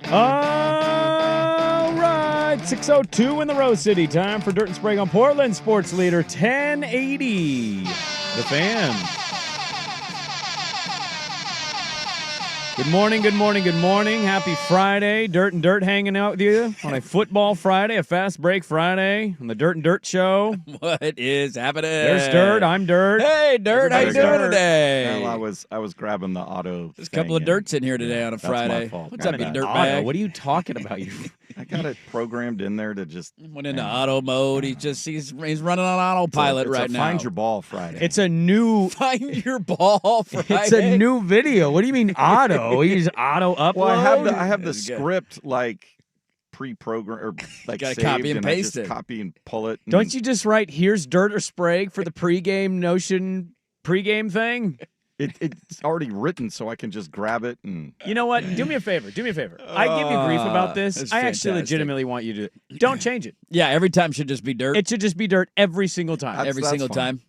All right, 6:02 in the Rose City. Time for Dirt and Sprague on Portland Sports Leader 1080. The Fan. Good morning, good morning, good morning. Happy Friday. Dirt and Dirt hanging out with you on a football Friday, a fast break Friday on the Dirt and Dirt Show. What is happening? There's Dirt. I'm Dirt. Hey, Dirt. How you doing today? Well, I was grabbing the auto. There's a couple of Dirts in here today on a Friday. My fault. What's up, you dirt Auto. bag? What are you talking about? I got it programmed in there to just Went into auto mode. He's running on autopilot it's right a now. Find your ball Friday. It's a new Find your ball Friday. It's a new video. What do you mean auto? You use auto upload? well, I have the script like pre-programmed or like Gotta saved, copy and and paste I just it. copy and pull it. Don't you just write "Here's Dirt or Sprague" for the pregame Notion pregame thing? It's already written, so I can just grab it and. You know what? Do me a favor. I give you grief about this. That's I actually fantastic. legitimately want you to don't change it. Yeah, every time should just be Dirt. It should just be Dirt every single time. every that's single fine. time.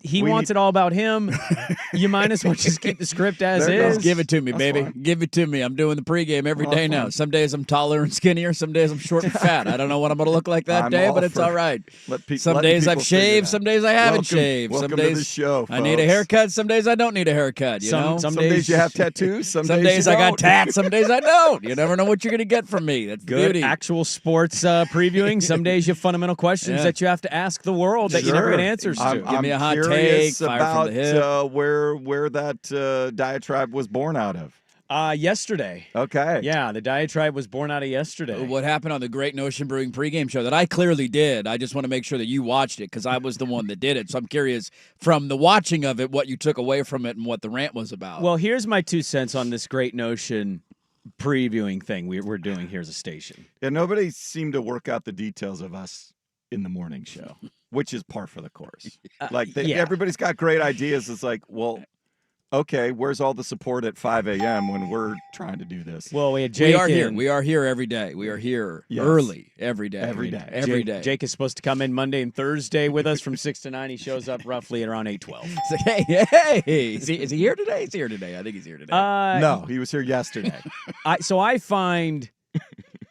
He wants it all about him. You might as well just keep the script as There it is. goes. Give it to me, That's baby. fine. Give it to me. I'm doing the pregame every Well, day that's now. fine. Some days I'm taller and skinnier. Some days I'm short and fat. I don't know what I'm going to look like that I'm day, all but it's for all right. Some letting days I've people figure it shaved. out. Some days I haven't Welcome- shaved. Welcome Some to days the show, I need a folks. haircut. Some days I don't need a haircut. You know. Some Some days you have just- tattoos. Some Some days days you I got don't. tats. Some days I don't. You never know what you're going to get from me. That's the Good beauty. actual sports previewing. Some days you have fundamental questions Yeah. that you have to ask the world that you never get answers to. Give me a hot curious take, fire about from the hip. where that diatribe was born out of. Yesterday. Okay. Yeah, the diatribe was born out of yesterday. What happened on the Great Notion Brewing pregame show that I clearly did. I just want to make sure that you watched it because I was the one that did it. So I'm curious from the watching of it what you took away from it and what the rant was about. Well, here's my 2 cents on this Great Notion previewing thing we're doing here as a station. Yeah, nobody seemed to work out the details of us in the morning show, which is par for the course. Yeah. Everybody's got great ideas. It's like, well, okay, where's all the support at 5 a.m. when we're trying to do this? Well, we had Jake. we are here. in- We are here every day. We are here Yes. early every day. Every day. Every Jake, day. Jake is supposed to come in Monday and Thursday with us from 6 to 9. He shows up roughly at around 8:12. It's like, hey. Is he here today? He's here today. I think he's here today. No, he was here yesterday. So I find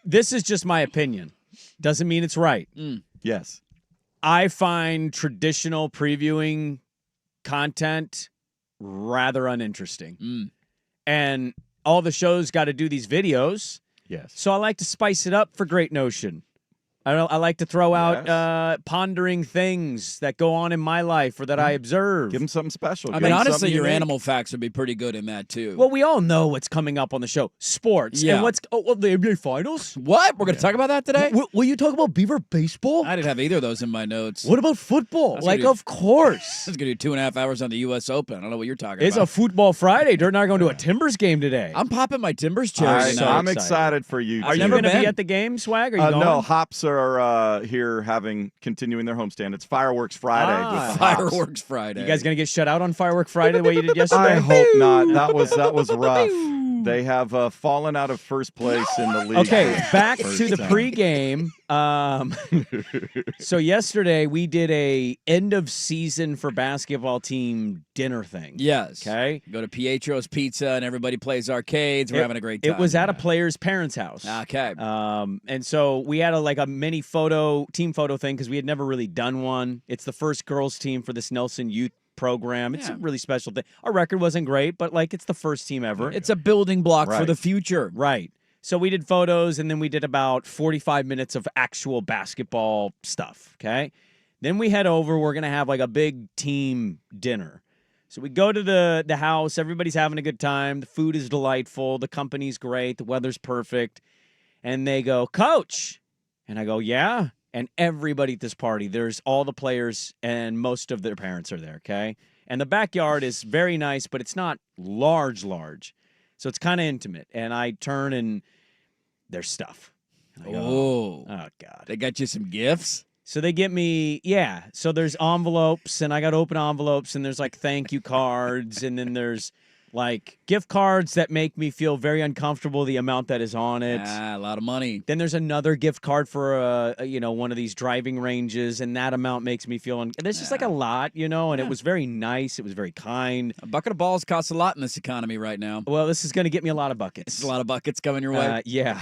this is just my opinion. Doesn't mean it's right. Yes. I find traditional previewing content rather uninteresting. And all the shows got to do these videos. Yes. So I like to spice it up for Great Notion. I like to throw out pondering things that go on in my life or that I observe. Give him something special. I Give mean, him honestly, something your unique. animal facts would be pretty good in that, too. Well, we all know what's coming up on the show. Sports. Yeah. And the NBA Finals? what? We're going to talk about that today? Will you talk about Beaver baseball? I didn't have either of those in my notes. What about football? That's Like, gonna be- of course. I was going to do 2.5 hours on the U.S. Open. I don't know what you're talking It's about. a football Friday. Dirt and I are going to a Timbers game today. I'm popping my Timbers cherry I'm tonight. excited. excited for you. Are you never going to be been. at the game, Swag? Are you going? No, Hops are here continuing their homestand. It's Fireworks Friday with the Hops. Fireworks Friday. You guys going to get shut out on Firework Friday the way you did yesterday? I hope not. That was rough. They have fallen out of first place in the league. Okay, for back first to the time. pregame. So yesterday we did a end of season for basketball team dinner thing. Yes. Okay. Go to Pietro's Pizza and everybody plays arcades. We're having a great time. It was at a player's parents' house. Okay. And so we had a mini team photo thing because we had never really done one. It's the first girls team for this Nelson Youth program. It's a really special thing. Our record wasn't great, but it's the first team ever. It's a building block for Right. the future. Right. So we did photos, and then we did about 45 minutes of actual basketball stuff, okay? Then we head over. We're going to have a big team dinner. So we go to the house. Everybody's having a good time. The food is delightful. The company's great. The weather's perfect. And they go, Coach. And I go, yeah. And everybody at this party, there's all the players, and most of their parents are there, okay? And the backyard is very nice, but it's not large. So it's kind of intimate. And I turn, and there's stuff. And I go, Oh. oh, God. They got you some gifts? So they get me, yeah. So there's envelopes, and I got open envelopes, and there's thank you cards, and then there's Like gift cards that make me feel very uncomfortable, the amount that is on it. A lot of money. Then there's another gift card for one of these driving ranges, and that amount makes me feel there's just like a lot, and it was very nice. It was very kind. A bucket of balls costs a lot in this economy right now. Well, this is going to get me a lot of buckets. It's a lot of buckets coming your way. Yeah.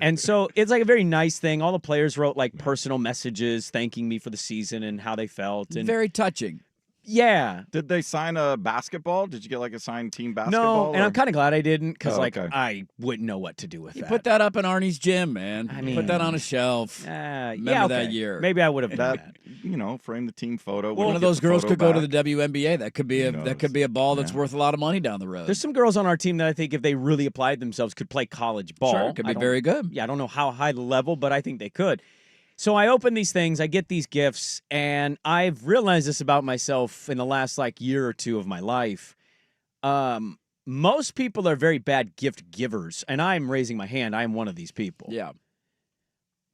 And so it's like a very nice thing. All the players wrote like personal messages thanking me for the season and how they felt. And very touching. yeah. Did they sign a basketball? Did you get like a signed team basketball? No, and I'm kind of glad I didn't because okay. I wouldn't know what to do with that. Put that up in Arnie's gym, man. I mean, put that on a shelf. Remember that year. Maybe I would have done that. Frame the team photo. One of those girls could go to the WNBA. That could be a ball that's worth a lot of money down the road. There's some girls on our team that I think if they really applied themselves could play college ball. Sure, could be very good. Yeah, I don't know how high the level, but I think they could. So I open these things, I get these gifts, and I've realized this about myself in the last year or two of my life. Most people are very bad gift givers, and I'm raising my hand. I am one of these people. Yeah.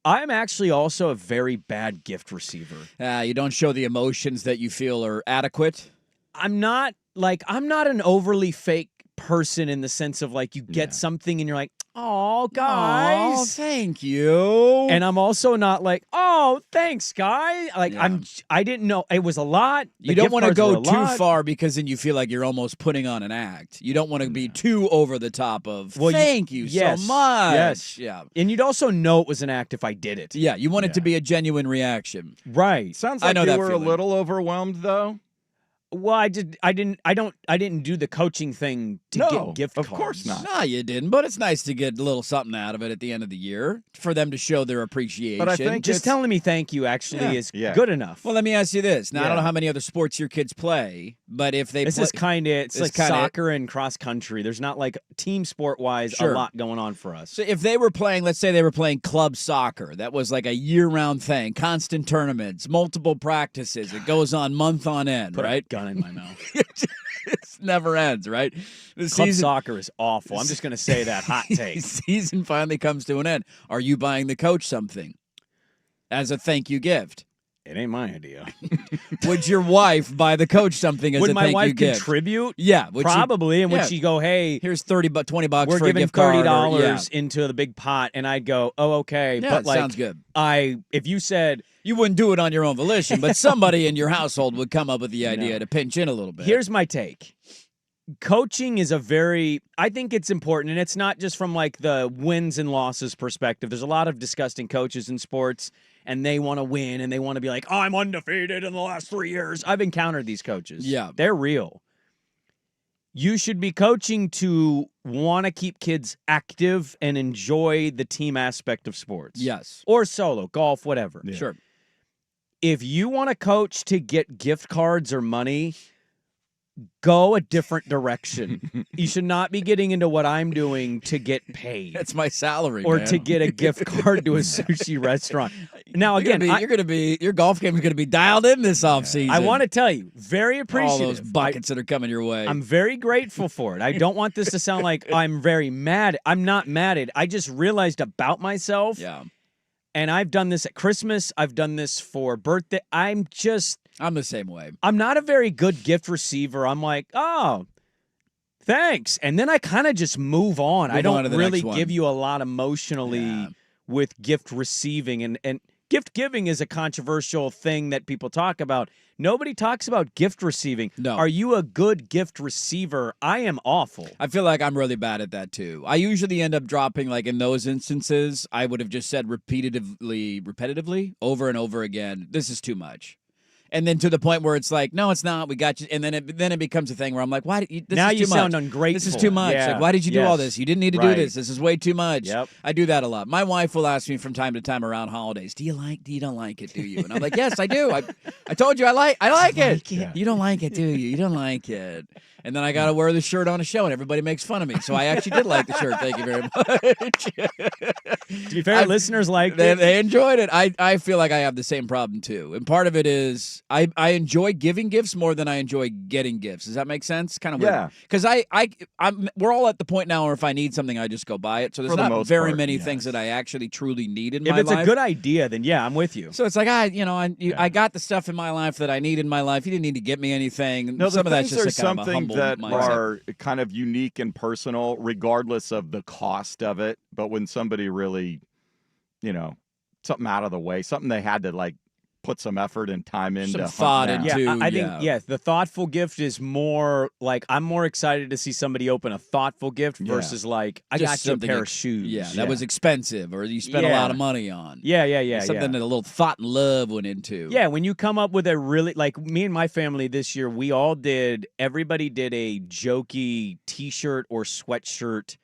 I'm actually also a very bad gift receiver. You don't show the emotions that you feel are adequate. I'm not an overly fake person in the sense of you get something and you're like, oh, guys. Oh, thank you. And I'm also not like, oh, thanks, guy. I didn't know it was a lot. You don't want to go too far because then you feel like you're almost putting on an act. You don't want to be too over the top of, thank you so much. Yes. Yeah. And you'd also know it was an act if I did it. Yeah. You want it to be a genuine reaction. Right. Sounds like you were a little overwhelmed, though. Well, I didn't do the coaching thing to get gift cards. Of course not. No, you didn't. But it's nice to get a little something out of it at the end of the year for them to show their appreciation. But I think just telling me thank you actually is good enough. Well, let me ask you this. Now, I don't know how many other sports your kids play, but if they it's like soccer and cross country. There's not team sport wise a lot going on for us. So if they were playing, let's say they were playing club soccer, that was like a year-round thing, constant tournaments, multiple practices. It goes on month on end, Put right? a gun in my mouth. It never ends, right? The Club soccer is awful. I'm just going to say that. Hot take. Season finally comes to an end. Are you buying the coach something as a thank you gift? It ain't my idea. Would your wife buy the coach something as a thank you gift? Would my wife contribute? Yeah. Probably. And would she go, hey, here's $20 we're for a giving gift card? $30 into the big pot. And I'd go, oh, okay. Yeah, but sounds good. If you said, you wouldn't do it on your own volition, but somebody in your household would come up with the idea to pinch in a little bit. Here's my take. Coaching is I think it's important, and it's not just from the wins and losses perspective. There's a lot of disgusting coaches in sports, and they want to win, and they want to be like, I'm undefeated in the last 3 years. I've encountered these coaches. Yeah. They're real. You should be coaching to want to keep kids active and enjoy the team aspect of sports. Yes. Or solo, golf, whatever. Yeah. Sure. If you want to coach to get gift cards or money, go a different direction. You should not be getting into what I'm doing to get paid. That's my salary, or man. to get a gift card to a sushi restaurant. Now, again, your golf game is going to be dialed in this offseason. I want to tell you, very appreciative. All those buckets that are coming your way. I'm very grateful for it. I don't want this to sound like I'm very mad. I'm not mad. I just realized about myself. Yeah. And I've done this at Christmas. I've done this for birthday. I'm the same way. I'm not a very good gift receiver. I'm like, oh, thanks. And then I kind of just move on. I don't really give you a lot emotionally with gift receiving. And gift giving is a controversial thing that people talk about. Nobody talks about gift receiving. No. Are you a good gift receiver? I am awful. I feel like I'm really bad at that too. I usually end up dropping, in those instances, I would have just said repetitively, over and over again, this is too much. And then to the point where it's like, no, it's not. We got you. And then it becomes a thing where I'm like, why? Now you sound much. ungrateful. This is too much. Yeah. Why did you do all this? You didn't need to do this. This is way too much. Yep. I do that a lot. My wife will ask me from time to time around holidays, do you don't like it, do you? And I'm like, yes, I do. I told you I like it. Yeah. You don't like it, do you? You don't like it. And then I got to wear the shirt on a show, and everybody makes fun of me. So I actually did like the shirt. Thank you very much. To be fair, listeners liked it. They enjoyed it. I feel like I have the same problem, too. And part of it is I enjoy giving gifts more than I enjoy getting gifts. Does that make sense? Kind of weird. Yeah. Because we're all at the point now where if I need something, I just go buy it. So there's For the not most very part, many yes. things that I actually truly need in If my it's life. a good idea, then yeah, I'm with you. So it's like I got the stuff in my life that I need in my life. You didn't need to get me anything. No, Some of the that's things just are a kind of a something humble that mindset. are kind of unique and personal, regardless of the cost of it. But when somebody really, something out of the way, something they had to like put some effort and time into, Some thought hunt into. down. I think yes, the thoughtful gift is more like I'm more excited to see somebody open a thoughtful gift Yeah. versus like I Just got you a something pair of shoes. Yeah, that was expensive, or you spent a Yeah. lot of money on. yeah. Something that a little thought and love went into. Yeah, when you come up with a really like me and my family this year, everybody did a jokey T-shirt or sweatshirt,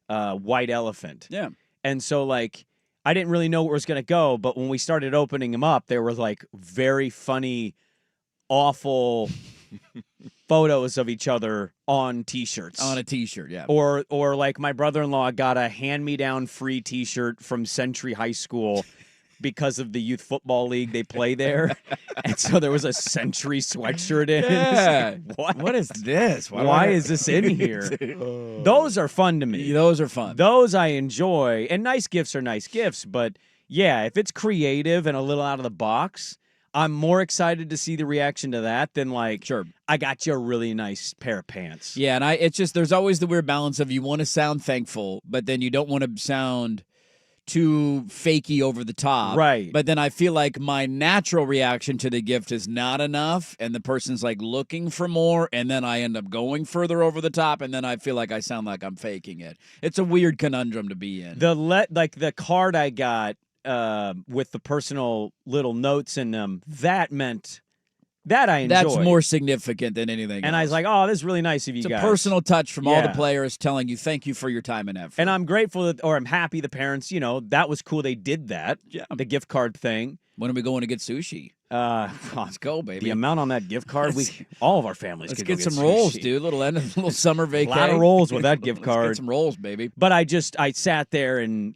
white elephant. Yeah. And so like I didn't really know where it was gonna go, but when we started opening them up, there were like very funny, awful photos of each other on T-shirts. On a T-shirt, yeah. Or like my brother-in-law got a hand-me-down free T-shirt from Century High School because of the youth football league they play there, and so there was a Century sweatshirt in. Yeah. It's like, What is this? Why is this in here? Those are fun to me. Those are fun. Those I enjoy, and nice gifts are nice gifts. But yeah, if it's creative and a little out of the box, I'm more excited to see the reaction to that than like, Sure. I got you a really nice pair of pants. Yeah, and it's just there's always the weird balance of you want to sound thankful, but then you don't want to sound too fakey over the top. Right. But then I feel like my natural reaction to the gift is not enough, and the person's like looking for more, and then I end up going further over the top, and then I feel like I sound like I'm faking it. It's a weird conundrum to be in. The card I got with the personal little notes in them, that meant that I enjoyed. That's more significant than anything And else. I was like, oh, this is really nice of you it's guys. a personal touch from all the Yeah. players telling you thank you for your time and effort. And I'm grateful I'm happy the parents, that was cool. They did that. Yeah. The gift card thing. When are we going to get sushi? Let's go, baby. The amount on that gift card, all of our families Let's could get go some rolls, sushi. dude. Little summer A vacation. lot of rolls with that gift Let's card. get some rolls, baby. But I sat there and,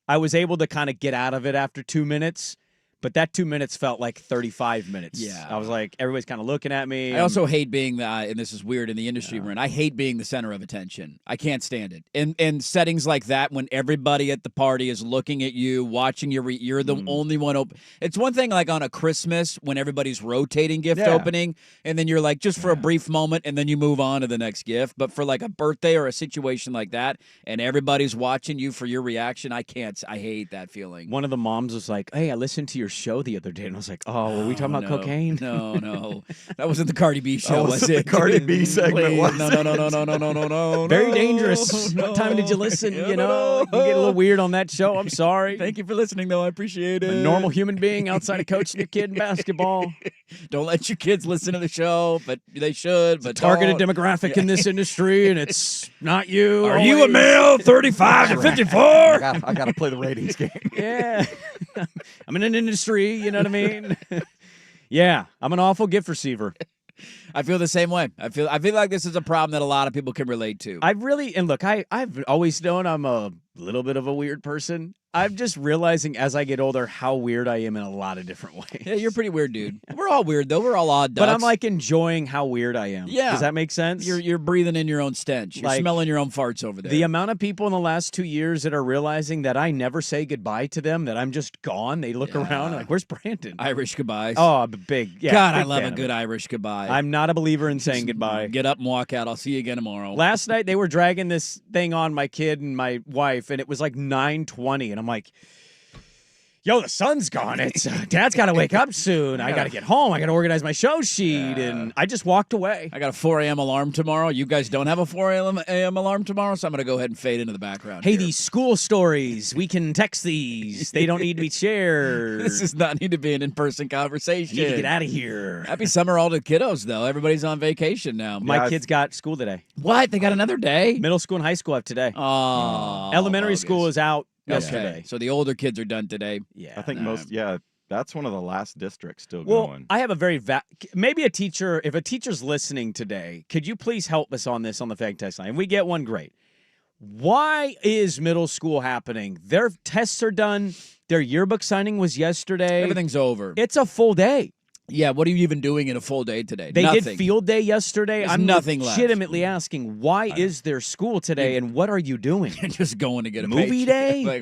I was able to kind of get out of it after 2 minutes. But that 2 minutes felt like 35 minutes. Yeah. I was like, everybody's kind of looking at me. I also hate being and this is weird in the industry we're in, I hate being the center of attention. I can't stand it. In settings like that, when everybody at the party is looking at you, watching you're the only one open. It's one thing like on a Christmas when everybody's rotating gift opening, and then you're like just for a brief moment, and then you move on to the next gift. But for like a birthday or a situation like that, and everybody's watching you for your reaction, I hate that feeling. One of the moms was like, hey, I listened to your show the other day, and I was like, oh, were we talking about cocaine? No. That wasn't the Cardi B show, was wasn't it? the Cardi B segment, Please. was No. Very dangerous. What time did you listen? You get a little weird on that show. I'm sorry. Thank you for listening, though. I appreciate it. A normal human being outside of coaching your kid in basketball. Don't let your kids listen to the show, but they should. But Targeted don't. demographic in this industry, and it's not you. Are you a male, 35 to 54? I got to play the ratings game. Yeah. I'm in an industry, you know what I mean? Yeah, I'm an awful gift receiver. I feel the same way. I feel like this is a problem that a lot of people can relate to. I've always known I'm a little bit of a weird person. I'm just realizing as I get older how weird I am in a lot of different ways. Yeah, you're a pretty weird, dude. We're all weird, though. We're all odd ducks. But I'm like enjoying how weird I am. Yeah. Does that make sense? You're breathing in your own stench. You're Like, smelling your own farts over there. the amount of people in the last 2 years that are realizing that I never say goodbye to them, that I'm just gone. They look around like, where's Brandon? Irish goodbyes. Oh, I'm a big. Yeah, God, big I love fan a of good it. Irish goodbye. I'm not a believer in saying goodbye. Get up and walk out. I'll see you again tomorrow. Last night they were dragging this thing on my kid and my wife, and it was like 9:20, and I'm like, yo, the sun's gone. It's Dad's got to wake up soon. I got to get home. I got to organize my show sheet, and I just walked away. I got a 4 a.m. alarm tomorrow. You guys don't have a 4 a.m. alarm tomorrow, so I'm going to go ahead and fade into the background. Hey, here. these school stories, we can text these. They don't need to be shared. This does not need to be an in-person conversation. You need to get out of here. Happy summer all the kiddos, though. Everybody's on vacation now. My kids got school today. What? They got another day? Middle school and high school have today. Oh. Elementary school bogus. is out Okay. yesterday. So the older kids are done today. Yeah. I think that's one of the last districts still Well, going. I have a very maybe a teacher. If a teacher's listening today, could you please help us on this on the fake text line? If we get one, great. Why is middle school happening? Their tests are done. Their yearbook signing was yesterday. Everything's over. It's a full day. Yeah, what are you even doing in a full day today? They Nothing. did field day yesterday. There's I'm nothing left. legitimately asking, why is there school today, and what are you doing? Just going to get a Movie paycheck. day? Like,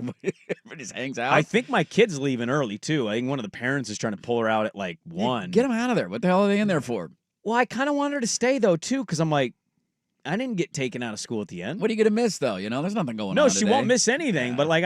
everybody just hangs out. I think my kid's leaving early, too. I think one of the parents is trying to pull her out at like 1. Get them out of there. What the hell are they in there for? Well, I kind of want her to stay, though, too, because I'm like, I didn't get taken out of school at the end. What are you going to miss, though? You know, there's nothing going on No, she today. won't miss anything. Yeah. But like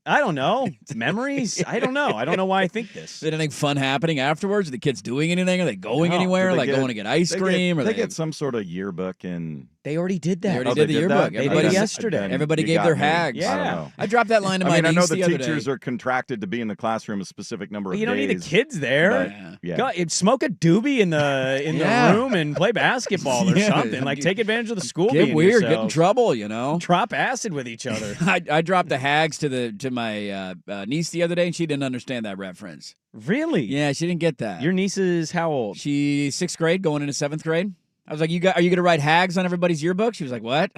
I don't know. Memories? I don't know. I don't know why I think this. Is there anything fun happening afterwards? Are the kids doing anything? Are they going No. anywhere? Do they Like get- going to get ice cream? Or They get some sort of yearbook and They already did that. They already Oh, did they the did yearbook. that? They Everybody did Then- yesterday. then Everybody you gave got their me. hags. I don't Yeah. know. I dropped that line to I my mean, I know niece the the other teachers day. are contracted to be in the classroom a specific number But of you don't days. need the kids there. but- Yeah. Yeah. Smoke a doobie in the Yeah. room and play basketball or Yeah. something. Like take advantage of the school. Get being weird, get in yourselves. trouble, you know. Drop acid with each other. I dropped the hags to my niece the other day, and she didn't understand that reference. Really? Yeah, she didn't get that. Your niece is how old? She's 6th grade, going into 7th grade. I was like, are you going to write hags on everybody's yearbook? She was like, what?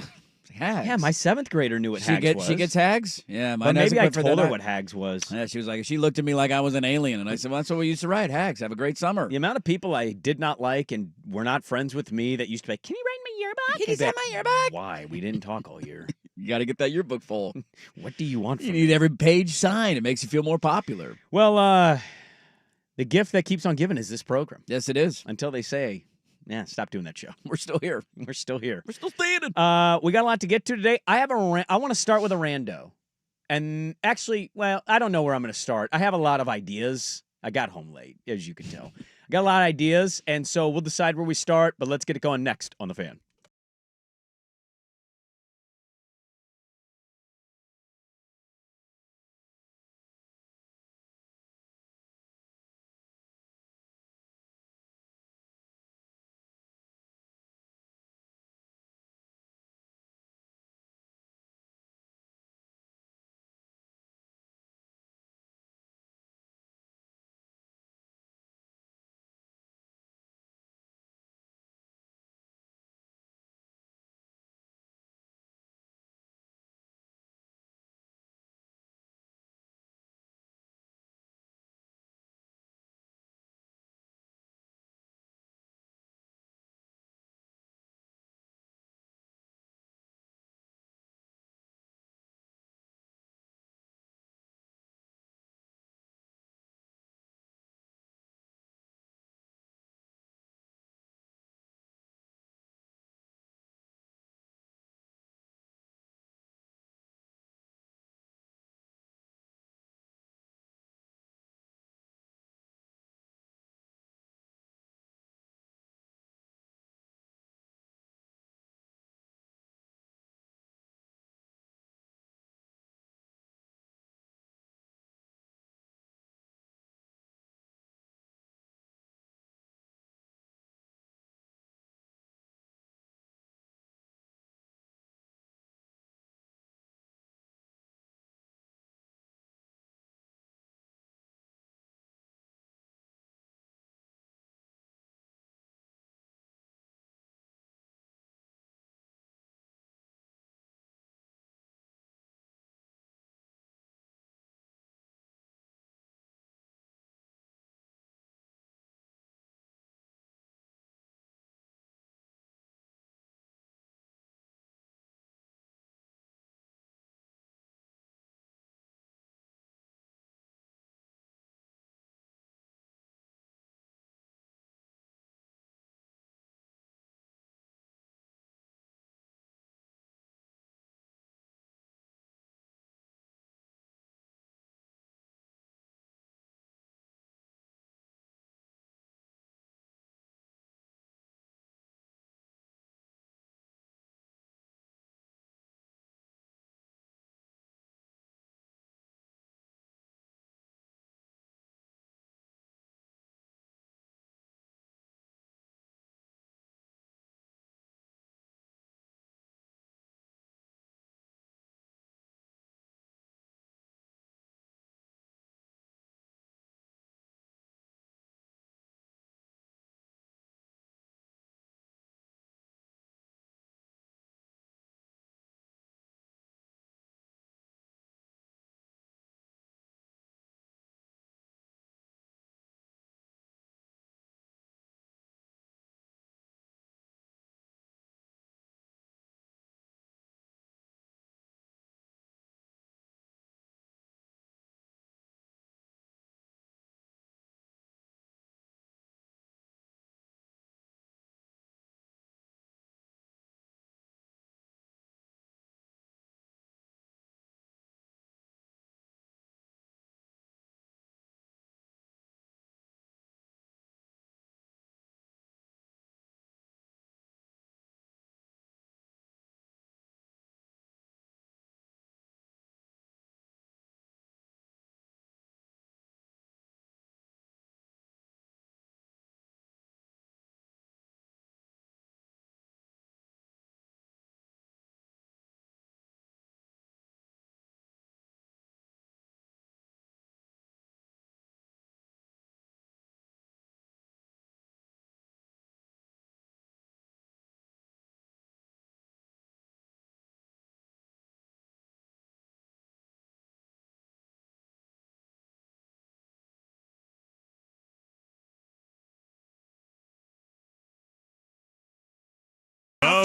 Hags. Yeah, my 7th grader knew what she hags was. She gets hags? Yeah, mine But maybe hasn't I quite figured told that her out. what hags was. Yeah, she was like, she looked at me like I was an alien, and I said, well, that's what we used to write. Hags. Have a great summer. The amount of people I did not like and were not friends with me that used to be like, can you write my yearbook? Can you I'd be send like, my yearbook? Why? We didn't talk all year. You got to get that yearbook full. What do you want You from need me? every page signed. It makes you feel more popular. Well, the gift that keeps on giving is this program. Yes, it is. Until they say, stop doing that show. We're still here. We're still here. We're still standing. We got a lot to get to today. I want to start with a rando. And actually, well, I don't know where I'm going to start. I have a lot of ideas. I got home late, as you can tell. I got a lot of ideas, and so we'll decide where we start, but let's get it going next on The Fan.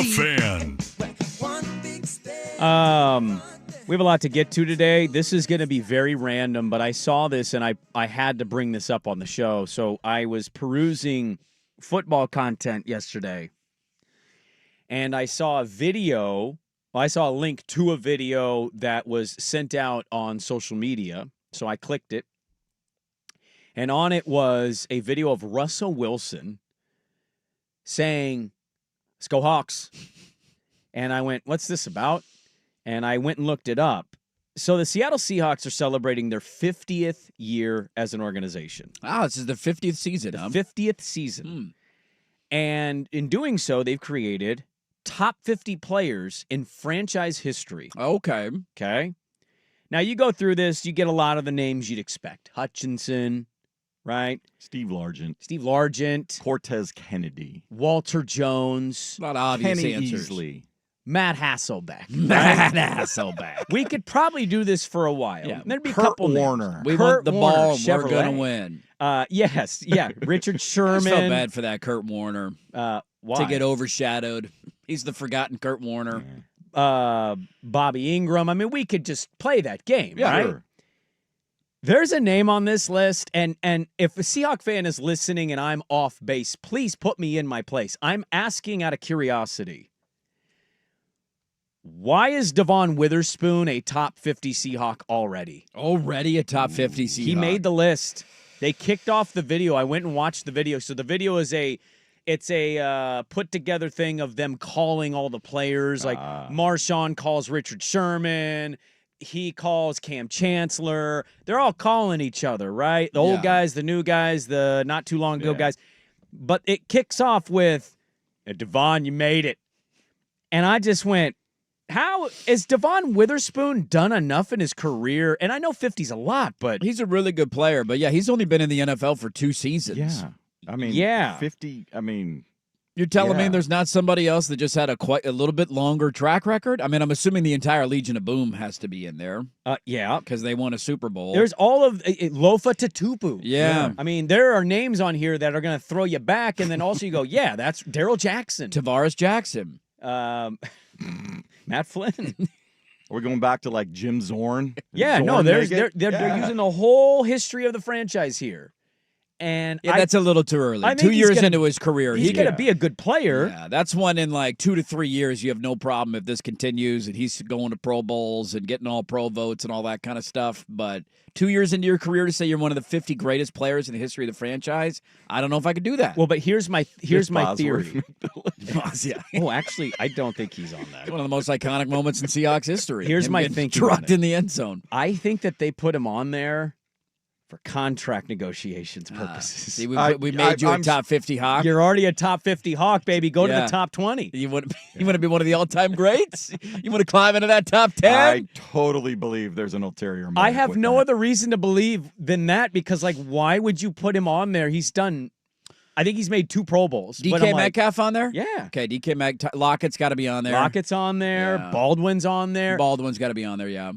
Fan. We have a lot to get to today. This is going to be very random, but I saw this and I had to bring this up on the show. So I was perusing football content yesterday, and I saw a video. Well, I saw a link to a video that was sent out on social media. So I clicked it, and on it was a video of Russell Wilson saying, "Let's go Hawks." And I went, "What's this about?" And I went and looked it up. So the Seattle Seahawks are celebrating their 50th year as an organization. Wow, this is the 50th season, huh? 50th season. And in doing so, they've created top 50 players in franchise history. Okay. Okay. Now, you go through this, you get a lot of the names you'd expect. Hutchinson, right? Steve Largent. Cortez Kennedy. Walter Jones. A lot of obvious Kenny answers. Easley. Matt Hasselbeck. Matt Hasselbeck. We could probably do this for a while. Yeah. There'd be a Kurt couple names. Warner. We Kurt want the Warner, ball. We're Chevrolet. going to win. Yes. Yeah. Richard I Sherman. felt bad for that Kurt Warner Why? to get overshadowed. He's the forgotten Kurt Warner. Bobby Ingram. I mean, we could just play that game, right? Sure. There's a name on this list, and if a Seahawk fan is listening and I'm off base, please put me in my place. I'm asking out of curiosity. Why is Devon Witherspoon a top 50 Seahawk already? Already a top 50 Seahawk. He made the list. They kicked off the video. I went and watched the video. So the video is a put together thing of them calling all the players. Like Marshawn calls Richard Sherman. He calls Cam Chancellor. They're all calling each other, right? The old guys, the new guys, the not too long ago guys. But it kicks off with, Devon, you made it. And I just went, how is Devon Witherspoon done enough in his career? And I know 50's a lot, but He's a really good player, but yeah, he's only been in the NFL for 2 seasons. Yeah. I mean, 50, I mean. You're telling me Yeah. there's not somebody else that just had a little bit longer track record? I mean, I'm assuming the entire Legion of Boom has to be in there yeah. because they won a Super Bowl. There's all of Lofa Tatupu. Yeah. I mean, there are names on here that are going to throw you back, and then also you go, yeah, that's Daryl Jackson. Tavares Jackson. Matt Flynn. Are we going back to like Jim Zorn? Yeah, Zorn no, make it? they're using the whole history of the franchise here. And Yeah, that's a little too early. I think 2 he's years gonna- into his career. he's going to be a good player. Yeah, that's one in like 2 to 3 years. You have no problem if this continues and he's going to Pro Bowls and getting all pro votes and all that kind of stuff. But 2 years into your career to say you're one of the 50 greatest players in the history of the franchise, I don't know if I could do that. Well, but here's my Bosworth. theory. Yeah. Oh, actually, I don't think he's on that. One of the most iconic moments in Seahawks history. Here's Him my getting thinking on Trucked it. in the end zone. I think that they put him on there for contract negotiations purposes. See, we made you a I'm- top 50 Hawk. You're already a top 50 Hawk, baby. Go to Yeah. the top 20. You want to be one of the all-time greats? You want to climb into that top 10? I totally believe there's an ulterior motive. I have with no that. other reason to believe than that because, like, why would you put him on there? He's done. I think he's made 2 Pro Bowls. but DK I'm like, Metcalf on there? yeah. Okay, Lockett's got to be on there. Lockett's on there. Yeah. Baldwin's on there. Baldwin's got to be on there, yeah.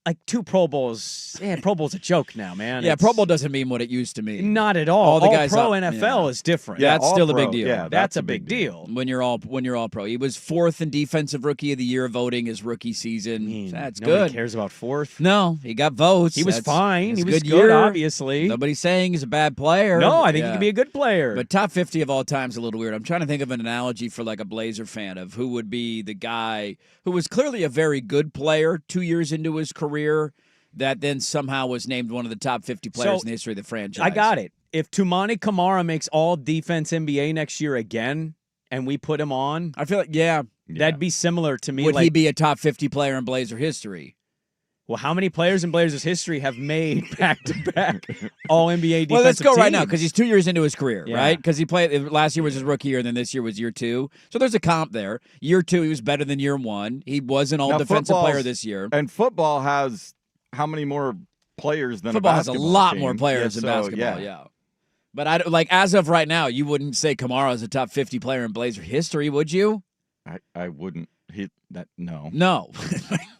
Like 2 Pro Bowls. Yeah, Pro Bowl's a joke now, man. Yeah, It's Pro Bowl doesn't mean what it used to mean. not at all. All the All guys Pro up- NFL yeah. is different. Yeah, that's all still a big pro. deal. Yeah, that's a big deal. When you're all pro. He was 4th in defensive rookie of the year voting his rookie season. I mean, That's nobody good. cares about 4th. No, he got votes. He was That's fine. He a was good good, year. obviously. Nobody's saying he's a bad player. No, I think he Yeah. could be a good player. But top 50 of all time is a little weird. I'm trying to think of an analogy for like a Blazer fan of who would be the guy who was clearly a very good player 2 years into his career that then somehow was named one of the top 50 players So, in the history of the franchise. I got it. If Tumani Kamara makes all defense NBA next year again, and we put him on, I feel like, yeah. that'd be similar to me. Would like, he be a top 50 player in Blazer history? well, how many players in Blazers history have made back-to-back all NBA defensive Well, let's go right now teams? because he's 2 years into his career, Yeah. right? Because he played last year was his rookie year, and then this year was year 2. So there's a comp there. Year 2, he was better than year 1. He was an all-defensive player football's- this year. And football has how many more players than Football a has a basketball lot team? more players than so, basketball, yeah. But I like as of right now, you wouldn't say Kamara is a top 50 player in Blazer history, would you? I wouldn't. No. No.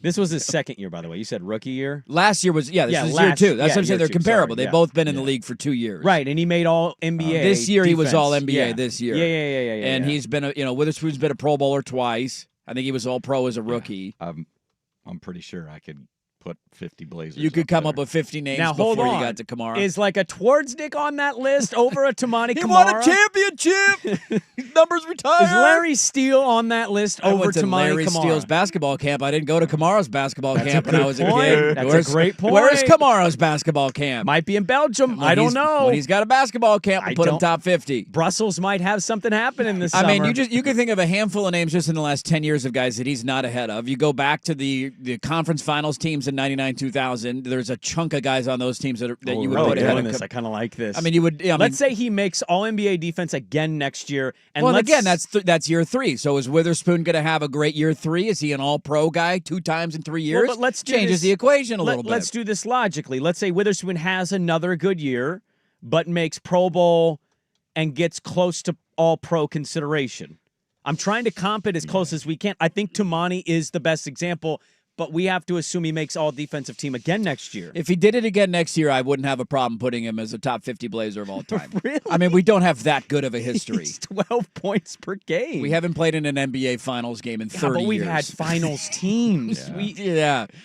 This was his second year, by the way. You said rookie year? Last year was, this was year last- 2. That's yeah, what I'm saying. year They're two, comparable. sorry, They've both been in the league for 2 years. Right, and he made all NBA. This year he was defense. all NBA Yeah. this year. Yeah. And he's been, Witherspoon's been a Pro Bowler twice. I think he was all pro as a rookie. I'm pretty sure I could put 50 Blazers. You could come there. up with 50 names Now, hold before on. you got to Kamara. Is like a Twardnick on that list over a Tamani Kamara? He won a championship. His number's retired. Is Larry Steele on that list I over went to Tamani Larry Kamara? Steele's basketball camp. I didn't go to Kamara's basketball That's camp a when I good was a point. kid. That's a great point. Where is Kamara's basketball camp? Might be in Belgium. I don't know. When he's got a basketball camp, we'll I put him don't- top 50. Brussels might have something happening this I summer. mean, you can think of a handful of names just in the last 10 years of guys that he's not ahead of. You go back to the conference finals teams in 99, 2000. There's a chunk of guys on those teams that you would really put ahead doing of. this. I kind of like this. I mean, you would. Let's say he makes All NBA defense again next year, and well, let's, again, that's year 3. So is Witherspoon going to have a great year 3? Is he an All-Pro guy 2 times in 3 years? Well, but let's do changes this- the equation a little bit. Let's do this logically. Let's say Witherspoon has another good year, but makes Pro Bowl and gets close to All-Pro consideration. I'm trying to comp it as close as we can. I think Tamani is the best example, but we have to assume he makes all defensive team again next year. If he did it again next year, I wouldn't have a problem putting him as a top 50 Blazer of all time. Really? I mean, we don't have that good of a history. He's 12 points per game. We haven't played in an NBA Finals game in 30 but we've years. had finals teams.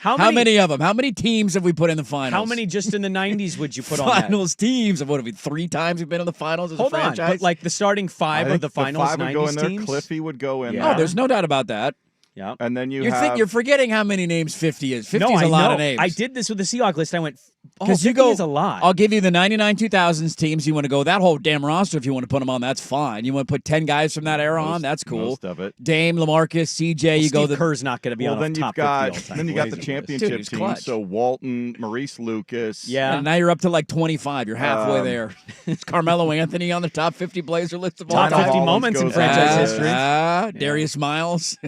How many of them? How many teams have we put in the finals? How many just in the 90s would you put on that? finals teams? What have we? 3 times we've been in the finals as Hold a on, franchise. but like the starting I five think of the finals 5 would 90s go in there. teams. Cliffy would go in Yeah. there. Oh, there's no doubt about that. Yeah. And then you You're forgetting how many names 50 is. 50 No, is a I lot know. of names. I did this with the Seahawks list. I went, oh, 'Cause 50 you go- is a lot. I'll give you the 99 2000s teams. You want to go that whole damn roster if you want to put them on, that's fine. You want to put 10 guys from that era on, that's cool. Most of it. Dame, LaMarcus, CJ, you go Steve the Kerr's not going to be Well, on a then top you've got 50 all-time then you got the Blazers list. championship Dude, he's team. clutch. So Walton, Maurice Lucas. Yeah. And now you're up to like 25. You're halfway Um, there. Is Carmelo Anthony on the top 50 Blazer list of all Top time? 50 Hollins moments in goes franchise on. history. Darius Miles.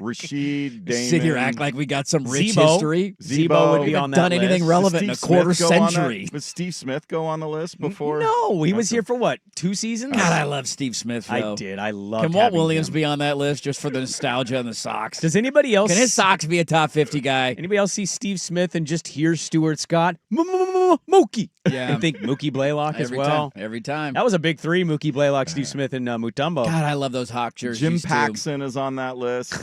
Rashid, Damon. Sit here, act like we got some rich Zebo. history. Zebo would be Haven't on that done anything list. relevant Does in a Steve quarter Smith go on that? century. Does Steve Smith go on the list before? No, he was Okay. here for what, 2 seasons? God, I love Steve Smith, though. I did. I love. Can Walt Williams be on that list just for the nostalgia and the socks? Does anybody else? Can his socks be a top 50 guy? Anybody else see Steve Smith and just hear Stuart Scott, Mookie, Yeah. and think Mookie Blaylock as Every well? time. Every time. That was a big 3: Mookie Blaylock, Steve Smith, and Mutombo. God, I love those Hawk jerseys, Jim too. Paxson is on that list.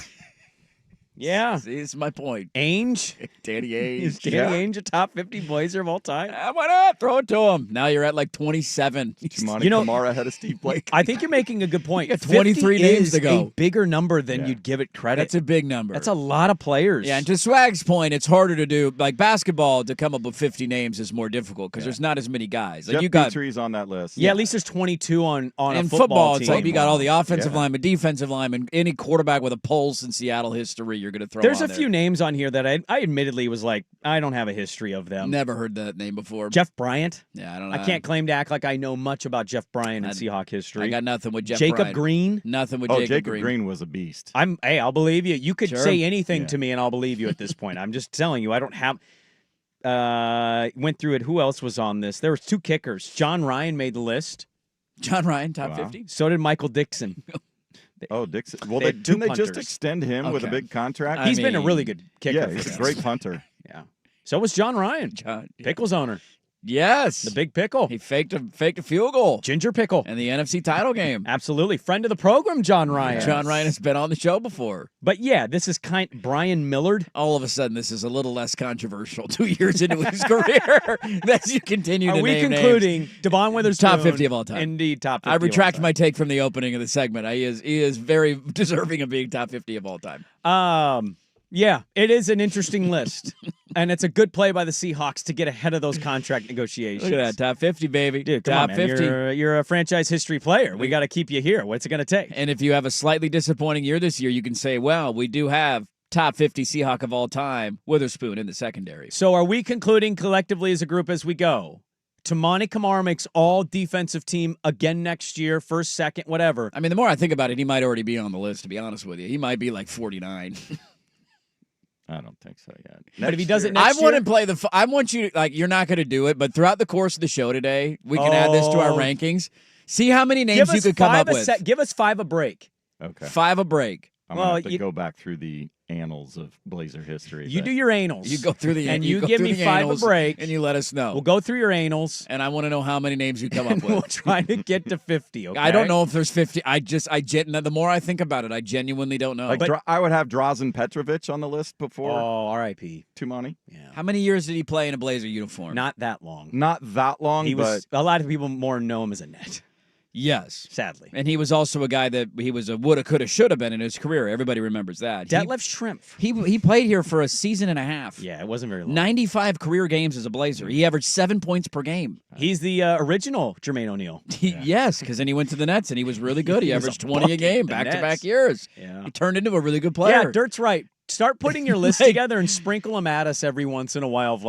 Yeah, See, this is my point. Ainge. Danny Is Ainge. Danny Ainge a top 50 Blazer of all time? Why not? Throw it to him. Now you're at like 27. Tamani You know- Kamara ahead of Steve Blake. I think you're making a good point. You got 23 50 names is to go. a bigger number than Yeah. you'd give it credit. That's a big number. That's a lot of players. Yeah, and to Swag's point, it's harder to do. Like basketball, to come up with 50 names is more difficult because there's not as many guys. Like Jeff you got Petry's on that list. Yeah, at least there's 22 on a and football it's team. like you got all the offensive Yeah. linemen, defensive linemen, any quarterback with a pulse in Seattle history, you're going to throw. There's on a few names on here that I admittedly was like, I don't have a history of them. Never heard that name before. Jeff Bryant. Yeah, I don't know. I can't claim to act like I know much about Jeff Bryant in Seahawk history. I got nothing with Jeff Jacob Bryant. Green. Nothing with Oh, Jacob, Green was a beast. Hey, I'll believe you. You could Sure. say anything Yeah. to me and I'll believe you at this point. I'm just telling you, I don't have went through it. Who else was on this? There was 2 kickers. John Ryan made the list. John Ryan, top Wow. 50. So did Michael Dixon. Oh, Dixon. Well, They had 2 didn't they just punters. extend him with a Okay. big contract? He's been a mean, really good kicker. yeah, for he's them. a great punter. Yeah. So was John Ryan, John, Pickles owner, yes, the big pickle, he faked a field goal Ginger Pickle. in the NFC title game. Absolutely, friend of the program, John Ryan. Yes. John Ryan has been on the show before. But yeah, this is Brian Millard. All of a sudden, this is a little less controversial 2 years into his career as you continue Are to we name concluding Devon Witherspoon? Top 50 of all time. Indeed, top 50. I retract of all my take from the opening of the segment. He is very deserving of being top 50 of all time. time. Yeah, it is an interesting list, and it's a good play by the Seahawks to get ahead of those contract negotiations. Look at that, top 50, baby. Dude, come top on, man. 50. You're a franchise history player. We got to keep you here. What's it going to take? And if you have a slightly disappointing year this year, you can say, well, we do have top 50 Seahawk of all time, Witherspoon in the secondary. So are we concluding collectively as a group as we go? Tamani Kamara makes all defensive team again next year, first, second, whatever. I mean, the more I think about it, he might already be on the list, to be honest with you. He might be like 49. I don't think so yet. But if he does it I next want year, to play I want you, like, you're not going to do it, but throughout the course of the show today, we can add this to our Oh. rankings. See how many names give you us could come five up a with. set. Give us 5 a break. Okay. 5 a break. I'm going to have to go back through the annals of Blazer history. You do your anals. You go through the and you you go give through me the 5 a annals break. and you let us know. We'll go through your anals. And I want to know how many names you come up And with. we'll try to get to 50, okay? I don't know if there's 50. The more I think about it, I genuinely don't know. I would have Drazen Petrovic on the list before. Oh, R.I.P. Tumani. Yeah. How many years did he play in a Blazer uniform? Not that long. Not that long, A lot of people more know him as a net. Yes. Sadly. And he was also a guy that he was a woulda, coulda, shoulda been in his career. Everybody remembers that. Detlef Schrempf. He played here for a season and a half. Yeah, it wasn't very long. 95 career games as a Blazer. He averaged 7 points per game. He's the original Jermaine O'Neal. Yes, because then he went to the Nets and he was really good. He averaged 20 a bucket game at the back-to-back Nets. years. Yeah. He turned into a really good player. Yeah, Dirt's right. Start putting your list together and sprinkle them at us every once in a while of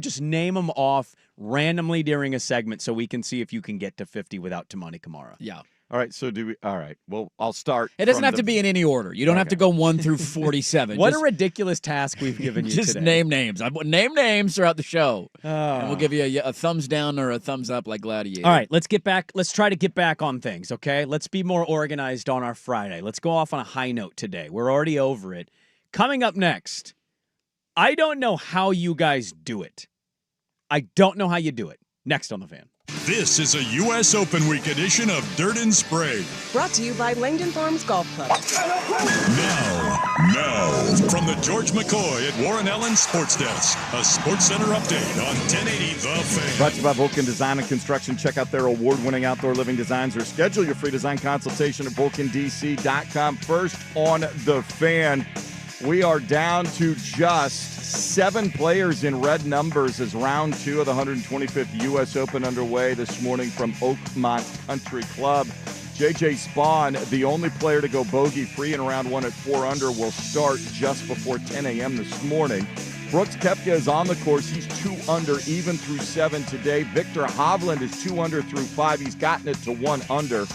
just name them off randomly during a segment so we can see if you can get to 50 without Tamani Kamara. Yeah. All right, so all right. Well, I'll start. It doesn't have to be in any order. You don't have to go 1 through 47. What a ridiculous task we've given you just today. name names. Name names throughout the show. And we'll give you a thumbs down or a thumbs up like Gladiator. All right, let's get back. Let's try to get back on things, okay? Let's be more organized on our Friday. Let's go off on a high note today. We're already over it. Coming up next, I don't know how you guys do it. I don't know how you do it. Next on The Fan. This is a U.S. Open Week edition of Dirt and Sprague. Brought to you by Langdon Farms Golf Club. Now, from the George McCoy at Warren Allen Sports Desk, a Sports Center update on 1080 The Fan. Brought to you by Vulcan Design and Construction. Check out their award-winning outdoor living designs or schedule your free design consultation at vulcandc.com. First on The Fan, we are down to just 7 players in red numbers as round 2 of the 125th U.S. Open underway this morning from Oakmont Country Club. J.J. Spawn, the only player to go bogey-free in round 1 at 4 under, will start just before 10 a.m. this morning. Brooks Koepka is on the course. He's 2 under, even through 7 today. Victor Hovland is 2 under through 5. He's gotten it to 1 under.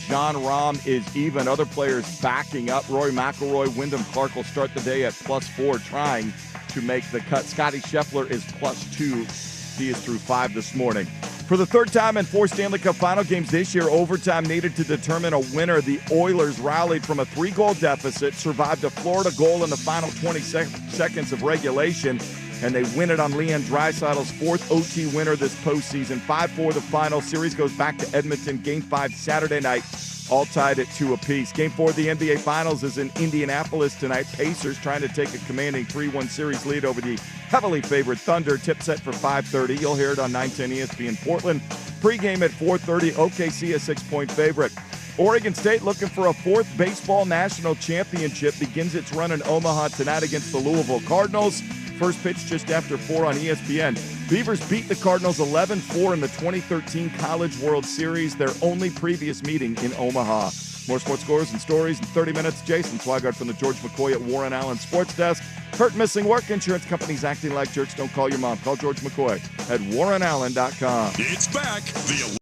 John Rahm is even. Other players backing up. Rory McIlroy, Wyndham Clark will start the day at +4, trying to make the cut. Scotty Scheffler is +2. He is through 5 this morning. For the 3rd time in 4 Stanley Cup final games this year, overtime needed to determine a winner. The Oilers rallied from a 3-goal deficit, survived a Florida goal in the final 20 seconds of regulation, and they win it on Leon Draisaitl's 4th OT winner this postseason. 5-4 the final. Series goes back to Edmonton. Game 5 Saturday night, all tied at 2 apiece. Game 4 of the NBA Finals is in Indianapolis tonight. Pacers trying to take a commanding 3-1 series lead over the heavily favored Thunder. Tip set for 5:30. You'll hear it on 910 ESPN Portland. Pre-game at 4:30. OKC a 6-point favorite. Oregon State looking for a 4th baseball national championship. Begins its run in Omaha tonight against the Louisville Cardinals. First pitch just after 4 on ESPN. Beavers beat the Cardinals 11-4 in the 2013 College World Series, their only previous meeting in Omaha. More sports scores and stories in 30 minutes. Jason Swigart from the George McCoy at Warren Allen Sports Desk. Hurt, missing work, insurance companies acting like jerks. Don't call your mom. Call George McCoy at warrenallen.com. It's back. The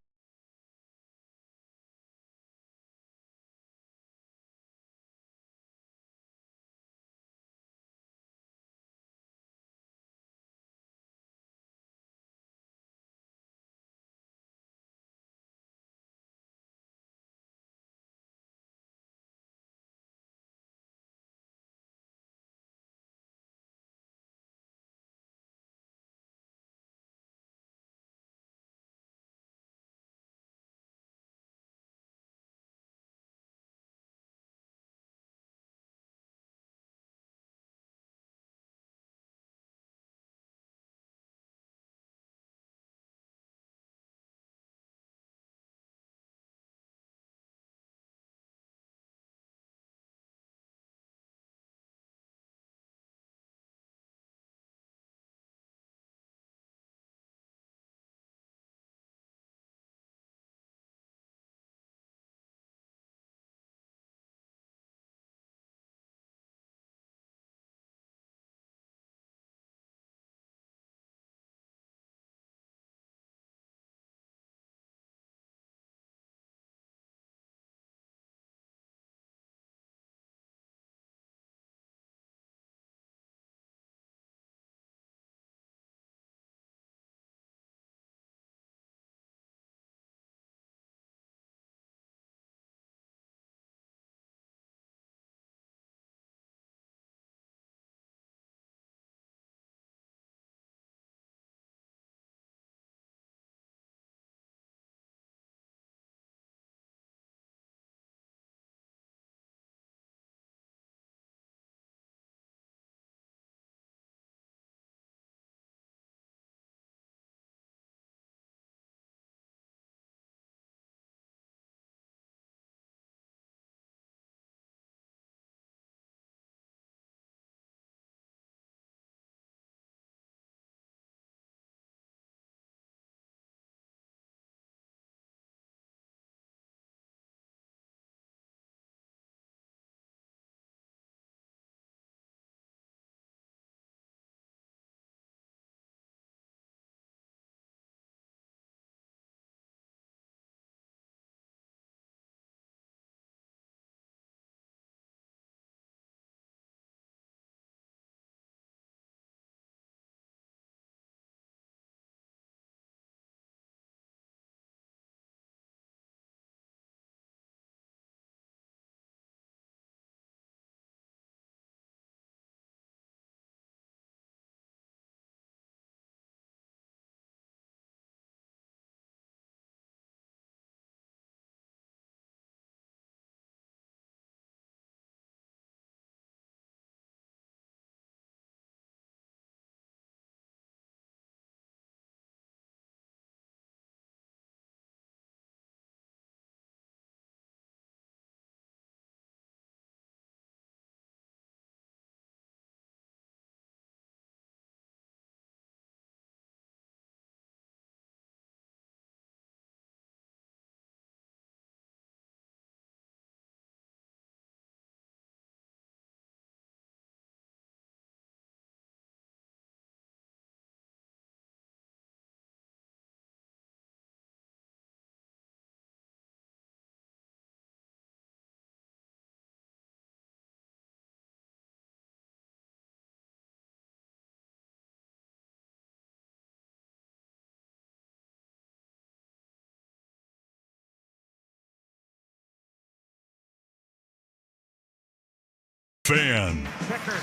Fan. Picker,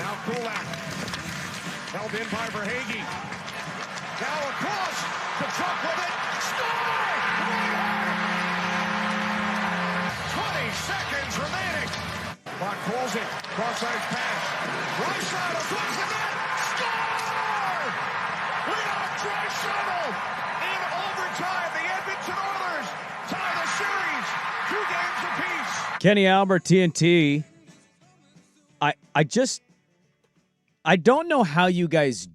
now Kulak. Held in by Verhage. Now across, the truck with it. Score! 20 seconds remaining. Clock pulls it. Cross-ice pass. Right side of the net. Score! Leon Draisaitl in overtime. The Edmonton Oilers tie the series. 2 games apiece. Kenny Albert, TNT. I don't know how you guys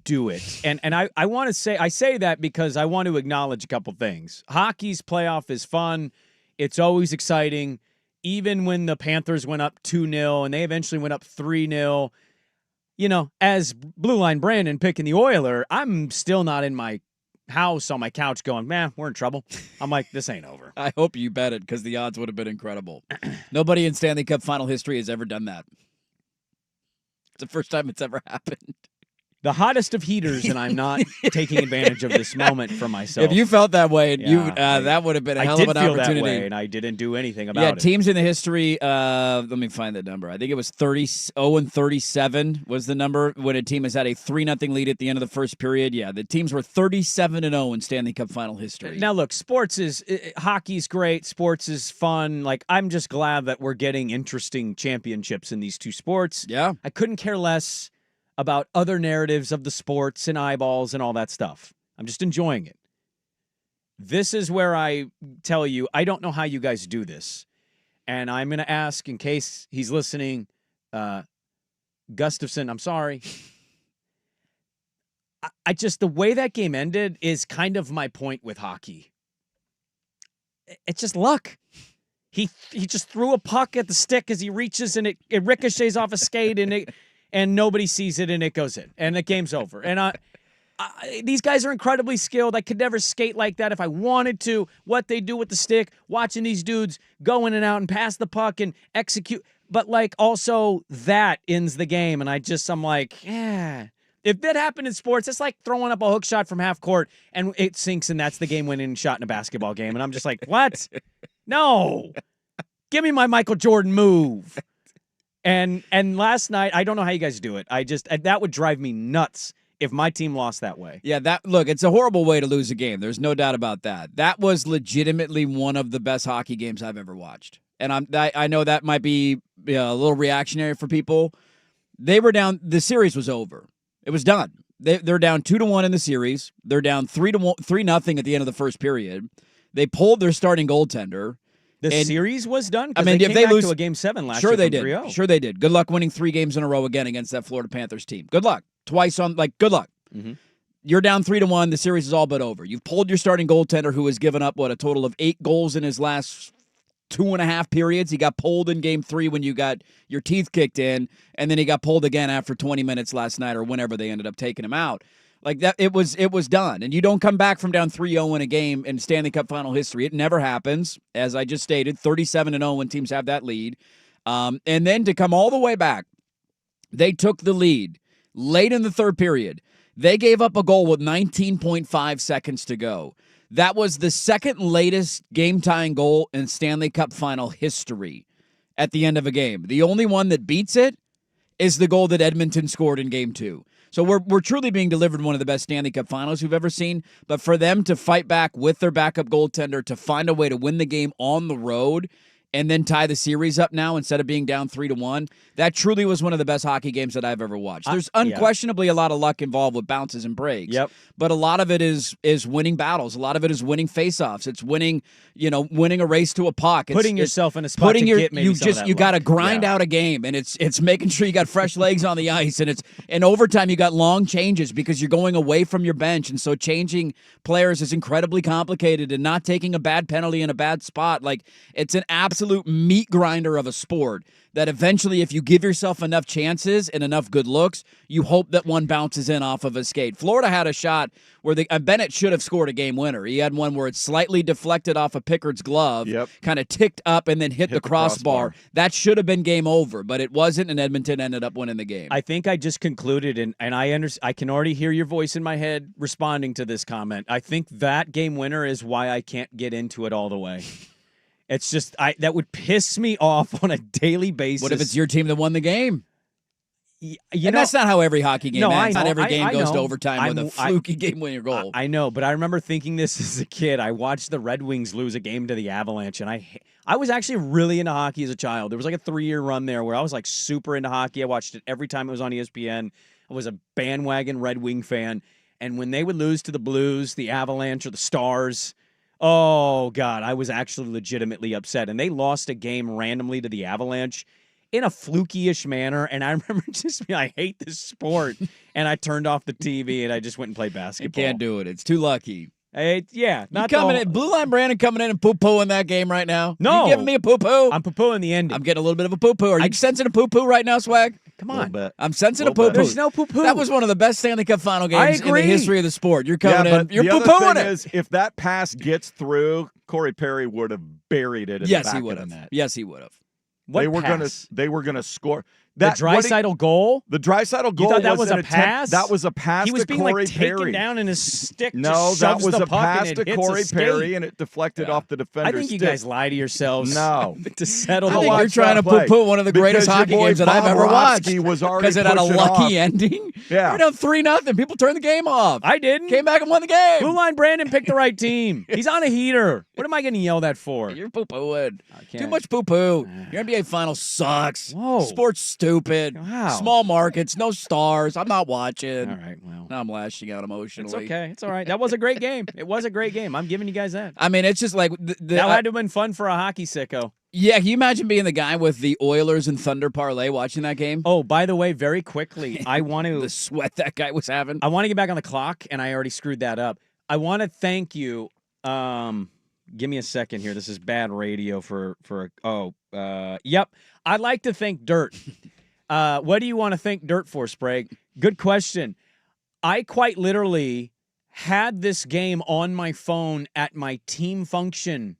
do it. And I want to say, I say that because I want to acknowledge a couple things. Hockey's playoff is fun. It's always exciting. Even when the Panthers went up 2-0 and they eventually went up 3-0, you know, as Blue Line Brandon picking the Oiler, I'm still not in my house on my couch going, man, we're in trouble. I'm like, this ain't over. I hope you bet it because the odds would have been incredible. Nobody in Stanley Cup final history has ever done that. It's the first time it's ever happened. The hottest of heaters, and I'm not taking advantage of this moment for myself. If you felt that way, Yeah, that would have been a hell I of did an feel opportunity. that way, and I didn't do anything about it. Teams in the history, let me find the number. I think it was 0-37 was the number when a team has had a 3-0 lead at the end of the first period. Yeah, the teams were 37-0 in Stanley Cup final history. Now, look, hockey's great. Sports is fun. Like, I'm just glad that we're getting interesting championships in these two sports. Yeah. I couldn't care less about other narratives of the sports and eyeballs and all that stuff. I'm just enjoying it. This is where I tell you, I don't know how you guys do this. And I'm going to ask, in case he's listening, Gustafson, I'm sorry. I just, the way that game ended is kind of my point with hockey. It's just luck. He just threw a puck at the stick as he reaches, and it ricochets off a skate, and nobody sees it, and it goes in, and the game's over. And these guys are incredibly skilled. I could never skate like that if I wanted to. What they do with the stick, watching these dudes go in and out and pass the puck and execute. But, like, also that ends the game, and I'm like, yeah. If that happened in sports, it's like throwing up a hook shot from half court, and it sinks, and that's the game-winning shot in a basketball game. And I'm just like, what? No. Give me my Michael Jordan move. And last night, I don't know how you guys do it. That would drive me nuts if my team lost that way. Yeah, look, it's a horrible way to lose a game. There's no doubt about that. That was legitimately one of the best hockey games I've ever watched. And I know that might be a little reactionary for people. They were down. The series was over. It was done. They're down 2-1 in the series. They're down 3-0 at the end of the first period. They pulled their starting goaltender. The series was done? I mean, they if came they back lose to a Game 7 last sure year they from did. 3-0. Sure they did. Good luck winning 3 games in a row again against that Florida Panthers team. Good luck. Twice on, good luck. Mm-hmm. You're down 3-1. The series is all but over. You've pulled your starting goaltender who has given up, a total of 8 goals in his last 2.5 periods. He got pulled in Game 3 when you got your teeth kicked in, and then he got pulled again after 20 minutes last night or whenever they ended up taking him out. Like that, it was done. And you don't come back from down 3-0 in a game in Stanley Cup final history. It never happens. As I just stated, 37-0 when teams have that lead. And then to come all the way back, they took the lead late in the third period. They gave up a goal with 19.5 seconds to go. That was the second latest game-tying goal in Stanley Cup final history at the end of a game. The only one that beats it is the goal that Edmonton scored in Game 2. So we're truly being delivered one of the best Stanley Cup finals we've ever seen. But for them to fight back with their backup goaltender to find a way to win the game on the road and then tie the series up now instead of being down 3-1, that truly was one of the best hockey games that I've ever watched. There's unquestionably a lot of luck involved with bounces and breaks. Yep. But a lot of it is winning battles. A lot of it is winning faceoffs. It's winning a race to a puck. Putting yourself in a spot to get maybe some of that you got to luck. grind out a game, and it's making sure you got fresh legs on the ice, and it's in overtime you got long changes because you're going away from your bench, and so changing players is incredibly complicated, and not taking a bad penalty in a bad spot. Like, it's an absolute meat grinder of a sport that eventually, if you give yourself enough chances and enough good looks, you hope that one bounces in off of a skate. Florida had a shot where Bennett should have scored a game winner. He had one where it slightly deflected off of Pickard's glove, kind of ticked up and then hit the crossbar. That should have been game over, but it wasn't, and Edmonton ended up winning the game. I think I just concluded, and I can already hear your voice in my head responding to this comment. I think that game winner is why I can't get into it all the way. It's just that would piss me off on a daily basis. What if it's your team that won the game? You And know, that's not how every hockey game No, ends. I Not know. every game I goes to know. overtime with a fluky game-winning goal. I know, but I remember thinking this as a kid. I watched the Red Wings lose a game to the Avalanche, and I was actually really into hockey as a child. There was like a 3-year run there where I was like super into hockey. I watched it every time it was on ESPN. I was a bandwagon Red Wing fan, and when they would lose to the Blues, the Avalanche, or the Stars, oh God, I was actually legitimately upset. And they lost a game randomly to the Avalanche in a fluky-ish manner, and I remember just I hate this sport, and I turned off the TV and I just went and played You basketball. can't do it. It's too lucky. Not coming in, Blue Line Brandon coming in and poo-pooing that game right now. No. You giving me a poo-poo? I'm poo-pooing the ending. I'm getting a little bit of a poo-poo. Are you sensing a poo-poo right now, Swag? Come A on. little bit. I'm sensing a Little bit. poo-poo. There's no poo-poo. That was one of the best Stanley Cup final games in the agree. history of the sport. You're coming Yeah, in. but You're the other poo-pooing thing it. is, if that pass gets through, Corey Perry would have buried it in Yes, the he back would of the have. net. Yes, he would have. What pass? They were gonna score. The Draisaitl goal? The Draisaitl goal. thought that was was a an attempt- pass? That was a pass He was to being Corey like taken Perry. down and his stick No, just that shoves was the a puck pass and to it hits Corey a skate. Perry, and it deflected off the defender's I think you stick. guys lie to yourselves. No. To settle I the think watch you're trying to that play. poo-poo one of the greatest Because your hockey boy games that I've Bob ever watched. Rotsky was already Because it had a pushing lucky off. ending. Yeah. We're down 3-0. People turned the game off. I didn't. Came back and won the game. Blue Line Brandon picked the right team. He's on a heater. What am I getting yelled at for? You're poo-pooing. can't. Too much poo-poo. Your NBA final sucks. Whoa. Sports stupid. Wow. Small markets, no stars. I'm not watching. All right, well. Now I'm lashing out emotionally. It's okay. It's all right. That was a great game. It was a great game. I'm giving you guys that. I mean, it's just like That had to have been fun for a hockey sicko. yeah. Can you imagine being the guy with the Oilers and Thunder parlay watching that game? Oh, by the way, very quickly, I want The to sweat that guy was having. get back on the clock, and I already screwed that up. I want to thank you. Give me a second here. This is bad radio yep. I'd like to thank Dirt. What do you want to thank Dirt for, Sprague? Good question. I quite literally had this game on my phone at my team function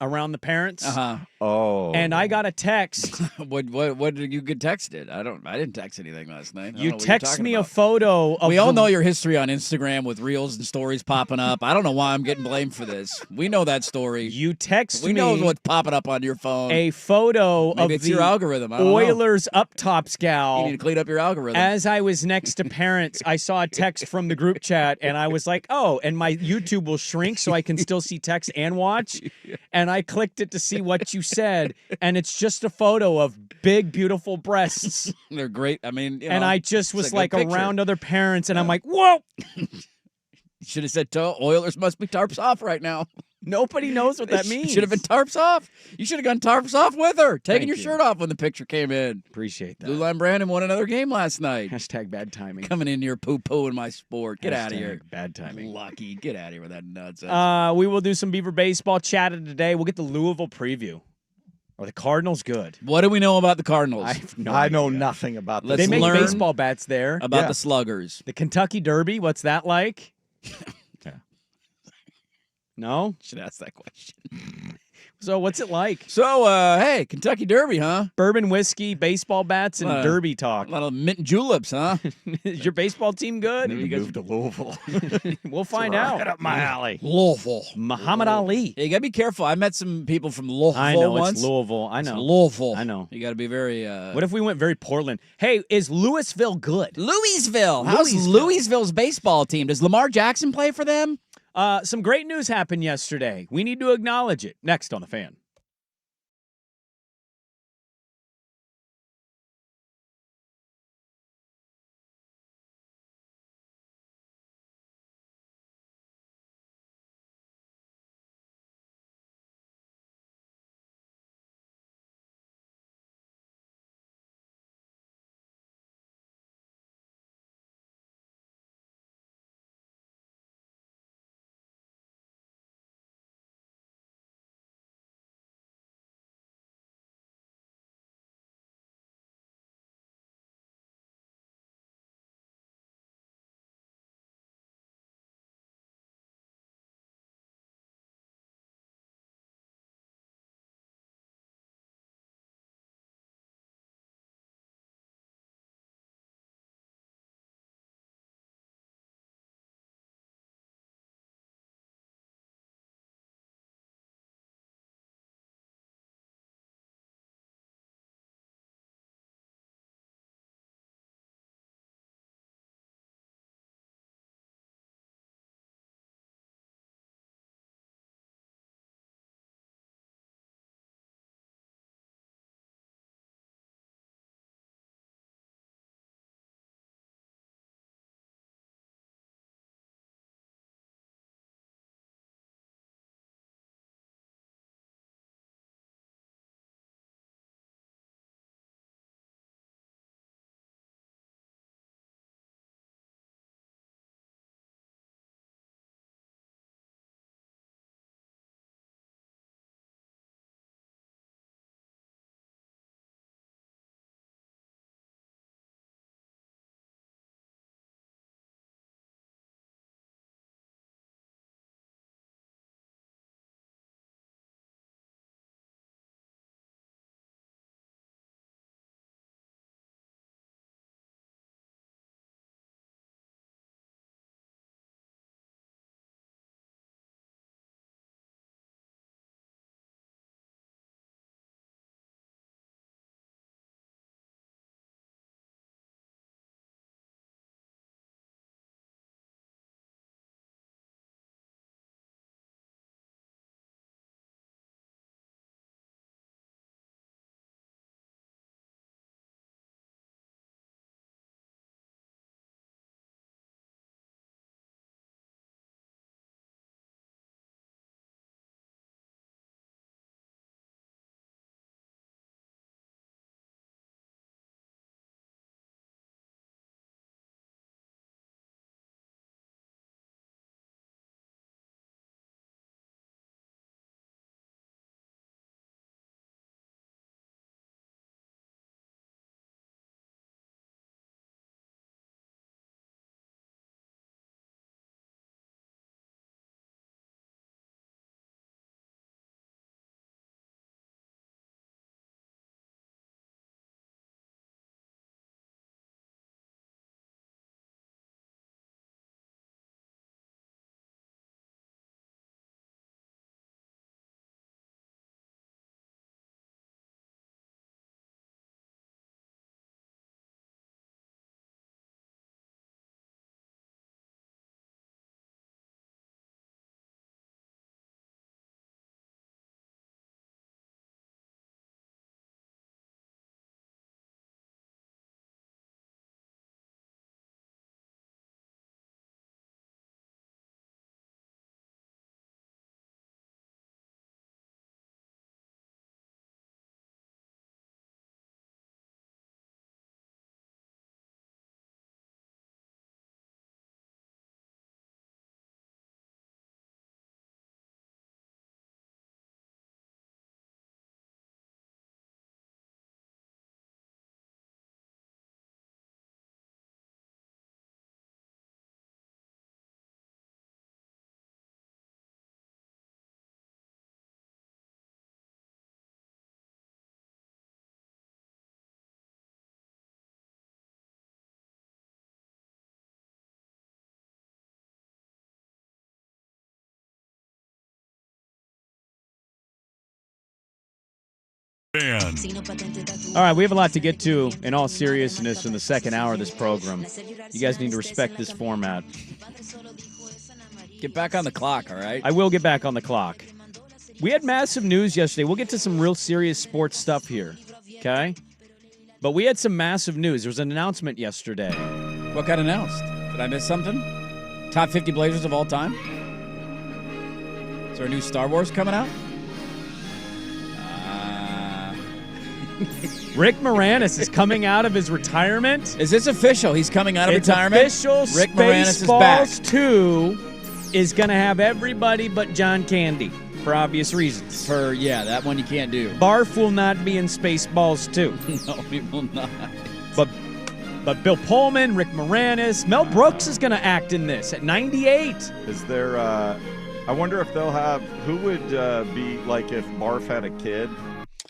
around the parents. Uh-huh. Oh. And I got a text. What did you get texted? I didn't text anything last night. I don't You know what you're text talking me about. a photo of We all know your history on Instagram with reels and stories popping up. I don't know why I'm getting blamed for this. We know that story. You text We me know what's popping up on your phone. a photo Maybe of it's the your algorithm. I don't know. Oilers up top You scowl. need to clean up your algorithm. As I was next to parents, I saw a text from the group chat, and I was like, oh, and my YouTube will shrink so I can still see text and watch. And I clicked it to see what you said, and it's just a photo of big, beautiful breasts. They're great. I mean, And I just it's was a good like picture. around other parents, and I'm like, whoa, You should have said, Oilers must be tarps off right now. nobody knows what that means. Should have been tarps off. You should have gone tarps off with her, taking Thank your you. shirt off when the picture came in. Appreciate that. Blue Line Brandon won another game last night. Hashtag bad timing. Coming in here poo-pooing my sport. Get out of here. Hashtag Bad timing. Lucky. Get out of here with that nonsense. We will do some Beaver baseball chatted today. We'll get the Louisville preview. Are the Cardinals good? What do we know about the Cardinals? I have no I know idea. nothing about Let's this. They make learn baseball bats there. about Yeah. the Sluggers. The Kentucky Derby, what's that like? No? Should ask that question. So what's it like? So, hey, Kentucky Derby, huh? Bourbon whiskey, baseball bats, and derby talk. A lot of mint juleps, huh? Is your baseball team good? Maybe move to Louisville. We'll find Right out. up my alley. Louisville. Muhammad Ali. Yeah, you gotta be careful. I met some people from Louisville I know once. it's Louisville. I It's know. Louisville. I know. You gotta be very. What if we went very Portland? Hey, is Louisville good? Louisville? How's Louisville. Louisville's baseball team? Does Lamar Jackson play for them? Some great news happened yesterday. We need to acknowledge it. Next on The Fan. one. All right, we have a lot to get to in all seriousness in the second hour of this program. You guys need to respect this format. Get back on the clock, all right? I will get back on the clock. We had massive news yesterday. We'll get to some real serious sports stuff here, okay? But we had some massive news. There was an announcement yesterday. What got announced? Did I miss something? Top 50 Blazers of all time? Is there a new Star Wars coming out? Rick Moranis is coming out of his retirement. Is this official? He's coming out of retirement? It's official. Rick Moranis is back. Spaceballs 2 is going to have everybody but John Candy for obvious reasons. That one you can't do. Barf will not be in Spaceballs 2. No, he will not. But Bill Pullman, Rick Moranis, Mel Brooks is going to act in this at 98. Is there, I wonder if they'll have, who would be like if Barf had a kid?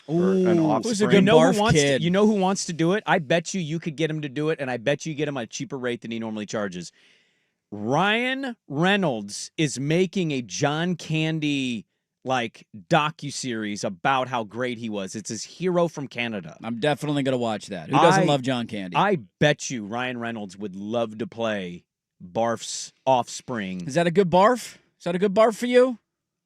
Or an offspring? Who's a good Barf kid? You know who wants to do it? I bet you could get him to do it, and I bet you get him at a cheaper rate than he normally charges. Ryan Reynolds is making a John Candy docuseries about how great he was. It's his Hero from Canada. I'm definitely going to watch that. Who doesn't love John Candy? I bet you Ryan Reynolds would love to play Barf's offspring. Is that a good Barf? Is that a good Barf for you?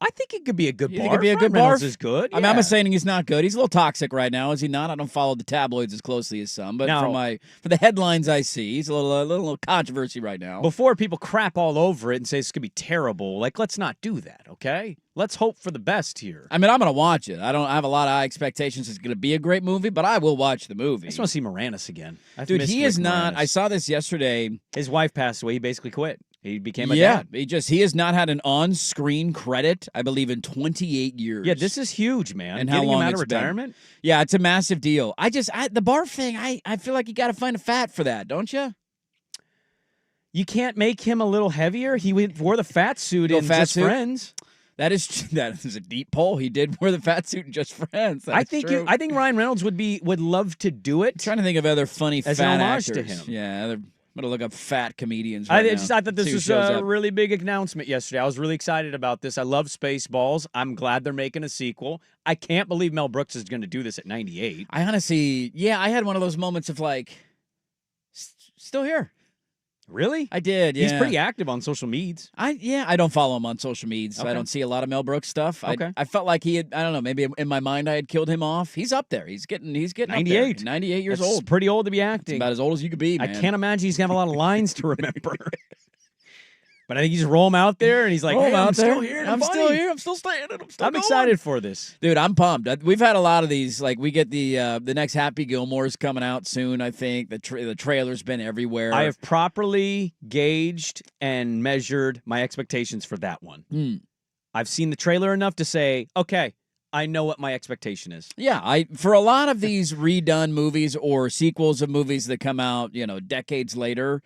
I think it could be a good You Barf. think it'd be a good Ryan Reynolds Barf? is good. I mean, I'm not saying he's not good. He's a little toxic right now, is he not? I don't follow the tabloids as closely as some, but for the headlines I see, he's a little controversy right now. Before people crap all over it and say it's going to be terrible, let's not do that, okay? Let's hope for the best here. I mean, I'm going to watch it. I have a lot of high expectations it's going to be a great movie, but I will watch the movie. I just want to see Moranis again. Dude, he is not. I saw this yesterday. His wife passed away. He basically quit. He became a dad. He has not had an on-screen credit, I believe, in 28 years. Yeah, this is huge, man. And Getting how long him out it's of retirement? been. Yeah, it's a massive deal. The Barf thing, I feel like you got to find a fat for that, don't you? You can't make him a little heavier? He wore the fat suit in Just Friends. That is a deep pull. He did wear the fat suit in Just Friends. I think Ryan Reynolds would love to do it. I'm trying to think of other funny as fat an homage actors. to him. Yeah, I'm going to look up fat comedians I now. thought this was a really big announcement yesterday. I was really excited about this. I love Spaceballs. I'm glad they're making a sequel. I can't believe Mel Brooks is going to do this at 98. I honestly, I had one of those moments of still here. Really? I did, yeah. He's pretty active on social medias. I don't follow him on social medias, so Okay. I don't see a lot of Mel Brooks stuff. Okay. I felt like he had, I don't know, maybe in my mind I had killed him off. He's up there. He's getting 98. up there. 98 years That's old. pretty old to be That's acting. about as old as you could be, man. I can't imagine he's going to have a lot of lines to remember. But I think you just roll him out there, and he's like, hey, I'm still here. and I'm funny." still here. I'm still standing. I'm I'm excited for this. Dude, I'm pumped. We've had a lot of these. We get the next Happy Gilmore's coming out soon, I think. The trailer's been everywhere. I have properly gauged and measured my expectations for that one. I've seen the trailer enough to say, okay, I know what my expectation is. Yeah, for a lot of these redone movies or sequels of movies that come out, decades later,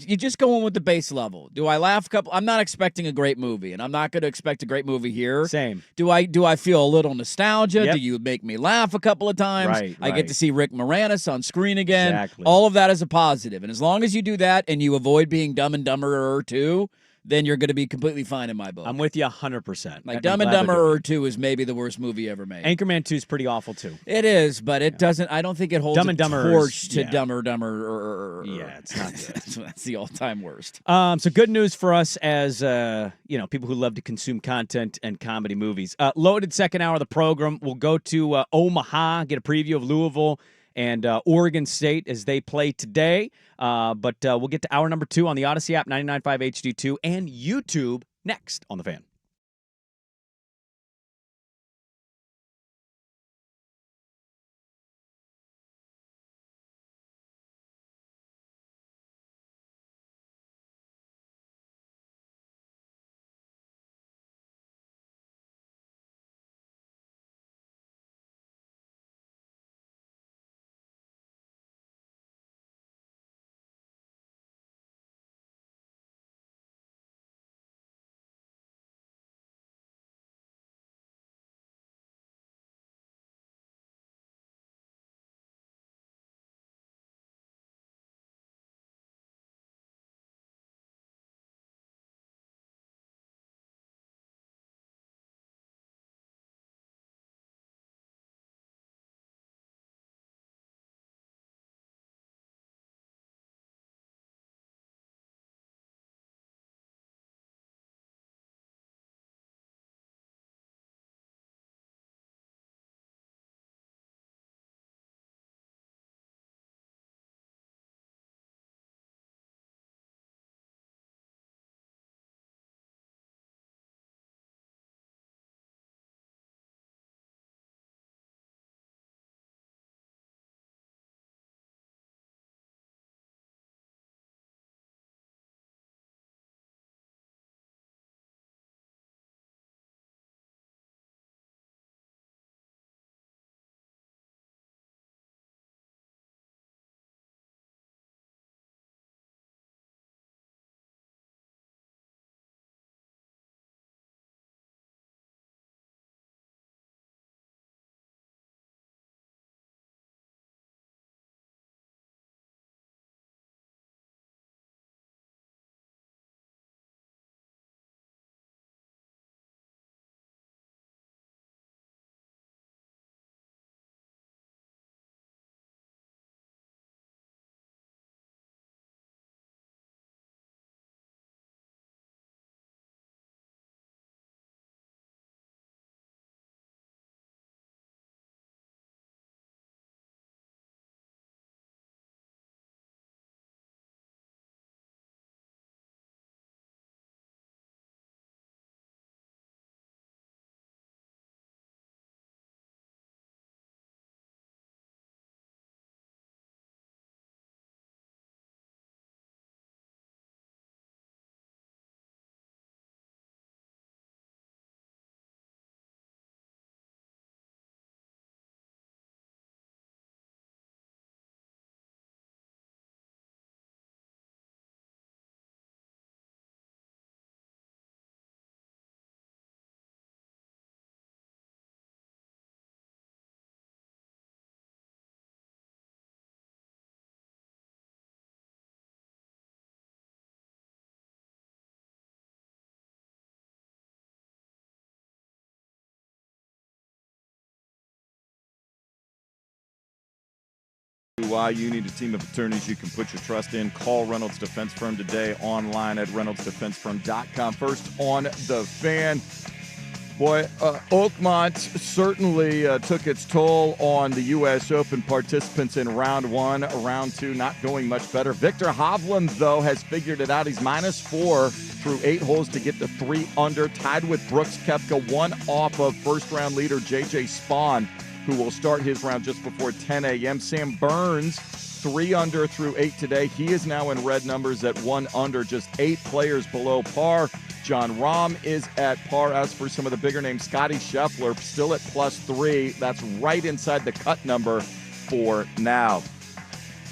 you just go in with the base level. Do I laugh a couple? I'm not expecting a great movie, and I'm not going to expect a great movie here. Same. Do I feel a little nostalgia? Yep. Do you make me laugh a couple of times? Right, I get to see Rick Moranis on screen again. Exactly. All of that is a positive, and as long as you do that and you avoid being Dumb and Dumber 2, then you're going to be completely fine in my book. I'm with you 100%. Dumb and Dumber 2 is maybe the worst movie ever made. Anchorman 2 is pretty awful, too. It is, but it doesn't. I don't think it holds Dumb and a Dumber torch to yeah. Dumber Dumber. Yeah, it's not good. That's the all-time worst. So good news for us as people who love to consume content and comedy movies. Loaded second hour of the program. We'll go to Omaha, get a preview of Louisville and Oregon State as they play today. But we'll get to hour number 2 on the Odyssey app, 99.5 HD2, and YouTube next on The Fan. Why you need a team of attorneys you can put your trust in. Call Reynolds Defense Firm today online at reynoldsdefensefirm.com. First on the Fan. Boy, Oakmont certainly took its toll on the U.S. Open participants in round one. Round two not going much better. Victor Hovland, though, has figured it out. He's -4 through 8 holes to get to 3 under, tied with Brooks Koepka, 1 off of first-round leader J.J. Spawn, who will start his round just before 10 a.m. Sam Burns, 3 under through 8 today. He is now in red numbers at 1 under, just 8 players below par. John Rahm is at par. As for some of the bigger names, Scotty Scheffler still at +3. That's right inside the cut number for now.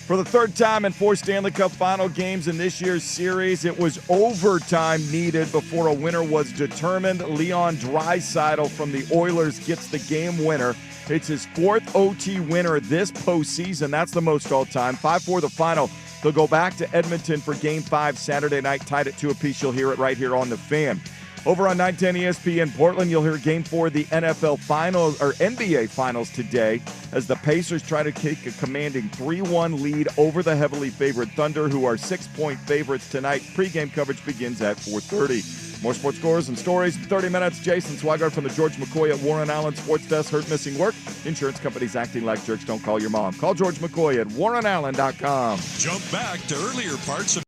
For the third time in 4 Stanley Cup final games in this year's series, it was overtime needed before a winner was determined. Leon Draisaitl from the Oilers gets the game winner. It's his 4th OT winner this postseason. That's the most all-time. 5-4 the final. They'll go back to Edmonton for Game 5 Saturday night, tied at 2 apiece. You'll hear it right here on The Fan. Over on 910 ESPN Portland, you'll hear Game 4 of the NFL Finals, or NBA Finals today, as the Pacers try to take a commanding 3-1 lead over the heavily favored Thunder, who are 6-point favorites tonight. Pre-game coverage begins at 4:30. More sports scores and stories in 30 minutes. Jason Swigart from the George McCoy at Warren Allen Sports Desk. Heard missing work? Insurance companies acting like jerks. Don't call your mom. Call George McCoy at warrenallen.com. Jump back to earlier parts of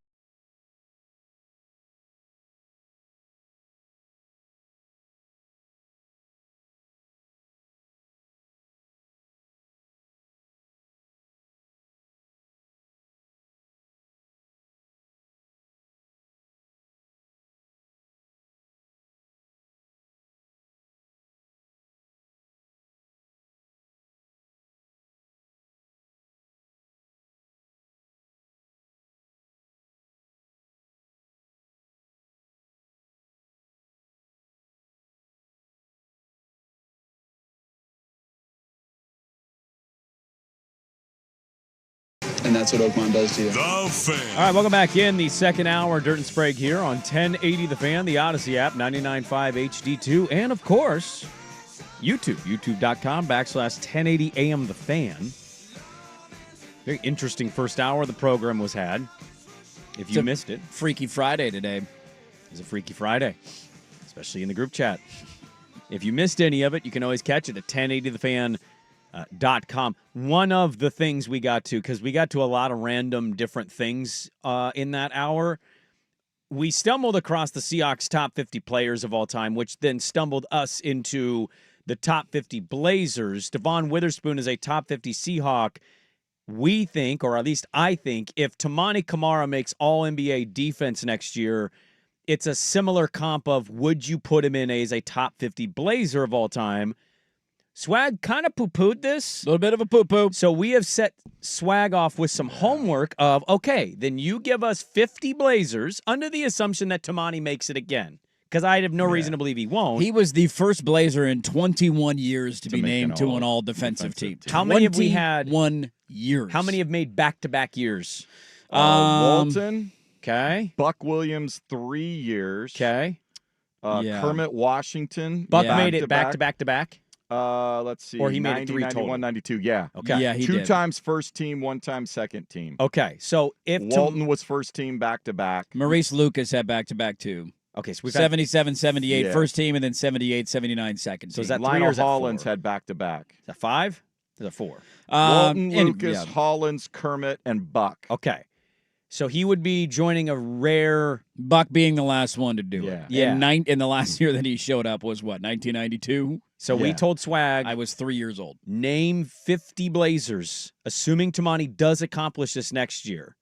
and that's what Oakmont does to you. The Fan. All right, welcome back in the second hour. Dirt and Sprague here on 1080 The Fan, the Odyssey app, 99.5 HD2, and of course, YouTube, youtube.com/1080 AM The Fan. Very interesting first hour the program was had. If you missed it, Freaky Friday today. it's a Freaky Friday, especially in the group chat. If you missed any of it, you can always catch it at 1080thefan.com. One of the things we got to, because we got to a lot of random different things in that hour, we stumbled across the Seahawks top 50 players of all time, which then stumbled us into the top 50 Blazers. Devon Witherspoon is a top 50 Seahawk. We think, or at least I think, if Tamani Kamara makes All-NBA defense next year, it's a similar comp of would you put him in as a top 50 Blazer of all time? Swag kind of poo-pooed this. A little bit of a poo-poo. So we have set Swag off with some homework of, okay, then you give us 50 Blazers under the assumption that Tamani makes it again. Because I have no reason to believe he won't. He was the first Blazer in 21 years to be named to an all-defensive team. How many have we had? 21 years. How many have made back-to-back years? Walton. Okay. Buck Williams, 3 years. Okay. Yeah. Kermit Washington. Buck Yeah. made it back-to-back. Let's see. Or he made 90, it 3 total. 91, 92, yeah. Okay. Yeah, he 2 did. times first team, 1 time second team. Okay. So if Walton was first team back-to-back. Maurice Lucas had back-to-back too. okay, so we've had, 77, 78 Yeah. first team, and then 78, 79 second team. So is that 3 Lionel or is that Hollins 4? had back-to-back. Is that 5? Is that 4? Walton, and- Lucas, yeah. Hollins, Kermit, and Buck. Okay. So he would be joining a rare. Buck being the last one to do Yeah. it. Yeah. And the last year that he showed up was what, 1992? So we Yeah. told Swag, I was 3 years old. name 50 Blazers, assuming Tamani does accomplish this next year.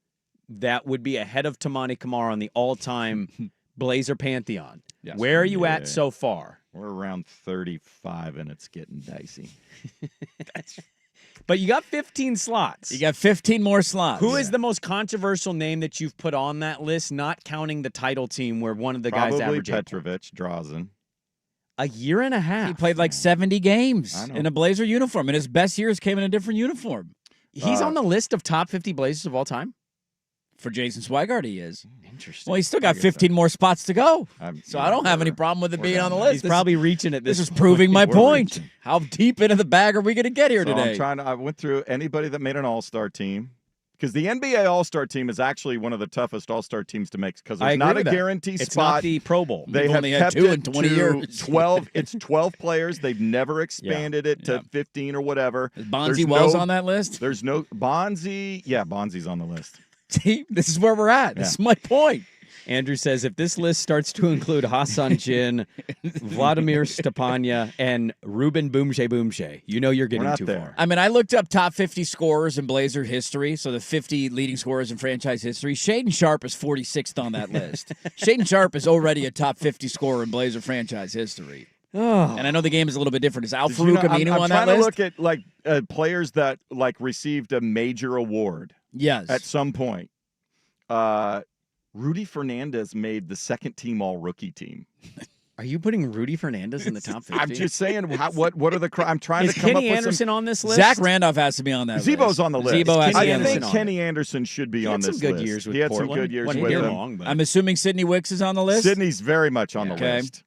That would be ahead of Tamani Kamara on the all-time Blazer Pantheon. Yes. Where are you Yeah. at so far? We're around 35, and it's getting dicey. But you got 15 slots. You got 15 more slots. Who is the most controversial name that you've put on that list, not counting the title team where one of the guys Probably averaged 8 points? Petrovic, Drazen. A year and a half. He played like 70 games I know. in a Blazer uniform, and his best years came in a different uniform. He's on the list of top 50 Blazers of all time? For Jason Swigart, he is. Interesting. Well, he's still got 15 more spots to go. So I don't have any we're- problem with it we're being down on the there. list. He's This probably reaching at This this. is proving my We're point. reaching. How deep into the bag are we going to get here So today? I went through anybody that made an all-star team. Because the NBA All-Star team is actually one of the toughest All-Star teams to make because I there's agree not a with that. guaranteed It's spot. not the Pro Bowl. They We've have only had kept 2 it in 20 to years. 12. It's 12 players. They've never expanded it to Yeah. 15 or whatever. Is Bonzi There's Wells no- on that list? There's no Bonzi. Yeah, Bonzi's on the list. See, this is where we're at. This is my point. Andrew says if this list starts to include Hassan Jin, Vladimir Stepania, and Ruben Boomshay, you know you're getting not too there. far. I mean, I looked up top 50 scorers in Blazer history, so the 50 leading scorers in franchise history. Shaden Sharp is 46th on that list. Shaden Sharp is already a top 50 scorer in Blazer franchise history. Oh, And I know the game is a little bit different. Is Al Did you know- Farouk Aminu I'm on trying that to list? look at like players that like received a major award Yes. at some point. Rudy Fernandez made the second team All-Rookie team. are you putting Rudy Fernandez in the top 50? I'm just saying, what are the? I'm trying Is to come Kenny up with Anderson some. on this list? Zach Randolph has to be on that list. Zebo's on the list. Zebo has to Kenny be I on the Anderson think list. on Kenny Anderson should be He on had this some good list. years with He had Portland. some good years Wasn't with here them. long, but I'm assuming Sidney Wicks is on the list. Sydney's very much on the Okay. list.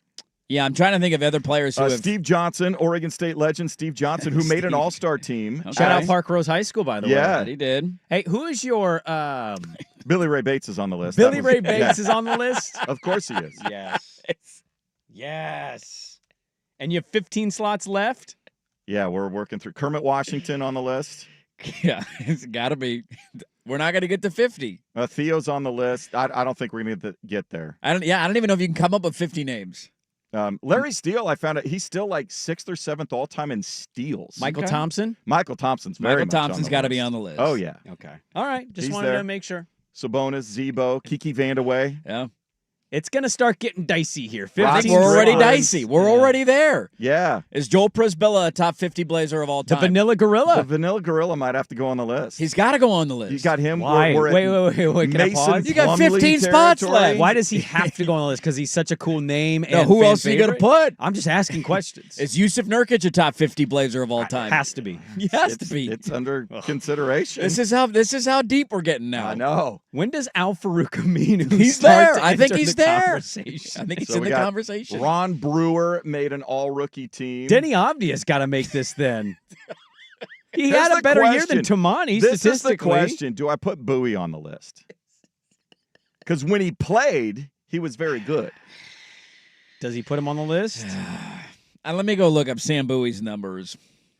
Yeah, I'm trying to think of other players who have. Steve Johnson, Oregon State legend Steve Johnson, who made an All-Star team. Okay. shout out Park Rose High School, by the Yeah. way. He did. Hey, who is your Billy Ray Bates is on the list. Billy That was- Ray Bates yeah, is on the list? of course he is. Yes. Yes. And you have 15 slots left? Yeah, we're working through Kermit Washington on the list. Yeah, it's got to be. We're not going to get to 50. Theo's on the list. I don't think we're going to get there. I don't even know if you can come up with 50 names. Larry Steele, I found out he's still like 6th or 7th all time in steals. Michael Okay. Thompson? Michael Thompson's very Michael much on Thompson's the got to list. be on the list. Oh yeah, Okay. All right. Just He's wanted there. to make sure. Sabonis, Zebo, Kiki Vandeweghe. Yeah. It's going to start getting dicey here. Rob 15 We're already Strickland. dicey. We're Yeah. already there. Yeah, Is Joel Prisbilla a top 50 Blazer of all The time? Vanilla the Gorilla. Vanilla Gorilla might have to go on the list. He's got to go on the list. You got him. Why? We're at Wait. Can I Mason pause? You got Plumlee 15 spots territory. left. Why does he have to go on the list? Because he's such a cool name. No, and who fan else are you going to favorite? put? I'm just asking questions. Is Yusuf Nurkic a top 50 Blazer of all time? Has to be. He has to be. It's under consideration. This is how deep we're getting now. I know. When does Al Farouk Aminu He's start there. to I think enter he's the there. conversation? I think he's So in we the got conversation. Ron Brewer made an all-rookie team. Denny Avdia's got to make this then. He Here's had a the better year than question. Tamani This is the statistically. question. Do I put Bowie on the list? Because when he played, he was very good. Does he put him on the list? Let me go look up Sam Bowie's numbers.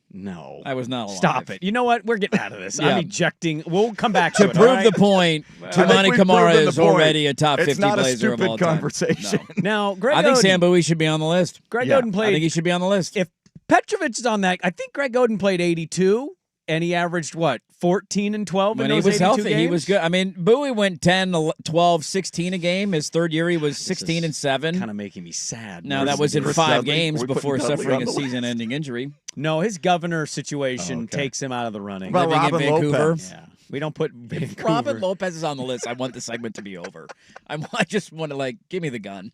No. I was not alive. Stop it. You know what? We're getting out of this. Yeah. I'm ejecting. We'll come back to, To it. prove all right? the point, I think Tumani we've Kamara proven the is point. already a top 50 It's not a Blazer of stupid all time. conversation. Now, Greg I think Oden, Sam Bowie should be on the list. Greg Yeah, Oden I played. think he should be on the list. If Petrovic is on that, I think Greg Oden played 82, and he averaged, what, 14 and 12 when in he those was 82 healthy, games? he was good. I mean, Bowie went 10, 12, 16 a game. His third year, he was 16 and 7. Kind of making me sad. Now, more that than was in Chris 5 Dudley? games Are we before putting Dudley suffering on a the list? season-ending injury. No, his governor situation okay. takes him out of the running. What about Living in Robin Vancouver. Lopez? Yeah. We don't put Vancouver. Robin Lopez is on the list. I want the segment to be over. I just want to, give me the gun.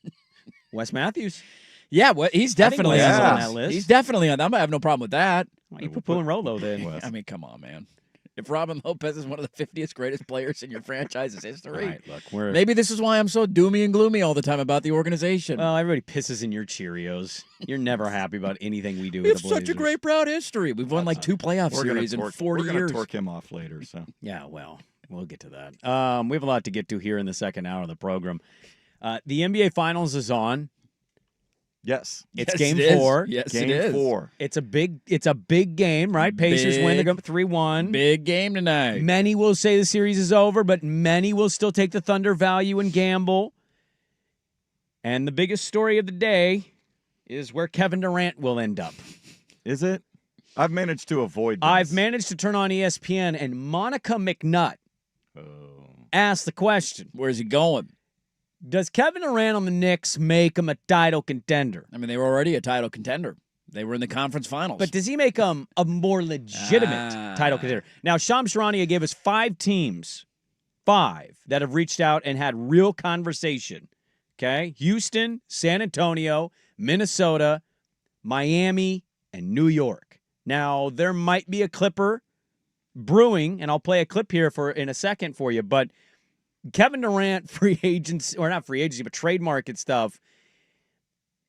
Wes Matthews. Yeah, he's definitely Wes is on on that that list. He's definitely on. I have no problem with that. Why you put Pooh and Rolo then? Wes. I mean, come on, man. If Robin Lopez is one of the 50th greatest players in your franchise's All history, right, look, we're maybe this is why I'm so doomy and gloomy all the time about the organization. well. Everybody pisses in your Cheerios. You're never happy about anything we do. we with have the such a Blazers. great, proud history. We've won 2 playoff We're gonna series in torque- 40 we're gonna years. torque him off later. So Yeah, well, we'll get to that. We have a lot to get to here in the second hour of the program. The NBA Finals is on. yes, It's Yes, game it is. 4. Yes, game it is. 4. It's a big game, right? Pacers win. They're going 3-1. Big game tonight. Many will say the series is over, but many will still take the Thunder value and gamble. And the biggest story of the day is where Kevin Durant will end up. Is it? I've managed to avoid this. I've managed to turn on ESPN, and Monica McNutt asked the question, Where's he going? does Kevin Durant on the Knicks make him a title contender? I mean, they were already a title contender. They were in the conference finals. But does he make him a more legitimate title contender? Now, Shams Charania gave us 5 teams, 5 that have reached out and had real conversation. Okay? Houston, San Antonio, Minnesota, Miami, and New York. Now, there might be a Clipper brewing, and I'll play a clip here in a second for you, but Kevin Durant free agency, or not free agency, but trade market stuff.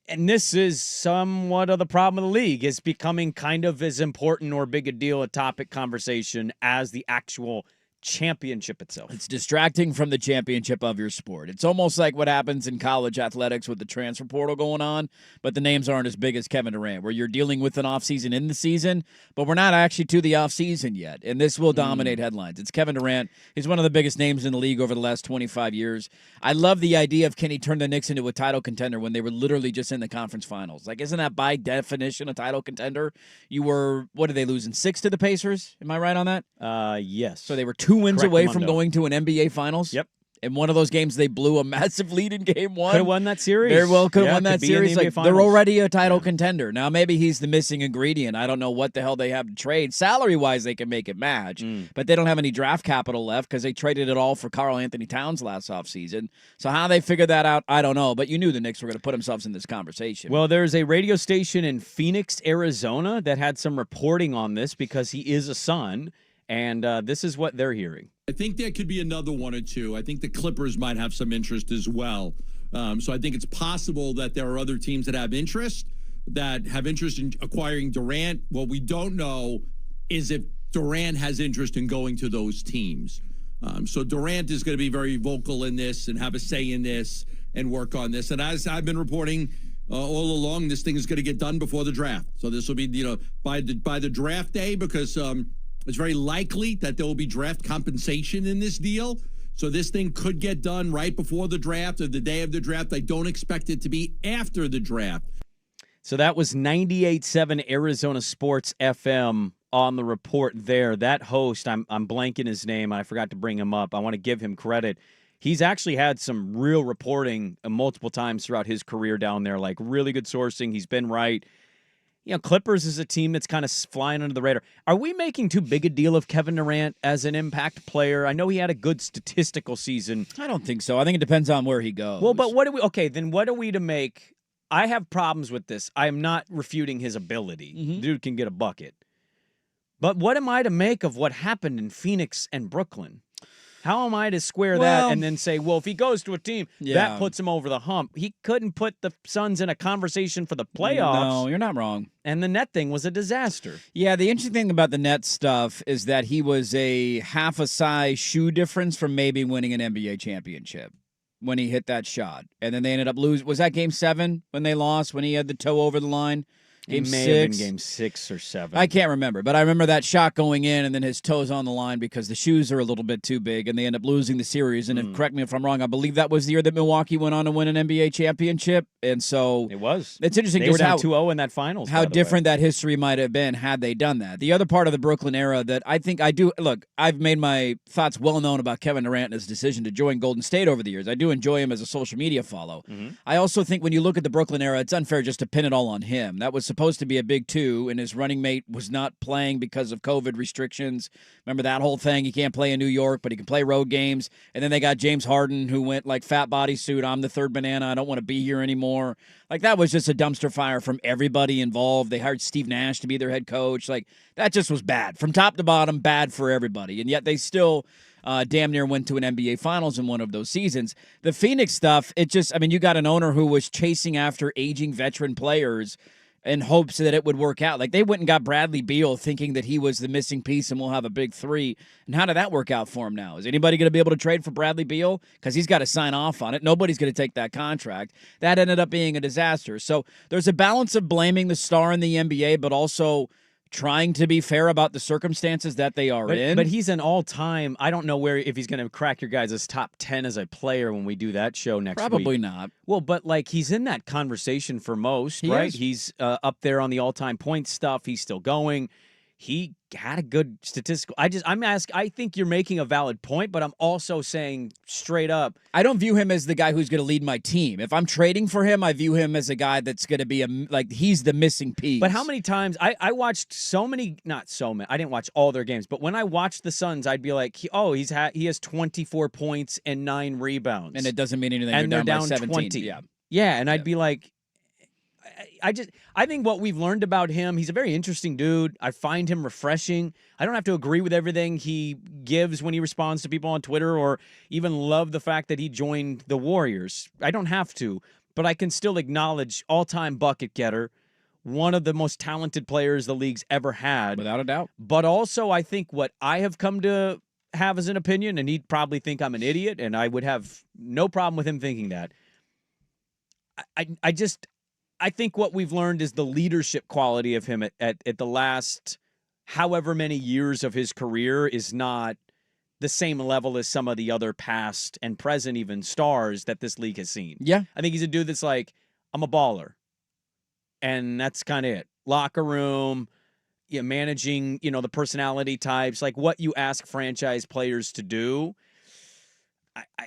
And this is somewhat of the problem of the league. It's becoming kind of as important or big a deal, a topic conversation as the actual championship itself. It's distracting from the championship of your sport. It's almost like what happens in college athletics with the transfer portal going on, but the names aren't as big as Kevin Durant, where you're dealing with an offseason in the season, but we're not actually to the offseason yet, and this will dominate headlines. It's Kevin Durant. He's one of the biggest names in the league over the last 25 years. I love the idea of can he turn the Knicks into a title contender when they were literally just in the conference finals. Like, isn't that by definition a title contender? You were, what did they lose in 6 to the Pacers? Am I right on that? Yes. So they were 2 wins Correct, away Mundo. from going to an NBA Finals. Yep. In one of those games, they blew a massive lead in game 1. Could have won that series. Very well could have won that could be in the series. NBA Like, they're Finals. already a title contender. Now, maybe he's the missing ingredient. I don't know what the hell they have to trade. Salary-wise, they can make it match, but they don't have any draft capital left because they traded it all for Karl Anthony Towns last offseason. So how they figured that out, I don't know. But you knew the Knicks were going to put themselves in this conversation. Well, there's a radio station in Phoenix, Arizona that had some reporting on this because he is a Sun, and this is what they're hearing. I think there could be another one or two. I think the Clippers might have some interest as well. So I think it's possible that there are other teams that have interest in acquiring Durant. What we don't know is if Durant has interest in going to those teams. So Durant is going to be very vocal in this and have a say in this and work on this. And as I've been reporting all along, this thing is going to get done before the draft. So this will be, by the draft day, because it's very likely that there will be draft compensation in this deal. So this thing could get done right before the draft or the day of the draft. I don't expect it to be after the draft. So that was 98.7 Arizona Sports FM on the report there. That host, I'm blanking his name. I forgot to bring him up. I want to give him credit. He's actually had some real reporting multiple times throughout his career down there, like really good sourcing. He's been right. Clippers is a team that's kind of flying under the radar. Are we making too big a deal of Kevin Durant as an impact player? I know he had a good statistical season. I don't think so. I think it depends on where he goes. Well, but what are we to make? I have problems with this. I am not refuting his ability. The dude can get a bucket. But what am I to make of what happened in Phoenix and Brooklyn? How am I to square that and then say, well, if he goes to a team, that puts him over the hump? He couldn't put the Suns in a conversation for the playoffs. No, you're not wrong. And the net thing was a disaster. Yeah, the interesting thing about the net stuff is that he was a half a size shoe difference from maybe winning an NBA championship when he hit that shot. And then they ended up losing. Was that game 7 when they lost, when he had the toe over the line? Game 6? It may have been game 6 or 7. I can't remember, but I remember that shot going in and then his toes on the line because the shoes are a little bit too big and they end up losing the series. And correct me if I'm wrong, I believe that was the year that Milwaukee went on to win an NBA championship. And so it was. It's interesting. They were down 2-0 in that finals. How different that history might have been had they done that. The other part of the Brooklyn era that I think I do, look, I've made my thoughts well known about Kevin Durant and his decision to join Golden State over the years. I do enjoy him as a social media follow. I also think when you look at the Brooklyn era, it's unfair just to pin it all on him. That was supposed to be a big 2, and his running mate was not playing because of COVID restrictions. Remember that whole thing? He can't play in New York, but he can play road games. And then they got James Harden, who went like fat bodysuit, I'm the third banana, I don't want to be here anymore. Like, that was just a dumpster fire from everybody involved. They hired Steve Nash to be their head coach. Like, that just was bad. From top to bottom, bad for everybody. And yet they still damn near went to an NBA Finals in one of those seasons. The Phoenix stuff, you got an owner who was chasing after aging veteran players in hopes that it would work out. Like, they went and got Bradley Beal thinking that he was the missing piece and we'll have a big 3. And how did that work out for him now? Is anybody going to be able to trade for Bradley Beal? Because he's got to sign off on it. Nobody's going to take that contract. That ended up being a disaster. So there's a balance of blaming the star in the NBA, but also trying to be fair about the circumstances that they are in. But he's an all-time. I don't know if he's going to crack your guys' top 10 as a player when we do that show next week. Probably not. Well, but like he's in that conversation for most, right? He's up there on the all-time point stuff. He's still going. He had a good statistical. I think you're making a valid point, but I'm also saying straight up, I don't view him as the guy who's going to lead my team. If I'm trading for him, I view him as a guy that's going to be he's the missing piece. But how many times I watched not so many. I didn't watch all their games, but when I watched the Suns, I'd be like, he has 24 points and 9 rebounds, and it doesn't mean anything. And they're down by 17. 20. Yeah, and I'd be like, I think what we've learned about him, he's a very interesting dude. I find him refreshing. I don't have to agree with everything he gives when he responds to people on Twitter or even love the fact that he joined the Warriors. I don't have to, but I can still acknowledge all-time bucket getter, one of the most talented players the league's ever had. Without a doubt. But also, I think what I have come to have as an opinion, and he'd probably think I'm an idiot, and I would have no problem with him thinking that. I think what we've learned is the leadership quality of him at the last however many years of his career is not the same level as some of the other past and present even stars that this league has seen. Yeah. I think he's a dude that's like, I'm a baller. And that's kind of it. Locker room, managing, the personality types, like what you ask franchise players to do.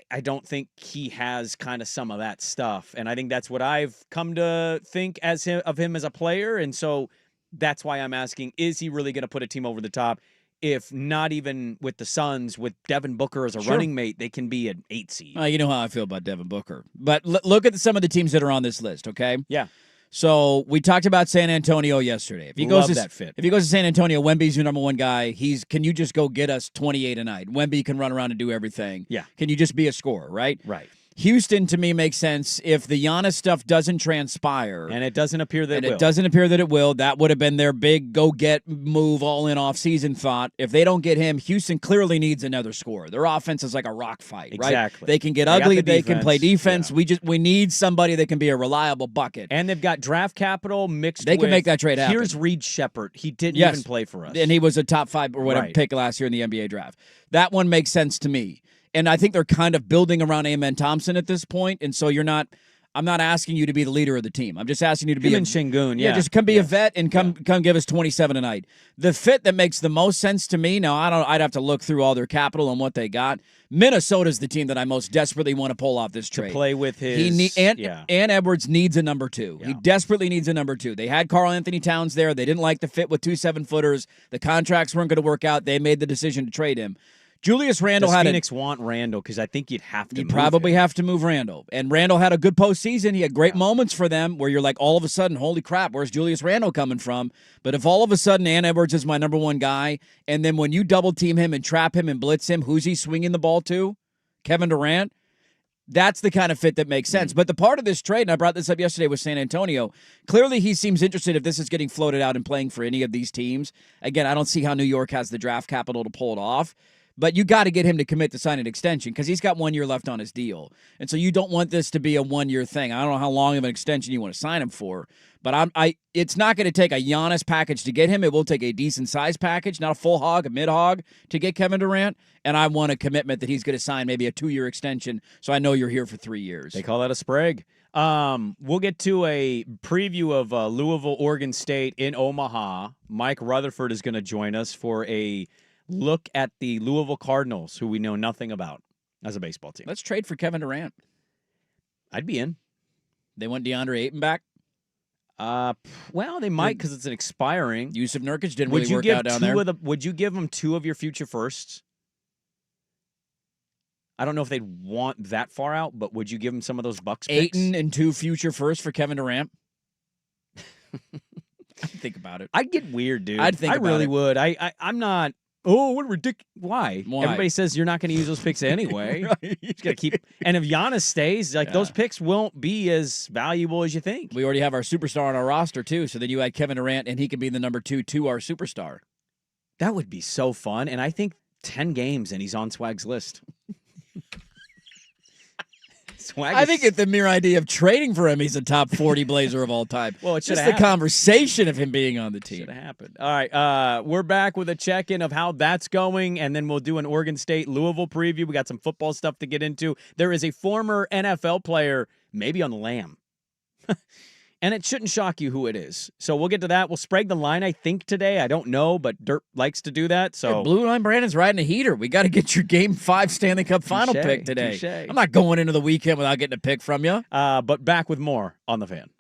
I don't think he has kind of some of that stuff. And I think that's what I've come to think of him as a player. And so that's why I'm asking, is he really going to put a team over the top? If not even with the Suns, with Devin Booker as a running mate, they can be an 8 seed. You know how I feel about Devin Booker. But look at some of the teams that are on this list, okay? Yeah. So we talked about San Antonio yesterday. If he goes that fit. If he goes to San Antonio, Wemby's your number one guy. Can you just go get us 28 a night? Wemby can run around and do everything. Yeah. Can you just be a scorer, right? Right. Houston, to me, makes sense if the Giannis stuff doesn't transpire. And it doesn't appear that it will. It doesn't appear that it will. That would have been their big go-get move, all-in off-season thought. If they don't get him, Houston clearly needs another scorer. Their offense is like a rock fight, right? Exactly. They can get ugly. They can play defense. Yeah. We need somebody that can be a reliable bucket. And they've got draft capital mixed They can make that trade happen. Here's Reed Shepard. He didn't even play for us. And he was a top 5 or whatever pick last year in the NBA draft. That one makes sense to me. And I think they're kind of building around Amen Thompson at this point. And so I'm not asking you to be the leader of the team. I'm just asking you to be in Şengün, yeah. Just come be a vet and come give us 27 a night. The fit that makes the most sense to me, now I'd have to look through all their capital and what they got. Minnesota's the team that I most desperately want to pull off this trade. To play with his and Edwards needs a number 2. Yeah. He desperately needs a number 2. They had Karl Anthony Towns there. They didn't like the fit with 2 7-footers. The contracts weren't going to work out. They made the decision to trade him. Julius Randle Does Phoenix want Randle? Because I think you'd have to. You probably have to move Randle. And Randle had a good postseason. He had great moments for them where you're like, all of a sudden, holy crap, where's Julius Randle coming from? But if all of a sudden Ant Edwards is my number 1 guy, and then when you double team him and trap him and blitz him, who's he swinging the ball to? Kevin Durant? That's the kind of fit that makes sense. But the part of this trade, and I brought this up yesterday with San Antonio, clearly he seems interested if this is getting floated out and playing for any of these teams. Again, I don't see how New York has the draft capital to pull it off. But you got to get him to commit to sign an extension because he's got 1 year left on his deal. And so you don't want this to be a 1-year thing. I don't know how long of an extension you want to sign him for. But it's not going to take a Giannis package to get him. It will take a decent size package, not a full hog, a mid hog to get Kevin Durant. And I want a commitment that he's going to sign maybe a 2-year extension so I know you're here for 3 years. They call that a Sprague. We'll get to a preview of Louisville, Oregon State in Omaha. Mike Rutherford is going to join us for a look at the Louisville Cardinals, who we know nothing about as a baseball team. Let's trade for Kevin Durant. I'd be in. They want DeAndre Ayton back? Well, they might because it's an expiring. Yusuf Nurkic didn't really work out down there. Would you give them 2 of your future firsts? I don't know if they'd want that far out, but would you give them some of those Bucks picks? Ayton and 2 future firsts for Kevin Durant? I'd think about it. I'd get weird, dude. I'd think I about really it. would. I'm not. Oh, what ridiculous! Why? Everybody says you're not going to use those picks anyway. Right. You just got to keep. And if Giannis stays, those picks won't be as valuable as you think. We already have our superstar on our roster too. So then you add Kevin Durant, and he can be the number 2 to our superstar. That would be so fun. And I think 10 games, and he's on Swag's list. I think at the mere idea of trading for him, he's a top 40 Blazer of all time. Well, it should just have the conversation of him being on the team. Should have happened. All right, we're back with a check-in of how that's going, and then we'll do an Oregon State Louisville preview. We got some football stuff to get into. There is a former NFL player, maybe on the lam. And it shouldn't shock you who it is. So we'll get to that. We'll Sprague the line, I think, today. I don't know, but Dirt likes to do that. So Blue Line Brandon's riding a heater. We got to get your Game 5 Stanley Cup final pick today. Touché. I'm not going into the weekend without getting a pick from you. But back with more on The Fan.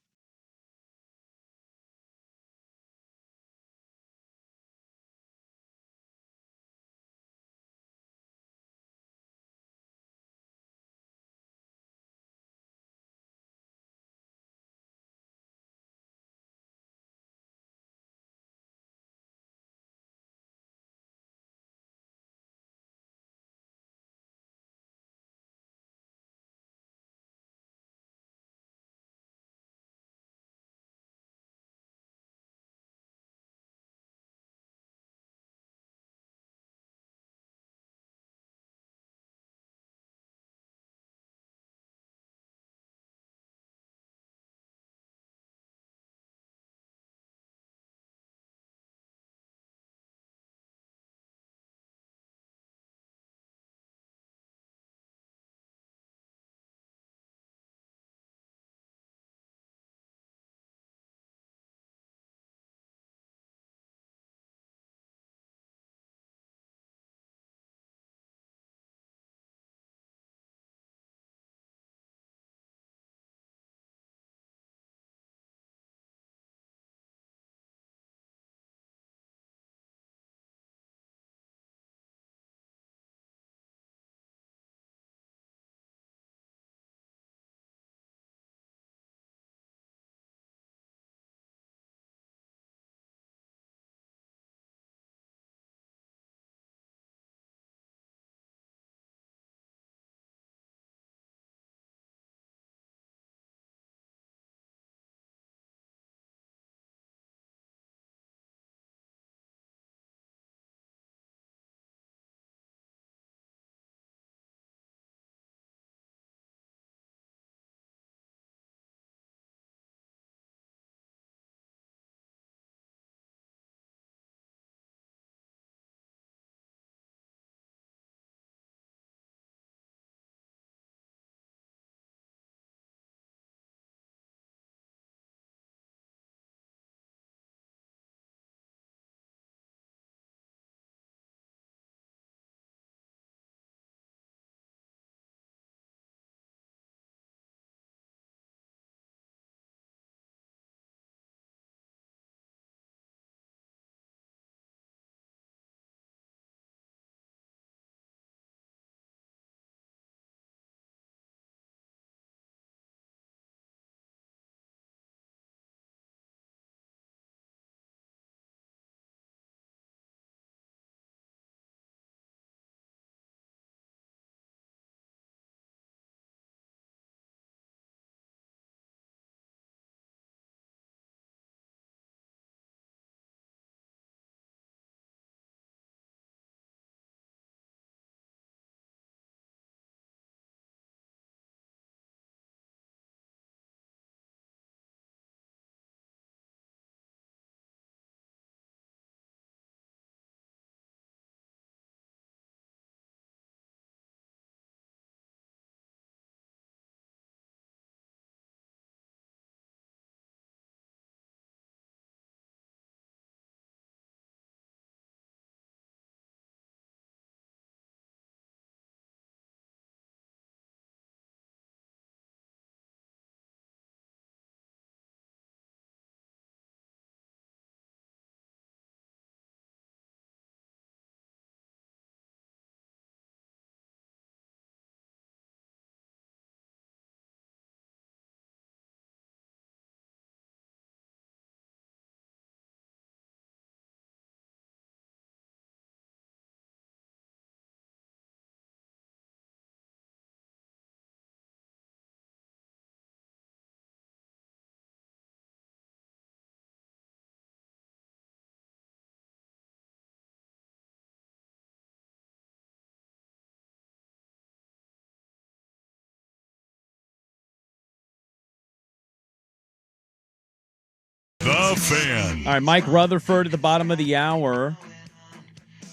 Fan. All right, Mike Rutherford at the bottom of the hour.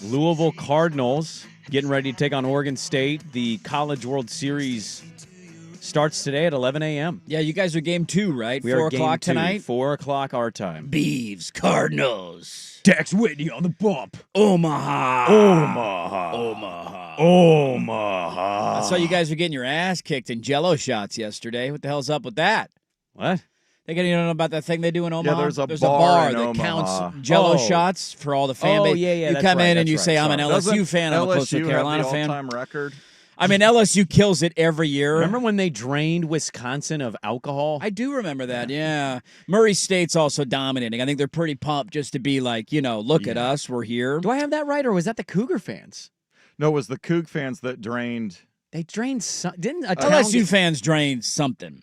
Louisville Cardinals getting ready to take on Oregon State. The College World Series starts today at 11 a.m. Yeah, you guys are game 2, right? We 4 are game o'clock 2, tonight? 4 o'clock our time. Beavs, Cardinals. Dax Whitney on the bump. Omaha. Omaha. I saw you guys were getting your ass kicked in Jello shots yesterday. What the hell's up with that? What? You don't know about that thing they do in Omaha? there's a a bar bar in that Omaha. counts Jello Oh. shots for all the fan Oh, base. yeah, You that's come right, in and that's you say, right, I'm an sorry. LSU fan, I'm a Coastal LSU Carolina have the fan. all-time record? I mean, LSU kills it every year. Remember when they drained Wisconsin of alcohol? I do remember that, yeah. Murray State's also dominating. I think they're pretty pumped just to be like, look at us, we're here. Do I have that right, or was that the Cougar fans? No, it was the Coug fans that drained. They drained some. Didn't a town LSU get- fans drained something.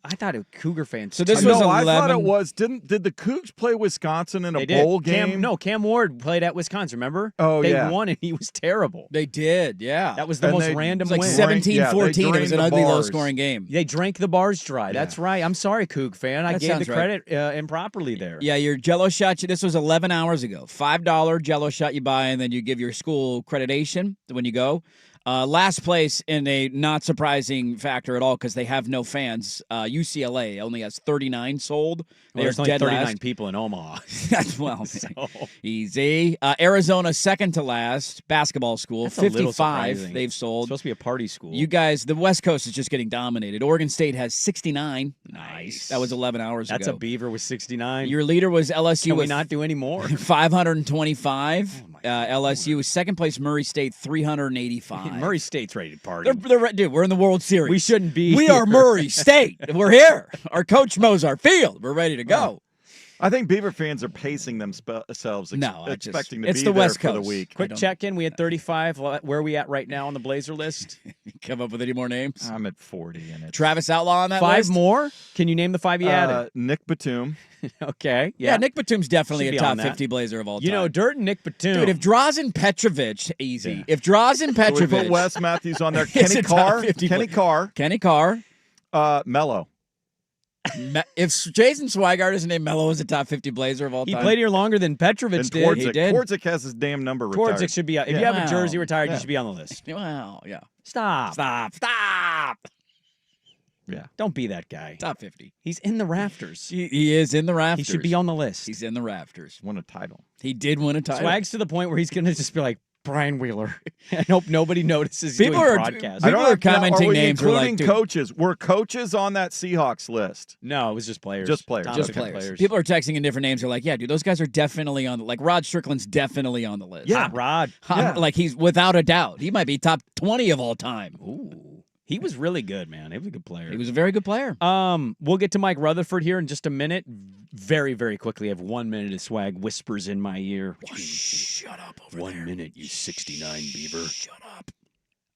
I thought it was Cougar fans. So this too. was No, I thought 11. it was. Did the Cougs play Wisconsin in a They did. bowl game? Cam Ward played at Wisconsin, remember? Oh, they yeah. won, and he was terrible. They did, yeah. That was the And most they- random It was like win. 17-14. It drained was an the ugly, bars. low-scoring game. They drank the bars dry. That's right. I'm sorry, Coug fan. I That gave the sounds right. credit improperly there. Yeah, your Jello shot, this was 11 hours ago. $5 Jello shot you buy, and then you give your school accreditation when you go. Last place in a not surprising factor at all because they have no fans. UCLA only has 39 sold. Well, They're there's only dead 39 last. people in Omaha. That's well, So- easy. Arizona second to last basketball school. That's a little 55 surprising. they've It's sold. supposed to be a party school. You guys, the West Coast is just getting dominated. Oregon State has 69. Nice. That was 11 hours That's ago. a Beaver with 69. Your leader was LSU Can we with not do any more? 525. LSU was second place. Murray State 385. Murray State's ready to party. Dude, we're in the World Series. We shouldn't be We here. are Murray State. We're here. Our coach mows our field. We're ready to go. I think Beaver fans are pacing themselves, expecting to it's be the there West for the Coast. week. Quick check-in. We had 35. Where are we at right now on the Blazer list? Come up with any more names? I'm at 40, and it's Travis Outlaw on that 5 list? more? Can you name the 5 you added? Nick Batum. Okay. Yeah, Nick Batum's definitely Should a be on top that. 50 Blazer of all time. You know, Dirt and Nick Batum. Dude, if Drazen Petrovic, easy. Yeah. If Drazen So we Petrovic, put Wes Matthews on there. It's Kenny a top Carr. 50 Kenny Carr. Kenny Carr, Mello. if Jason Swigart isn't named Mello as a top 50 Blazer of all he time. played here longer than Petrovic And did. Twardzik. He did. Twardzik has his damn number retired. Twardzik should be. If you Yeah. have a jersey retired, Yeah. you should be on the list. Wow, yeah. Stop. Stop. Yeah. Don't be that guy. Top 50. He's in the rafters. He is in the He rafters. should be on the list. He's in the rafters. Won a title. He did win a title. Swag's to the point where he's going to just be like, Brian Wheeler. I hope nobody notices People doing are- broadcast. People are commenting are we names. We're including like, dude, coaches. Were coaches on that Seahawks list? No, it was just players. Just players. Top just 50 players. People are texting in different names. They're like, yeah, dude, those guys are definitely on. Like Rod Strickland's definitely on the list. Hot Rod. Like he's without a doubt. He might be top 20 of all time. Ooh. He was really good, man. He was a good player. He was a very good player. We'll get to Mike Rutherford here in just a minute. Very, very quickly. I have 1 minute of Swag whispers in my ear. Shut up over 1 minute, you 69 Beaver. Shut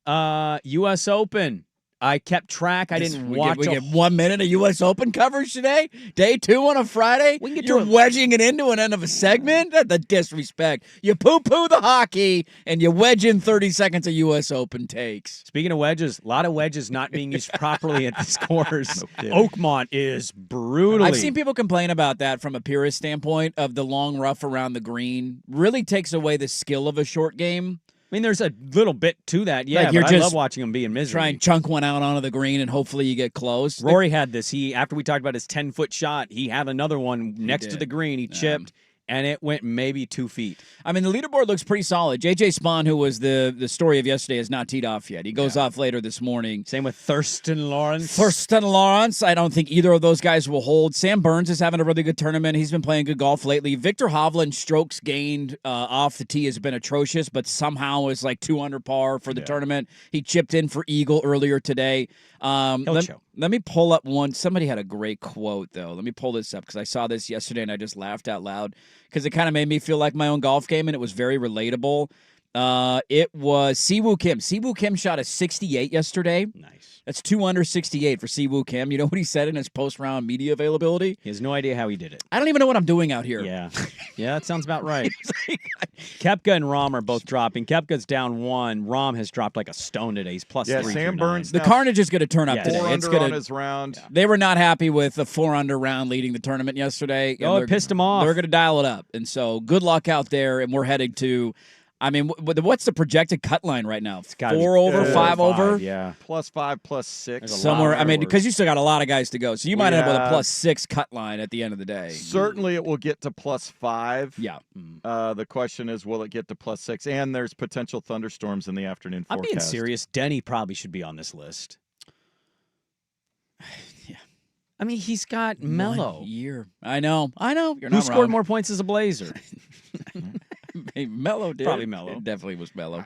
up. U.S. Open. I kept track. I didn't watch. We a get 1 minute of U.S. Open coverage today. Day 2 on a Friday. We can get You're to it. wedging it into an end of a segment. The disrespect. You poo-poo the hockey and you wedge in 30 seconds of U.S. Open takes. Speaking of wedges, a lot of wedges not being used properly at this course. kidding. Oakmont is brutally. I've seen people complain about that from a purist standpoint of the long rough around the green. Really takes away the skill of a short game. I mean, there's a little bit to that. Yeah, Like, you're but I just love watching him be in misery. Try and chunk one out onto the green and hopefully you get close. Rory had this. After we talked about his 10-foot shot, he had another one next to did. the green. He chipped, and it went maybe 2 feet. I mean, the leaderboard looks pretty solid. J.J. Spahn, who was the story of yesterday, has not teed off yet. He goes off later this morning. Same with Thurston Lawrence. Thurston Lawrence, I don't think either of those guys will hold. Sam Burns is having a really good tournament. He's been playing good golf lately. Victor Hovland, strokes gained off the tee has been atrocious, but somehow is like 2 under par for the tournament. He chipped in for Eagle earlier today. Let me pull up one. Somebody had a great quote, though. Let me pull this up because I saw this yesterday and I just laughed out loud because it kind of made me feel like my own golf game and it was very relatable. It was Siwoo Kim. Siwoo Kim shot a 68 yesterday. Nice. That's 2 under 68 for Siwoo Kim. You know what he said in his post-round media availability? He has no idea how he did it. I don't even know what I'm doing out here. Yeah. Yeah, that sounds about right. Kepka and Rom are both dropping. Kepka's down 1. Rom has dropped like a stone today. He's plus 3 Sam through 9. Burns. The carnage is going to turn up Yeah, today. 4 It's under gonna, on his round. Yeah. They were not happy with the 4 under round leading the tournament yesterday. Oh, it pissed them off. They're going to dial it up. And so good luck out there. And we're heading to, I mean, what's the projected cut line right now? gotta be 4 over, 5 over? Yeah. +5, +6. There's a Somewhere, lot I of mean, work. because you still got a lot of guys to go. So you might end up with a Yeah. +6 cut line at the end of the day. Certainly it will get to +5. Yeah. The question is, will it get to +6? And there's potential thunderstorms in the afternoon I'm forecast. being serious. Denny probably should be on this list. Yeah. I mean, he's got Mello. 1 year. I know. You're Who not scored wrong. more points as a Blazer? Hey, Mello did. Probably Mello. It definitely was Mello.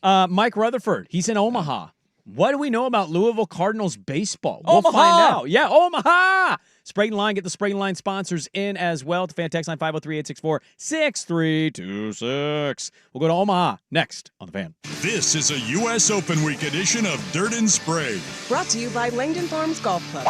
Mike Rutherford. He's in Omaha. What do we know about Louisville Cardinals baseball? We'll Omaha! find out. Yeah, Omaha. Sprague and Line. Get the Sprague and Line sponsors in as well. To fan text line 503-864-6326. We'll go to Omaha next on the Fan. This is a U.S. Open Week edition of Dirt and Sprague. Brought to you by Langdon Farms Golf Club.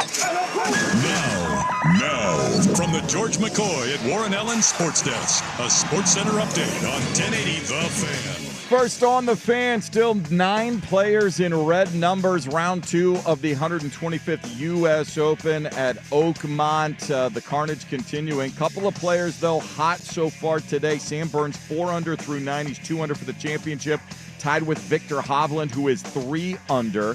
Now, from the George McCoy at Warren Allen Sports Desk, a Sports Center update on 1080 The Fan. First on the Fan, still 9 players in red numbers. Round 2 of the 125th U.S. Open at Oakmont. The carnage continuing. Couple of players, though, hot so far today. Sam Burns, 4 under through 9. He's 2 under for the championship. Tied with Victor Hovland, who is 3 under.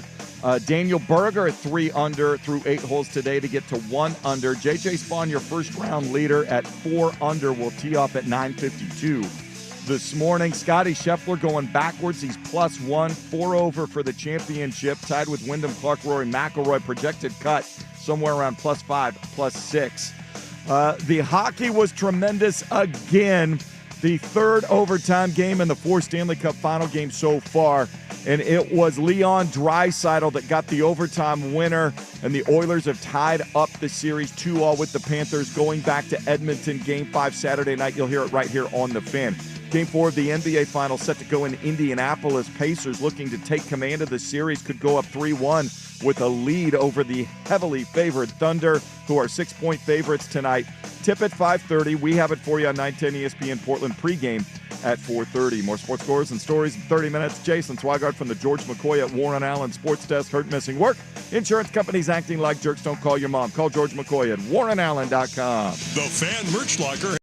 Daniel Berger at 3 under through 8 holes today to get to 1 under. J.J. Spawn, your first round leader at 4 under, will tee off at 9:52. This morning, Scotty Scheffler going backwards. He's +1, 4 over for the championship, tied with Wyndham Clark, Rory McIlroy. Projected cut somewhere around +5, +6. The hockey was tremendous again. The 3rd overtime game in the 4 Stanley Cup final game so far. And it was Leon Draisaitl that got the overtime winner. And the Oilers have tied up the series 2-2 with the Panthers going back to Edmonton. Game 5 Saturday night. You'll hear it right here on the Fan. Game 4 of the NBA Finals set to go in Indianapolis. Pacers looking to take command of the series, could go up 3-1 with a lead over the heavily favored Thunder, who are 6-point favorites tonight. Tip at 5:30. We have it for you on 910 ESPN Portland pregame at 4:30. More sports scores and stories in 30 minutes. Jason Swigart from the George McCoy at Warren Allen Sports Desk. Hurt, missing work. Insurance companies acting like jerks. Don't call your mom. Call George McCoy at warrenallen.com. The Fan Merch Locker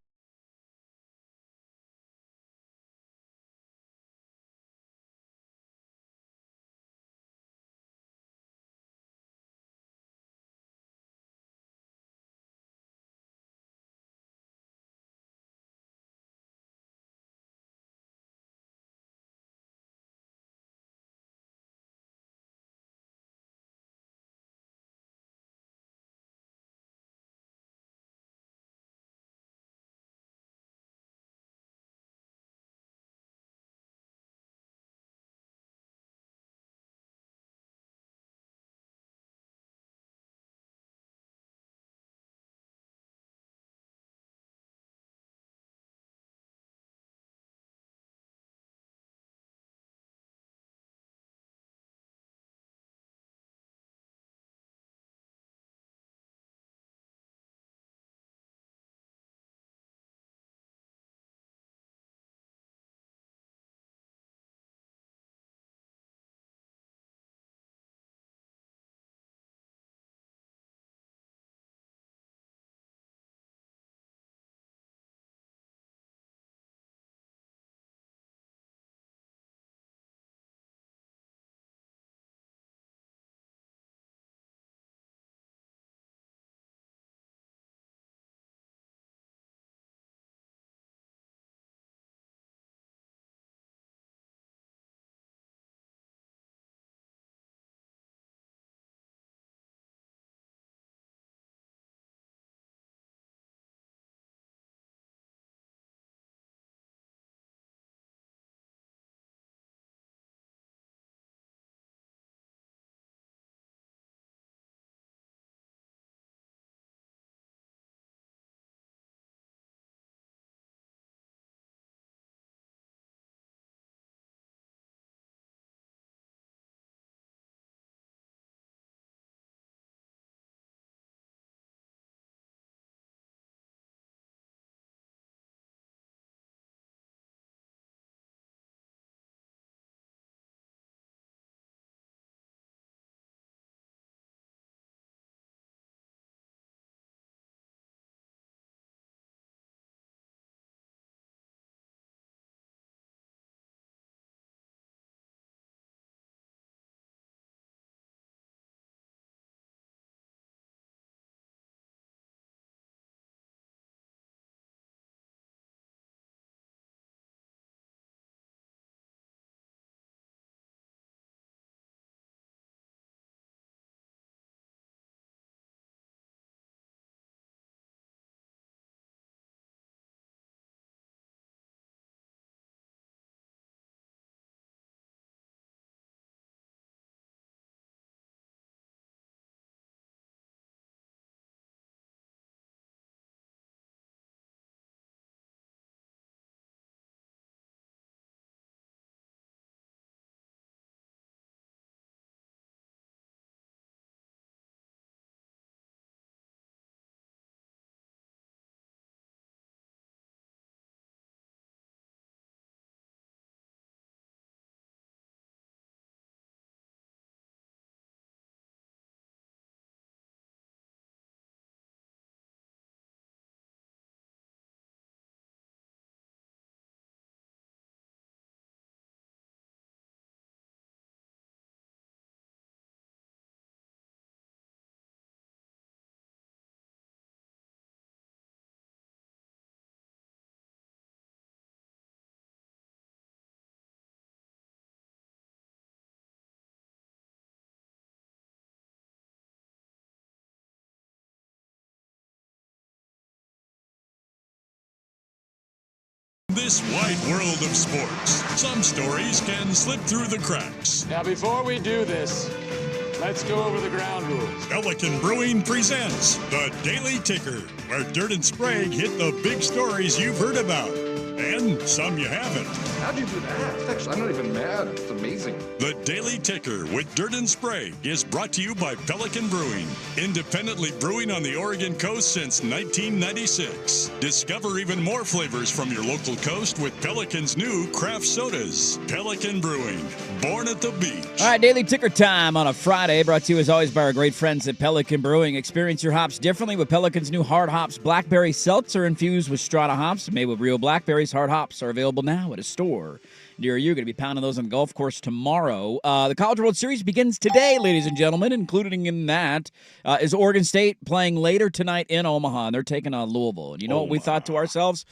This wide world of sports, some stories can slip through the cracks. Now, before we do this, let's go over the ground rules. Pelican Brewing presents The Daily Ticker, where Dirt and Sprague hit the big stories you've heard about, and some you haven't. How'd you do that? Actually, I'm not even mad. It's amazing. The Daily Ticker with Dirt and Sprague is brought to you by Pelican Brewing, independently brewing on the Oregon coast since 1996. Discover even more flavors from your local coast with Pelican's new craft sodas. Pelican Brewing, born at the beach. All right, Daily Ticker time on a Friday, brought to you as always by our great friends at Pelican Brewing. Experience your hops differently with Pelican's new Hard Hops Blackberry Seltzer infused with Strata hops made with real blackberries. Hard Hops are available now at a store near you. Going to be pounding those on the golf course tomorrow. The College World Series begins today, ladies and gentlemen, including in that is Oregon State playing later tonight in Omaha, and they're taking on Louisville. And you know what we thought to ourselves?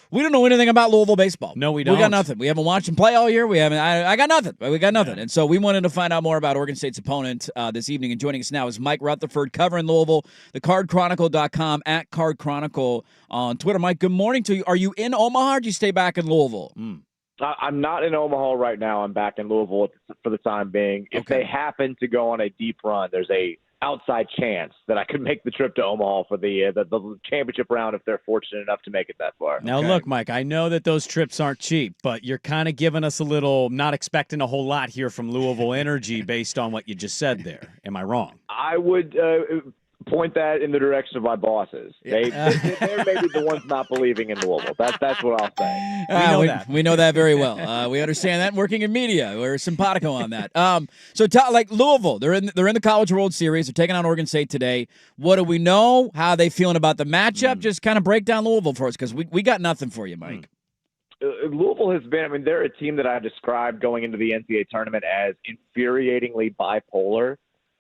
We don't know anything about Louisville baseball. No, we don't. We got nothing. We haven't watched them play all year. We haven't. I got nothing. We got nothing. And so we wanted to find out more about Oregon State's opponent this evening. And joining us now is Mike Rutherford covering Louisville, thecardchronicle.com, at Card Chronicle on Twitter. Mike, good morning to you. Are you in Omaha or do you stay back in Louisville? I'm not in Omaha right now. I'm back in Louisville for the time being. If they happen to go on a deep run, there's a outside chance that I could make the trip to Omaha for the championship round if they're fortunate enough to make it that far. Now, look, Mike, I know that those trips aren't cheap, but you're kind of giving us a little, not expecting a whole lot here from Louisville Energy based on what you just said there. Am I wrong? I would point that in the direction of my bosses. They're maybe the ones not believing in Louisville. That's what I'll say. We know that very well. We understand that working in media. We're simpatico on that. So, like Louisville, they're in the College World Series. They're taking on Oregon State today. What do we know? How are they feeling about the matchup? Just kind of break down Louisville for us because we got nothing for you, Mike. Louisville has been, they're a team that I described going into the NCAA tournament as infuriatingly bipolar.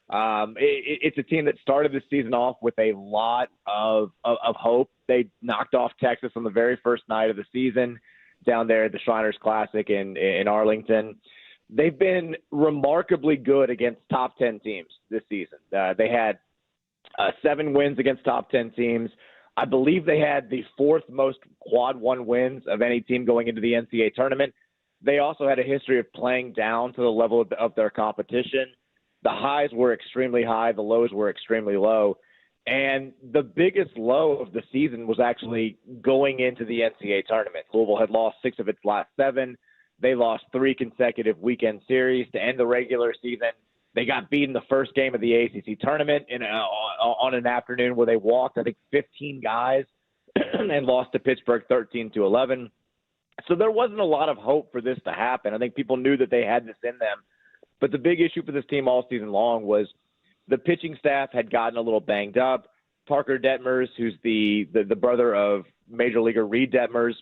It's a team that started the season off with a lot of hope. They knocked off Texas on the very first night of the season down there at the Shriners Classic in Arlington. They've been remarkably good against top 10 teams this season. They had 7 wins against top 10 teams. I believe they had the 4th most quad 1 wins of any team going into the NCAA tournament. They also had a history of playing down to the level of their competition. The highs were extremely high. The lows were extremely low. And the biggest low of the season was actually going into the NCAA tournament. Louisville had lost 6 of its last 7. They lost 3 consecutive weekend series to end the regular season. They got beat in the first game of the ACC tournament on an afternoon where they walked, I think, 15 guys and lost to Pittsburgh 13-11. So there wasn't a lot of hope for this to happen. I think people knew that they had this in them. But the big issue for this team all season long was the pitching staff had gotten a little banged up. Parker Detmers, who's the brother of Major Leaguer Reed Detmers,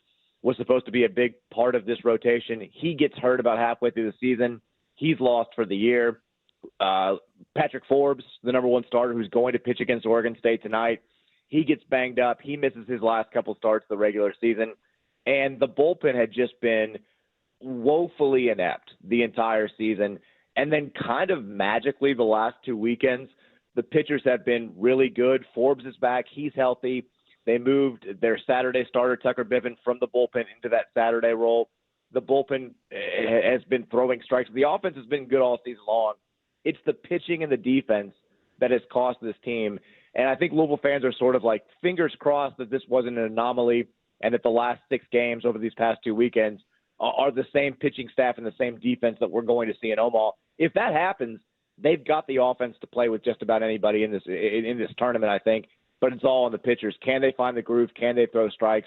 was supposed to be a big part of this rotation. He gets hurt about halfway through the season. He's lost for the year. Patrick Forbes, the number 1 starter who's going to pitch against Oregon State tonight, he gets banged up. He misses his last couple starts of the regular season. And the bullpen had just been woefully inept the entire season. And then kind of magically the last 2 weekends, the pitchers have been really good. Forbes is back. He's healthy. They moved their Saturday starter, Tucker Biven, from the bullpen into that Saturday role. The bullpen has been throwing strikes. The offense has been good all season long. It's the pitching and the defense that has cost this team. And I think Louisville fans are sort of like fingers crossed that this wasn't an anomaly and that the last 6 games over these past 2 weekends are the same pitching staff and the same defense that we're going to see in Omaha. If that happens, they've got the offense to play with just about anybody in this tournament, I think. But it's all on the pitchers. Can they find the groove? Can they throw strikes?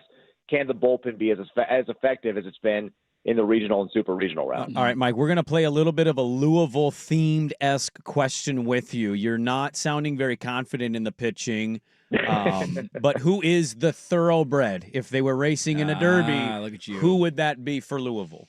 Can the bullpen be as effective as it's been in the regional and super regional round? All right, Mike, we're going to play a little bit of a Louisville-themed-esque question with you. You're not sounding very confident in the pitching. But who is the thoroughbred? If they were racing in a derby, look at you. Who would that be for Louisville?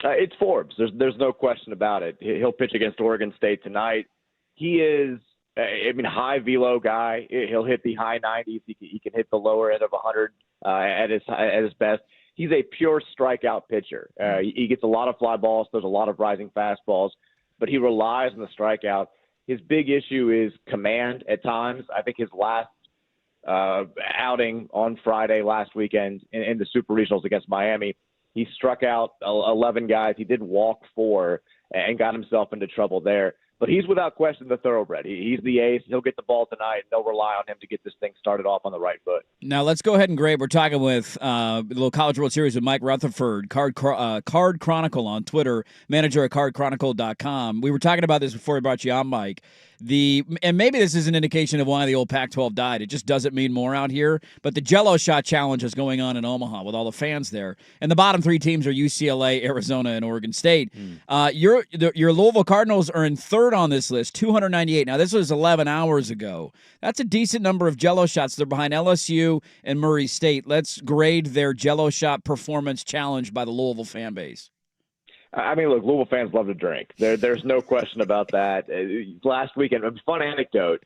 It's Forbes. There's no question about it. He'll pitch against Oregon State tonight. He is, high velo guy. He'll hit the high 90s. He can hit the lower end of 100 at his best. He's a pure strikeout pitcher. He gets a lot of fly balls. There's a lot of rising fastballs, but he relies on the strikeout. His big issue is command at times. I think his last outing on Friday last weekend in the Super Regionals against Miami. He struck out 11 guys. He did walk 4 and got himself into trouble there. But he's without question the thoroughbred. He's the ace. He'll get the ball tonight, and they'll rely on him to get this thing started off on the right foot. Now let's go ahead and grade. We're talking with the little College World Series with Mike Rutherford, Card Chronicle on Twitter, manager at cardchronicle.com. We were talking about this before we brought you on, Mike. And maybe this is an indication of why the old Pac-12 died. It just doesn't mean more out here. But the Jello Shot Challenge is going on in Omaha with all the fans there. And the bottom 3 teams are UCLA, Arizona, and Oregon State. Your Louisville Cardinals are in 3rd on this list, 298. Now, this was 11 hours ago. That's a decent number of Jello shots. They're behind LSU and Murray State. Let's grade their Jello Shot performance challenge by the Louisville fan base. I mean, look, Louisville fans love to drink. There's no question about that. Last weekend, a fun anecdote.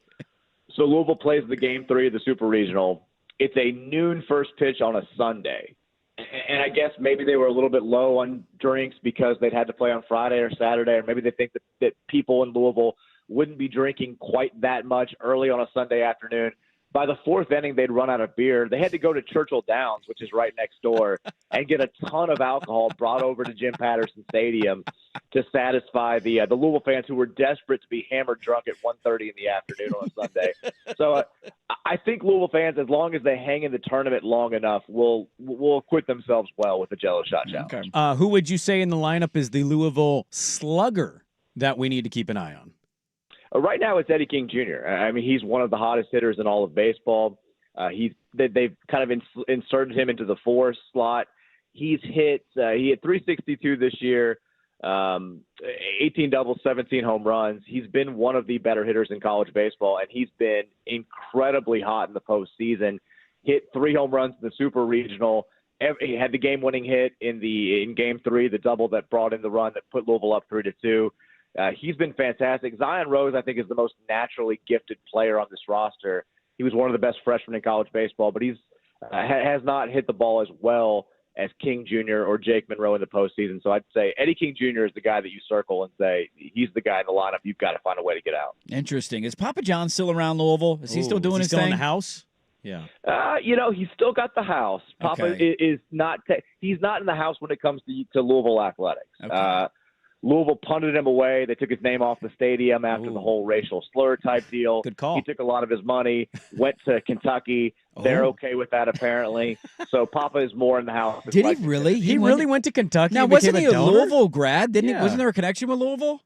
So Louisville plays the Game 3 of the Super Regional. It's a noon first pitch on a Sunday. And I guess maybe they were a little bit low on drinks because they'd had to play on Friday or Saturday, or maybe they think that people in Louisville wouldn't be drinking quite that much early on a Sunday afternoon. By the 4th inning, they'd run out of beer. They had to go to Churchill Downs, which is right next door, and get a ton of alcohol brought over to Jim Patterson Stadium to satisfy the Louisville fans who were desperate to be hammered drunk at 1:30 in the afternoon on a Sunday. So I think Louisville fans, as long as they hang in the tournament long enough, will acquit themselves well with the Jello Shot Challenge. Okay. Who would you say in the lineup is the Louisville slugger that we need to keep an eye on? Right now, it's Eddie King Jr. I mean, he's one of the hottest hitters in all of baseball. They've kind of inserted him into the 4 slot. He hit 362 this year, 18 doubles, 17 home runs. He's been one of the better hitters in college baseball, and he's been incredibly hot in the postseason. Hit 3 home runs in the Super Regional. He had the game-winning hit in Game 3, the double that brought in the run that put Louisville up 3-2. He's been fantastic. Zion Rose, I think, is the most naturally gifted player on this roster. He was one of the best freshmen in college baseball, but he's has not hit the ball as well as King Jr. or Jake Monroe in the postseason. So I'd say Eddie King Jr. is the guy that you circle and say he's the guy in the lineup. You've got to find a way to get out. Interesting. Is Papa John still around Louisville? Is he still doing his thing? In the house? Yeah. He's still got the house. Papa is not. He's not in the house when it comes to Louisville athletics. Okay. Louisville punted him away. They took his name off the stadium after the whole racial slur type deal. Good call. He took a lot of his money, went to Kentucky. They're okay with that, apparently. So Papa is more in the house. Did he really? He really went to Kentucky? Now, wasn't he a Louisville grad? Wasn't there a connection with Louisville?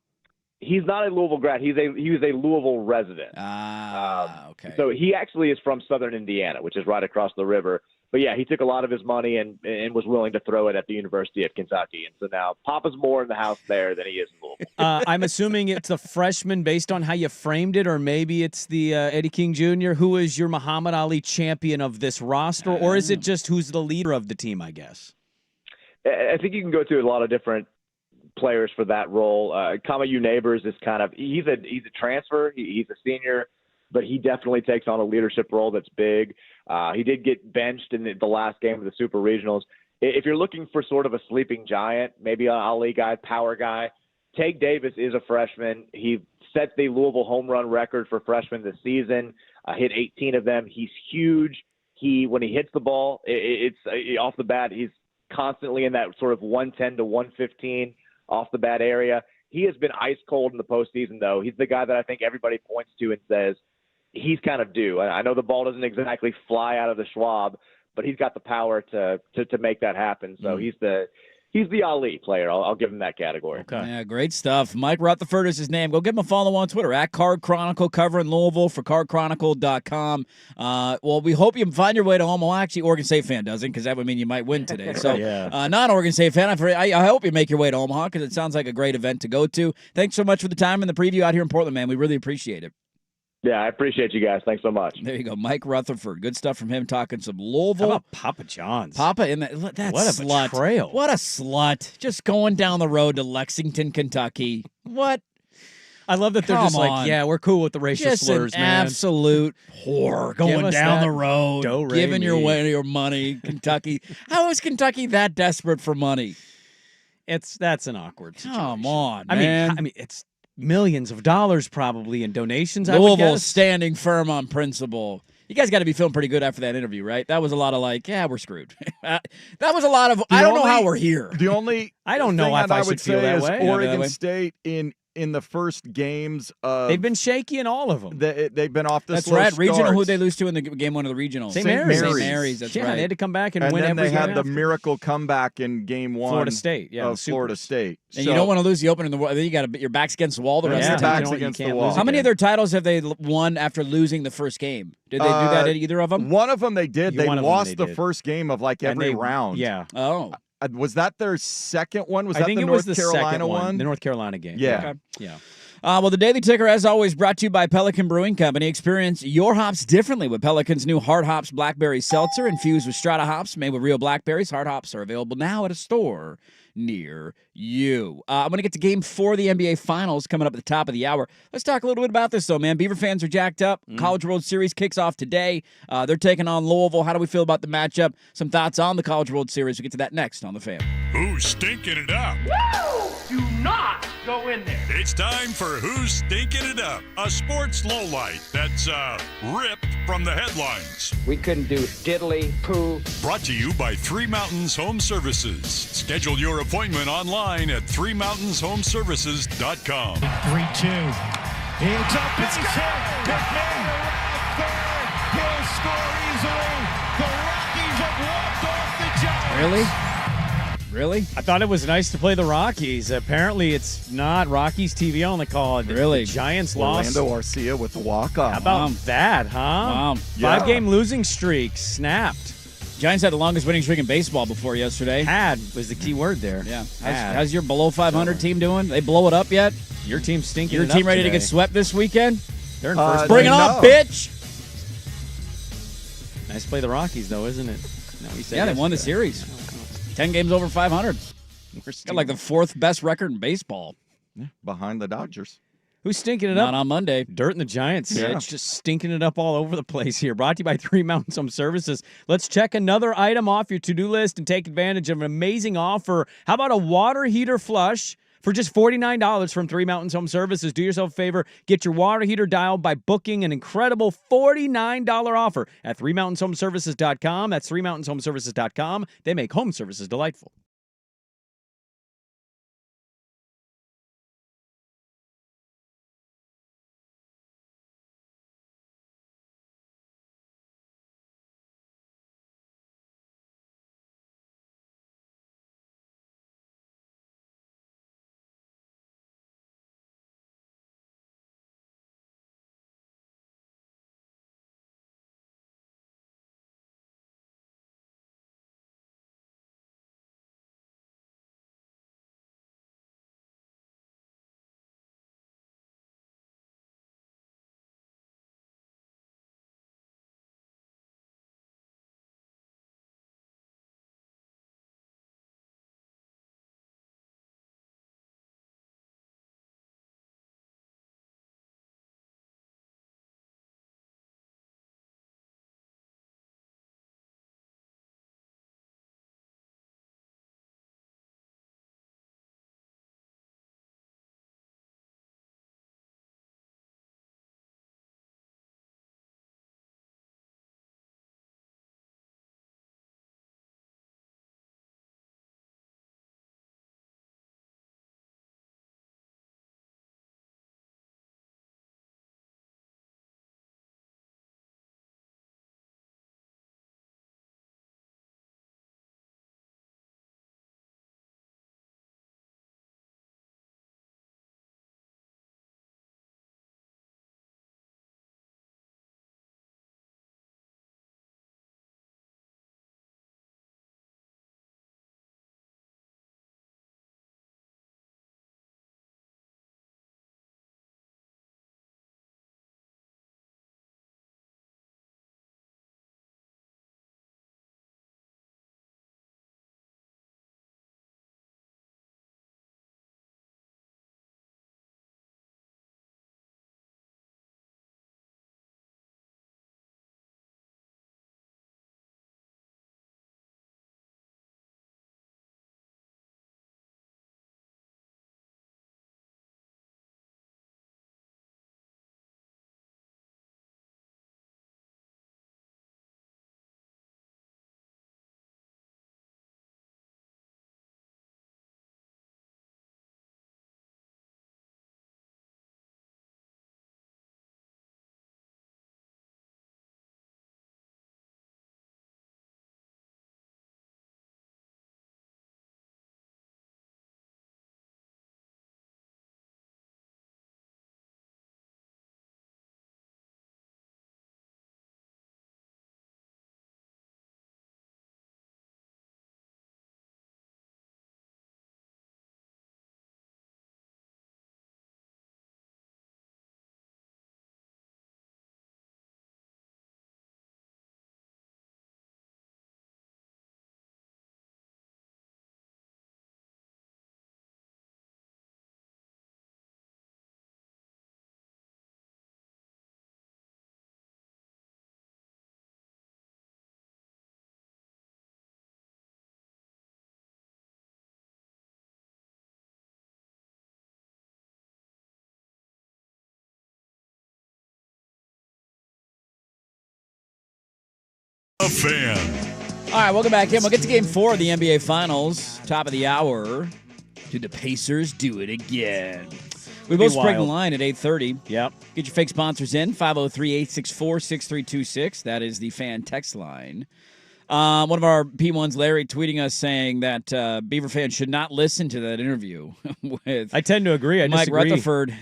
He's not a Louisville grad. He was a Louisville resident. Okay. So he actually is from Southern Indiana, which is right across the river. But, yeah, he took a lot of his money and was willing to throw it at the University of Kentucky. And so now Papa's more in the house there than he is in Louisville. I'm assuming it's a freshman based on how you framed it, or maybe it's the Eddie King Jr. Who is your Muhammad Ali champion of this roster, or is it just who's the leader of the team, I guess? I think you can go through a lot of different players for that role. Kamayu Neighbors is he's a transfer. He's a senior, but he definitely takes on a leadership role that's big. He did get benched in the last game of the Super Regionals. If you're looking for sort of a sleeping giant, maybe an Ali guy, power guy, Tage Davis is a freshman. He set the Louisville home run record for freshmen this season, hit 18 of them. He's huge. When he hits the ball, it's off the bat, he's constantly in that sort of 110 to 115 off the bat area. He has been ice cold in the postseason, though. He's the guy that I think everybody points to and says, he's kind of due. I know the ball doesn't exactly fly out of the Schwab, but he's got the power to make that happen. So he's the Ali player. I'll give him that category. Okay. Yeah, great stuff. Mike Rutherford is his name. Go give him a follow on Twitter at Card Chronicle, covering Louisville for cardchronicle.com. Well, we hope you find your way to Omaha. Actually, Oregon State fan doesn't, because that would mean you might win today. So, non-Oregon State fan, I hope you make your way to Omaha, because it sounds like a great event to go to. Thanks so much for the time and the preview out here in Portland, man. We really appreciate it. Yeah, I appreciate you guys. Thanks so much. There you go. Mike Rutherford. Good stuff from him, talking some Louisville. How about Papa John's? Papa in that what slut. A betrayal. What a slut. Just going down the road to Lexington, Kentucky. What? I love that they're just like, yeah, we're cool with the racial slurs, man. Absolute whore going down the road, giving your money, Kentucky. How is Kentucky that desperate for money? That's an awkward situation. Come on, man. I mean, it's millions of dollars probably in donations. Louisville I would guess. standing firm on principle. You guys got to be feeling pretty good after that interview, right? That was a lot of like, yeah, we're screwed. That was a lot of, I don't know how we're here. The only I don't know thing if that I would should feel say that is way. Oregon State in the first games of They've been shaky in all of them. they've been off the That's slow right. Regional, starts. who they lose to in the game one of the regionals? St. Mary's. Mary's. St. Mary's, that's yeah, right. they had to come back and And win then every they had game the after. miracle comeback in game 1 Florida State, yeah, of the Florida Supers. State. And you don't want to lose the opener in the world. Then you got your back's against the wall the rest your of the time. back's against the can't wall. lose How many again. of their titles have they won after losing the first game? Did they do that at either of them? One of them they did. They One of them lost they the did. first game of like And every they- round. Yeah. Oh. Was that their second one? Was I that think the it North was the Carolina second one? The North Carolina game. Yeah. Okay. Yeah. Well, the Daily Ticker, as always, brought to you by Pelican Brewing Company. Experience your hops differently with Pelican's new Hard Hops Blackberry Seltzer infused with Strata hops made with real blackberries. Hard hops are available now at a store near you. I'm going to get to Game 4 of the NBA Finals coming up at the top of the hour. Let's talk a little bit about this, though, man. Beaver fans are jacked up. College World Series kicks off today. They're taking on Louisville. How do we feel about the matchup? Some thoughts on the College World Series. We'll get to that next on The Fan. Who's stinking it up? Do not go in there. It's time for Who's Stinking It Up, a sports lowlight that's ripped from the headlines. We couldn't do diddly poo. Brought to you by Three Mountains Home Services. Schedule your appointment online at threemountainshomeservices.com. 3-2. It's up. It's hit. McMahon around third. He'll score easily. The Rockies have walked off the Giants. Really? Really? I thought it was nice to play the Rockies. Apparently, it's not Rockies TV only call it. Really? The Giants lost. Orlando Arcia with the walk-off. How about that, huh? Wow. Yeah. 5-game losing streak snapped. Giants had the longest winning streak in baseball before yesterday. Had was the key word there. Yeah. Had. How's your below 500 team doing? They blow it up yet? Your team's stinking. Your it team up ready to today. get swept this weekend? They're in first. Bring it no. on, bitch! Nice to play the Rockies, though, isn't it? No, we said Yeah, they won the yesterday. series. 10 games over 500. Got like the fourth best record in baseball. behind the Dodgers. Who's stinking it Not up? on Monday. Dirt and the Giants. Yeah. It's just stinking it up all over the place here. Brought to you by Three Mountains Home Services. Let's check another item off your to-do list and take advantage of an amazing offer. How about a water heater flush for just $49 from Three Mountains Home Services? Do yourself a favor. Get your water heater dialed by booking an incredible $49 offer at threemountainshomeservices.com. That's threemountainshomeservices.com. They make home services delightful. Fan. All right, welcome back in. We'll get to Game 4 of the NBA Finals. Top of the hour. Do the Pacers do it again? We both Sprague the line at 8:30. Yep. Get your fake sponsors in, 503-864-6326. That is the fan text line. One of our P1s, Larry, tweeting us saying that Beaver fans should not listen to that interview with I tend to agree. Mike disagree. Rutherford.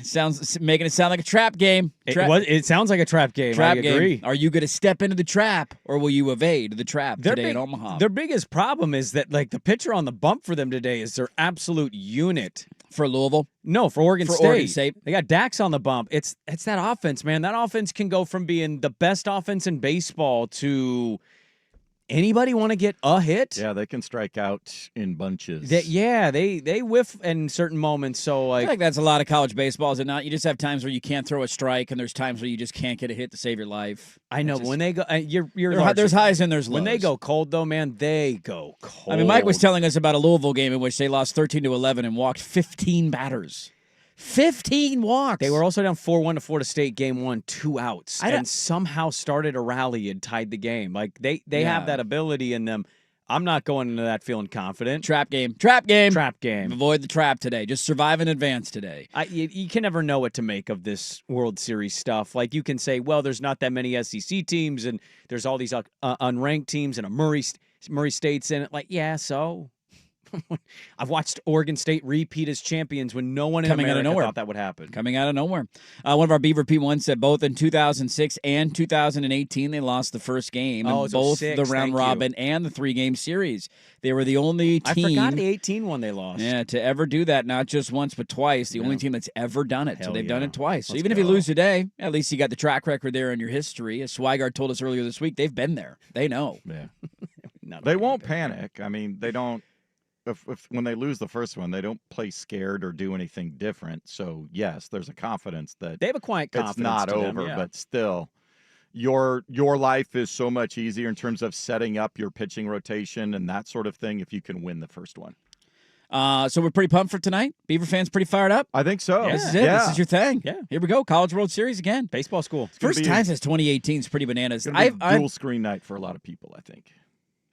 Making it sound like a trap game. It sounds like a trap game. Trap I agree. Game. Are you going to step into the trap, or will you evade the trap today in Omaha? Their biggest problem is that like the pitcher on the bump for them today is their absolute unit. For Louisville? No, for Oregon State. Oregon State. They got Dax on the bump. It's that offense, man. That offense can go from being the best offense in baseball to anybody want to get a hit? Yeah, they can strike out in bunches. They whiff in certain moments. So like, I feel like that's a lot of college baseball, is it not? You just have times where you can't throw a strike, and there's times where you just can't get a hit to save your life. I know, but when they go, there's highs and there's lows. When they go cold, though, man, they go cold. I mean, Mike was telling us about a Louisville game in which they lost 13-11 and walked 15 batters. 15 walks. They were also down 4-1 to Florida State game 1, 2 outs, and somehow started a rally and tied the game. Like they have that ability in them. I'm not going into that feeling confident. Trap game. Avoid the trap today. Just survive in advance today. You can never know what to make of this World Series stuff. Like you can say, well, there's not that many SEC teams, and there's all these unranked teams, and a Murray State's in it. Like, yeah, so. I've watched Oregon State repeat as champions when no one in America thought that would happen. Coming out of nowhere. One of our Beaver P1 said both in 2006 and 2018 they lost the first game in both the round robin and the 3-game series. They were the only team. I forgot the 18 one they lost. Yeah, to ever do that, not just once but twice. The only team that's ever done it. So they've done it twice. So even if you lose today, at least you got the track record there in your history. As Swigart told us earlier this week, they've been there. They know. Yeah. They won't panic. I mean, they don't. When they lose the first one, they don't play scared or do anything different. So, yes, there's a confidence that they have a quiet confidence. It's not over, but still, your life is so much easier in terms of setting up your pitching rotation and that sort of thing if you can win the first one. So we're pretty pumped for tonight. Beaver fans pretty fired up. I think so. Yeah. This is it. This is your thing. Yeah. Here we go. College World Series again. Baseball school. First time since 2018 is pretty bananas. It's dual screen night for a lot of people, I think.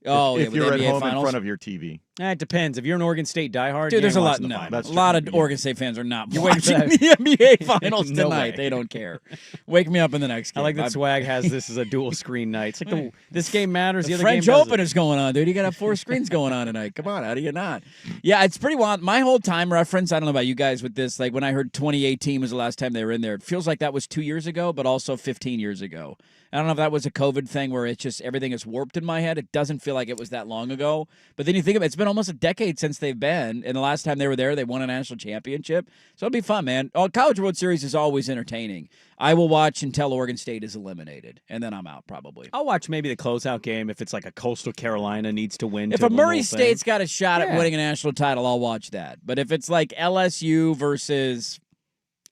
If you're at home in front of your TV. It depends. If you're an Oregon State diehard, dude, there's a lot. A lot of Oregon State fans are not watching the NBA Finals tonight. They don't care. Wake me up in the next game. I like that Swag has this as a dual screen night. It's like this game matters. The other French game Open is going on, dude. You got to have 4 screens going on tonight. Come on, how do you not? Yeah, it's pretty wild. My whole time reference. I don't know about you guys with this. Like when I heard 2018 was the last time they were in there, it feels like that was 2 years ago, but also 15 years ago. I don't know if that was a COVID thing where it's just everything is warped in my head. It doesn't feel like it was that long ago. But then you think of it, it's been almost a decade since they've been. And the last time they were there, they won a national championship. So it'll be fun, man. College World Series is always entertaining. I will watch until Oregon State is eliminated, and then I'm out probably. I'll watch maybe the closeout game if it's like a Coastal Carolina needs to win. If a Murray State's got a shot at winning a national title, I'll watch that. But if it's like LSU versus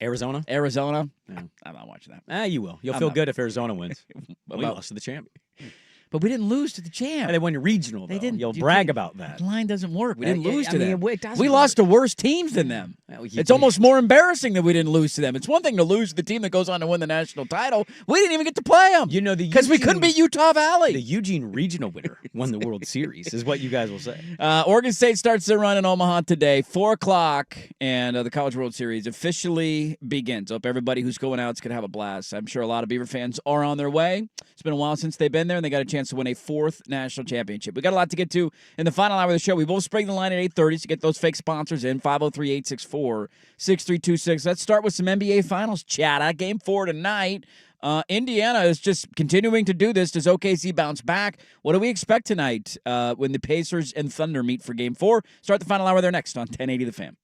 Arizona, yeah. I'm not watching that. You will. You'll feel good if Arizona wins. We lost to the champion. But we didn't lose to the champ. They won your regional, though. You'll brag about that. The line doesn't work. We didn't lose to them. We lost to worse teams than them. It's almost more embarrassing that we didn't lose to them. It's one thing to lose to the team that goes on to win the national title. We didn't even get to play them. Because we couldn't beat Utah Valley. The Eugene regional winner won the World Series, is what you guys will say. Oregon State starts their run in Omaha today, 4 o'clock, and the College World Series officially begins. Hope everybody who's going out is going to have a blast. I'm sure a lot of Beaver fans are on their way. It's been a while since they've been there, and they got a chance to win a 4th national championship. We got a lot to get to in the final hour of the show. We both Sprague the line at 8:30 to get those fake sponsors in. 503-864-6326. Let's start with some NBA Finals chat. Game 4 tonight. Indiana is just continuing to do this. Does OKC bounce back? What do we expect tonight when the Pacers and Thunder meet for Game 4? Start the final hour there next on 1080 The Fan.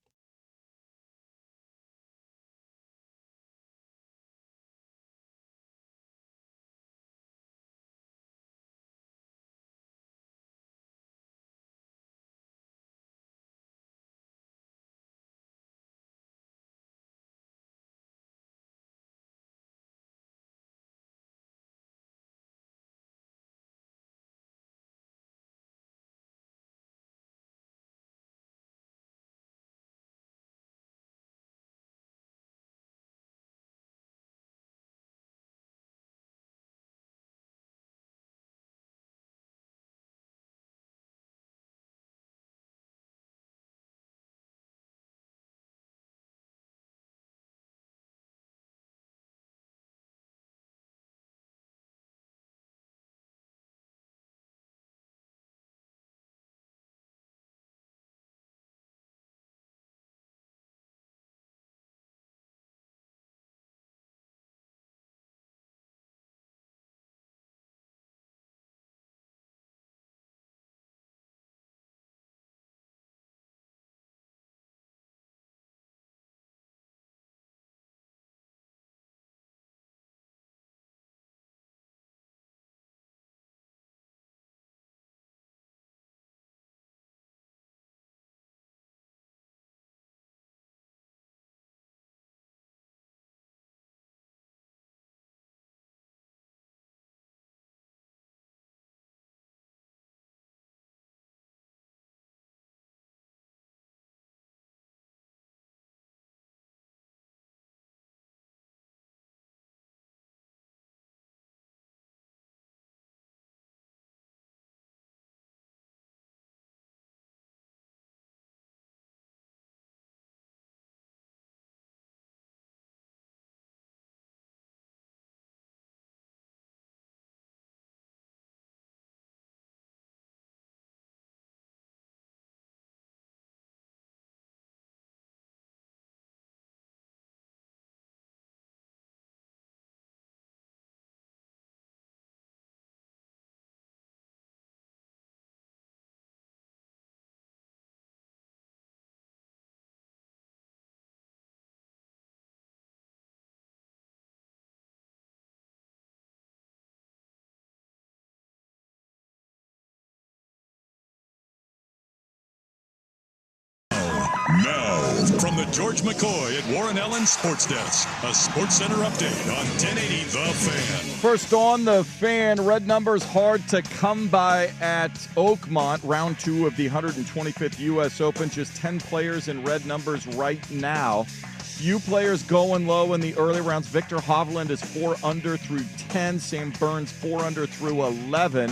Now, from the George McCoy at Warren Allen Sports Desk, a Sports Center update on 1080 The Fan. First on The Fan, red numbers hard to come by at Oakmont. Round 2 of the 125th U.S. Open. Just 10 players in red numbers right now. Few players going low in the early rounds. Victor Hovland is 4 under through 10. Sam Burns 4 under through 11.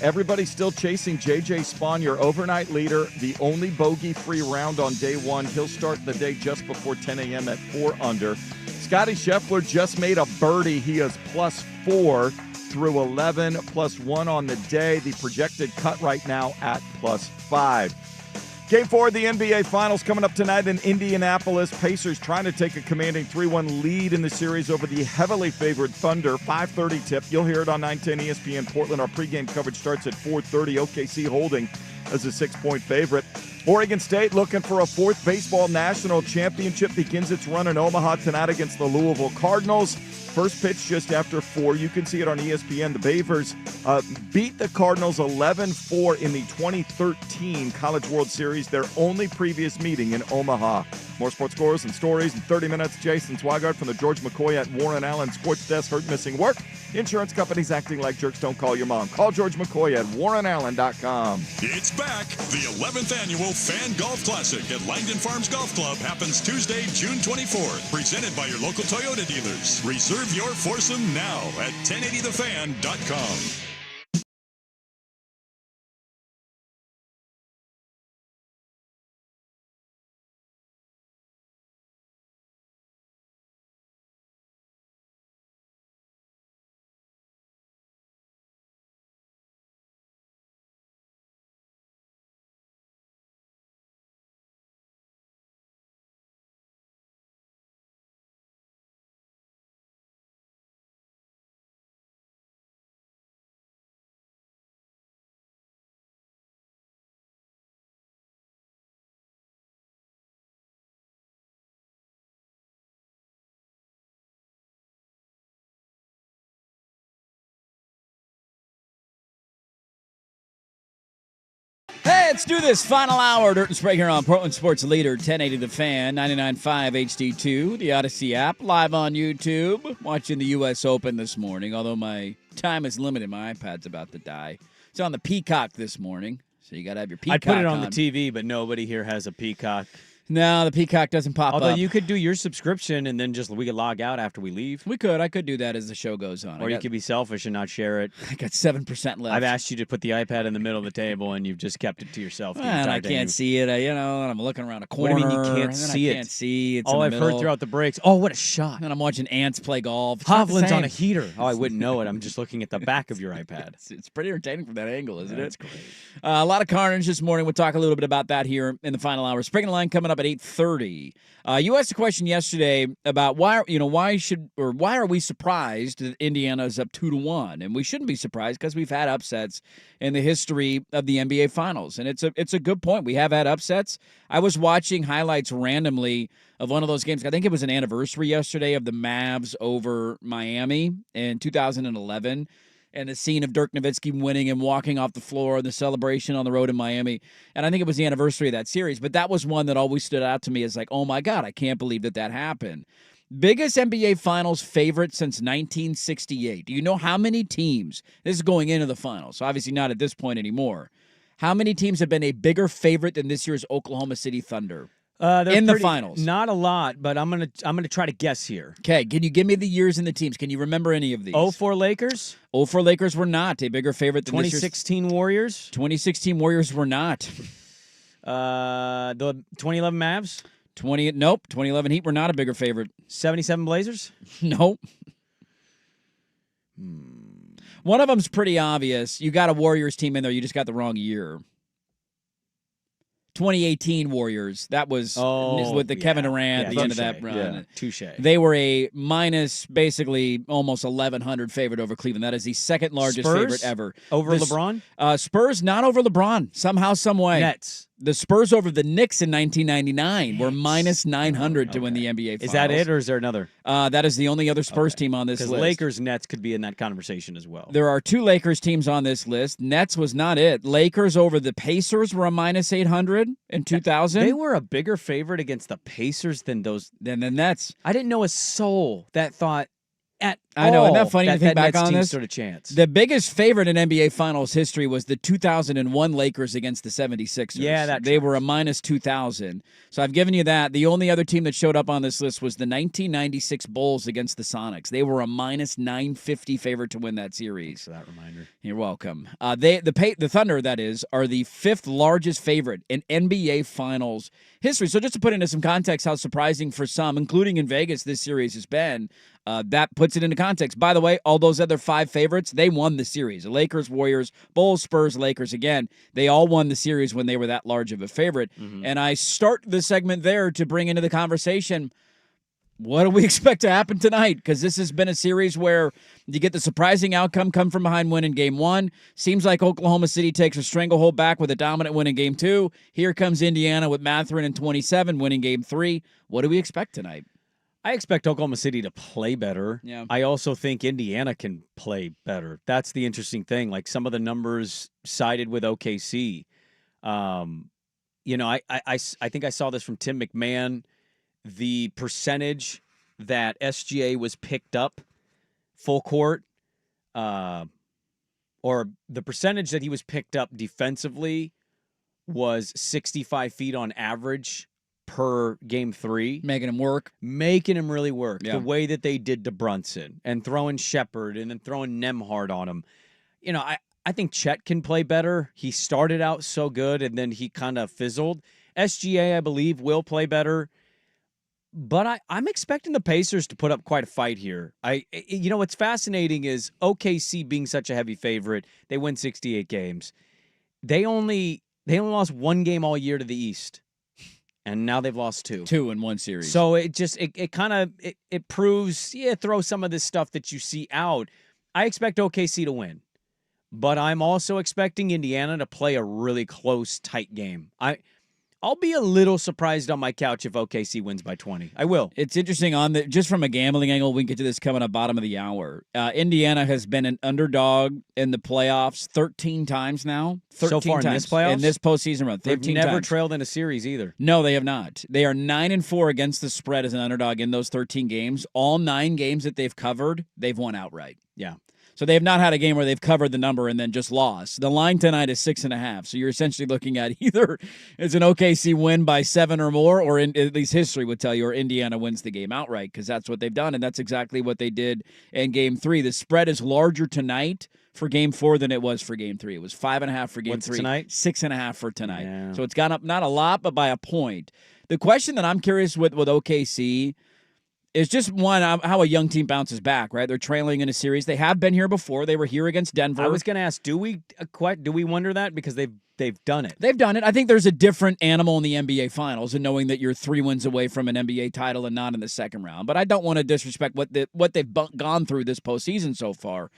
Everybody still chasing J.J. Spaun, your overnight leader, the only bogey-free round on day 1. He'll start the day just before 10 a.m. at 4 under. Scotty Scheffler just made a birdie. He is plus 4 through 11, plus 1 on the day. The projected cut right now at plus 5. Game 4 of the NBA Finals coming up tonight in Indianapolis. Pacers trying to take a commanding 3-1 lead in the series over the heavily favored Thunder. 5:30 tip. You'll hear it on 910 ESPN Portland. Our pregame coverage starts at 4:30. OKC holding as a 6-point favorite. Oregon State looking for a 4th baseball national championship. Begins its run in Omaha tonight against the Louisville Cardinals. First pitch just after 4. You can see it on ESPN. The Beavers beat the Cardinals 11-4 in the 2013 College World Series, their only previous meeting in Omaha. More sports scores and stories in 30 minutes. Jason Swigart from the George McCoy at Warren Allen Sports Desk. Hurt missing work. Insurance companies acting like jerks. Don't call your mom. Call George McCoy at warrenallen.com. It's back. The 11th annual Fan Golf Classic at Langdon Farms Golf Club happens Tuesday, June 24th. Presented by your local Toyota dealers. Reserve your foursome now at 1080thefan.com. Hey, let's do this. Final hour. Dirt and Sprague here on Portland Sports Leader, 1080 The Fan, 99.5 HD2, the Odyssey app, live on YouTube. Watching the U.S. Open this morning, although my time is limited. My iPad's about to die. It's on the Peacock this morning, so you got to have your Peacock I put it on the TV, but nobody here has a Peacock. No, the Peacock doesn't pop Although up. you could do your subscription and then we could log out after we leave. We could. I could do that as the show goes on. Or you could be selfish and not share it. I got 7% left. I've asked you to put the iPad in the middle of the table, and you've just kept it to yourself. And I can't see it, and I'm looking around a corner. What do you mean you can't see it? I can't see. It's all in I've the heard middle. throughout the breaks. Oh, what a shot. And I'm watching ants play golf. It's not the Hovland's same. on a heater. Oh, I wouldn't know it. I'm just looking at the back of your iPad. It's pretty entertaining from that angle, isn't it? That's great. A lot of carnage this morning. We'll talk a little bit about that here in the final hour. Spring and Line coming up at 8:30. You asked a question yesterday about why are we surprised that Indiana's up 2-1, and we shouldn't be surprised because we've had upsets in the history of the NBA Finals, and it's a good point. We have had upsets. I was watching highlights randomly of one of those games. I think it was an anniversary yesterday of the Mavs over Miami in 2011. And the scene of Dirk Nowitzki winning and walking off the floor, the celebration on the road in Miami. And I think it was the anniversary of that series. But that was one that always stood out to me as like, oh, my God, I can't believe that happened. Biggest NBA Finals favorite since 1968. Do you know how many teams? This is going into the finals, so obviously not at this point anymore. How many teams have been a bigger favorite than this year's Oklahoma City Thunder? In the finals. Not a lot, but I'm gonna try to guess here. Okay, can you give me the years and the teams? Can you remember any of these? 04 Lakers? 04 Lakers were not a bigger favorite than 2016 Warriors? 2016 Warriors were not. The 2011 Mavs? 2011 Heat were not a bigger favorite. 77 Blazers? Nope. One of them's pretty obvious. You got a Warriors team in there. You just got the wrong year. 2018 Warriors. That was with the Kevin Durant at the end of that run. Yeah. Touche. They were a minus, basically, almost 1,100 favorite over Cleveland. That is the second largest favorite ever. Over LeBron? Spurs, not over LeBron. Somehow, some way. Nets. The Spurs over the Knicks in 1999 were minus 900 to win the NBA Finals. Is that it, or is there another? That is the only other Spurs team on this list. Because Lakers Nets could be in that conversation as well. There are 2 Lakers teams on this list. Nets was not it. Lakers over the Pacers were a minus 800 in 2000. They were a bigger favorite against the Pacers than the Nets. I didn't know a soul that thought I know, isn't that funny to think back Nets on team this? stood a chance. The biggest favorite in NBA Finals history was the 2001 Lakers against the 76ers. Yeah, they were a minus 2,000. So I've given you that. The only other team that showed up on this list was the 1996 Bulls against the Sonics. They were a minus 950 favorite to win that series. Thanks for that reminder. You're welcome. The Thunder, that is, are the 5th largest favorite in NBA Finals history. So just to put into some context how surprising for some, including in Vegas, this series has been, that puts it into context. By the way, all those other 5 favorites, they won the series. The Lakers, Warriors, Bulls, Spurs, Lakers, again, they all won the series when they were that large of a favorite. Mm-hmm. And I start the segment there to bring into the conversation, what do we expect to happen tonight? Because this has been a series where you get the surprising outcome, come from behind win in Game 1. Seems like Oklahoma City takes a stranglehold back with a dominant win in Game 2. Here comes Indiana with Mathurin in 27, winning Game 3. What do we expect tonight? I expect Oklahoma City to play better. Yeah. I also think Indiana can play better. That's the interesting thing. Like some of the numbers sided with OKC. I think I saw this from Tim McMahon. The percentage that SGA was picked up full court, or the percentage that he was picked up defensively was 65 feet on average per Game 3. Making him work. Making him really work. Yeah. The way that they did to Brunson and throwing Shepard and then throwing Nembhard on him. I think Chet can play better. He started out so good and then he kind of fizzled. SGA, I believe, will play better. But I'm expecting the Pacers to put up quite a fight here. What's fascinating is OKC being such a heavy favorite. They win 68 games. They only lost 1 game all year to the East. And now they've lost 2. 2 in 1 series. So it proves, throw some of this stuff that you see out. I expect OKC to win. But I'm also expecting Indiana to play a really close, tight game. I'll be a little surprised on my couch if OKC wins by 20. I will. It's interesting just from a gambling angle, we can get to this coming up bottom of the hour. Indiana has been an underdog in the playoffs 13 times now. 13 so far times in this playoffs? In this postseason run. 13 They've never times. trailed in a series either. No, they have not. They are 9-4 against the spread as an underdog in those 13 games. All 9 games that they've covered, they've won outright. Yeah. So they have not had a game where they've covered the number and then just lost. The line tonight is 6.5. So you're essentially looking at either it's an OKC win by 7 or more, or at least history would tell you, or Indiana wins the game outright, because that's what they've done, and that's exactly what they did in Game 3. The spread is larger tonight for Game 4 than it was for Game 3. It was 5.5 for Game 3. Tonight? 6.5 for tonight. Yeah. So it's gone up not a lot, but by a point. The question that I'm curious with OKC is just one, how a young team bounces back, right? They're trailing in a series. They have been here before. They were here against Denver. I was going to ask, do we wonder that? Because they've done it. They've done it. I think there's a different animal in the NBA Finals and knowing that you're 3 wins away from an NBA title and not in the second round. But I don't want to disrespect what they've gone through this postseason so far.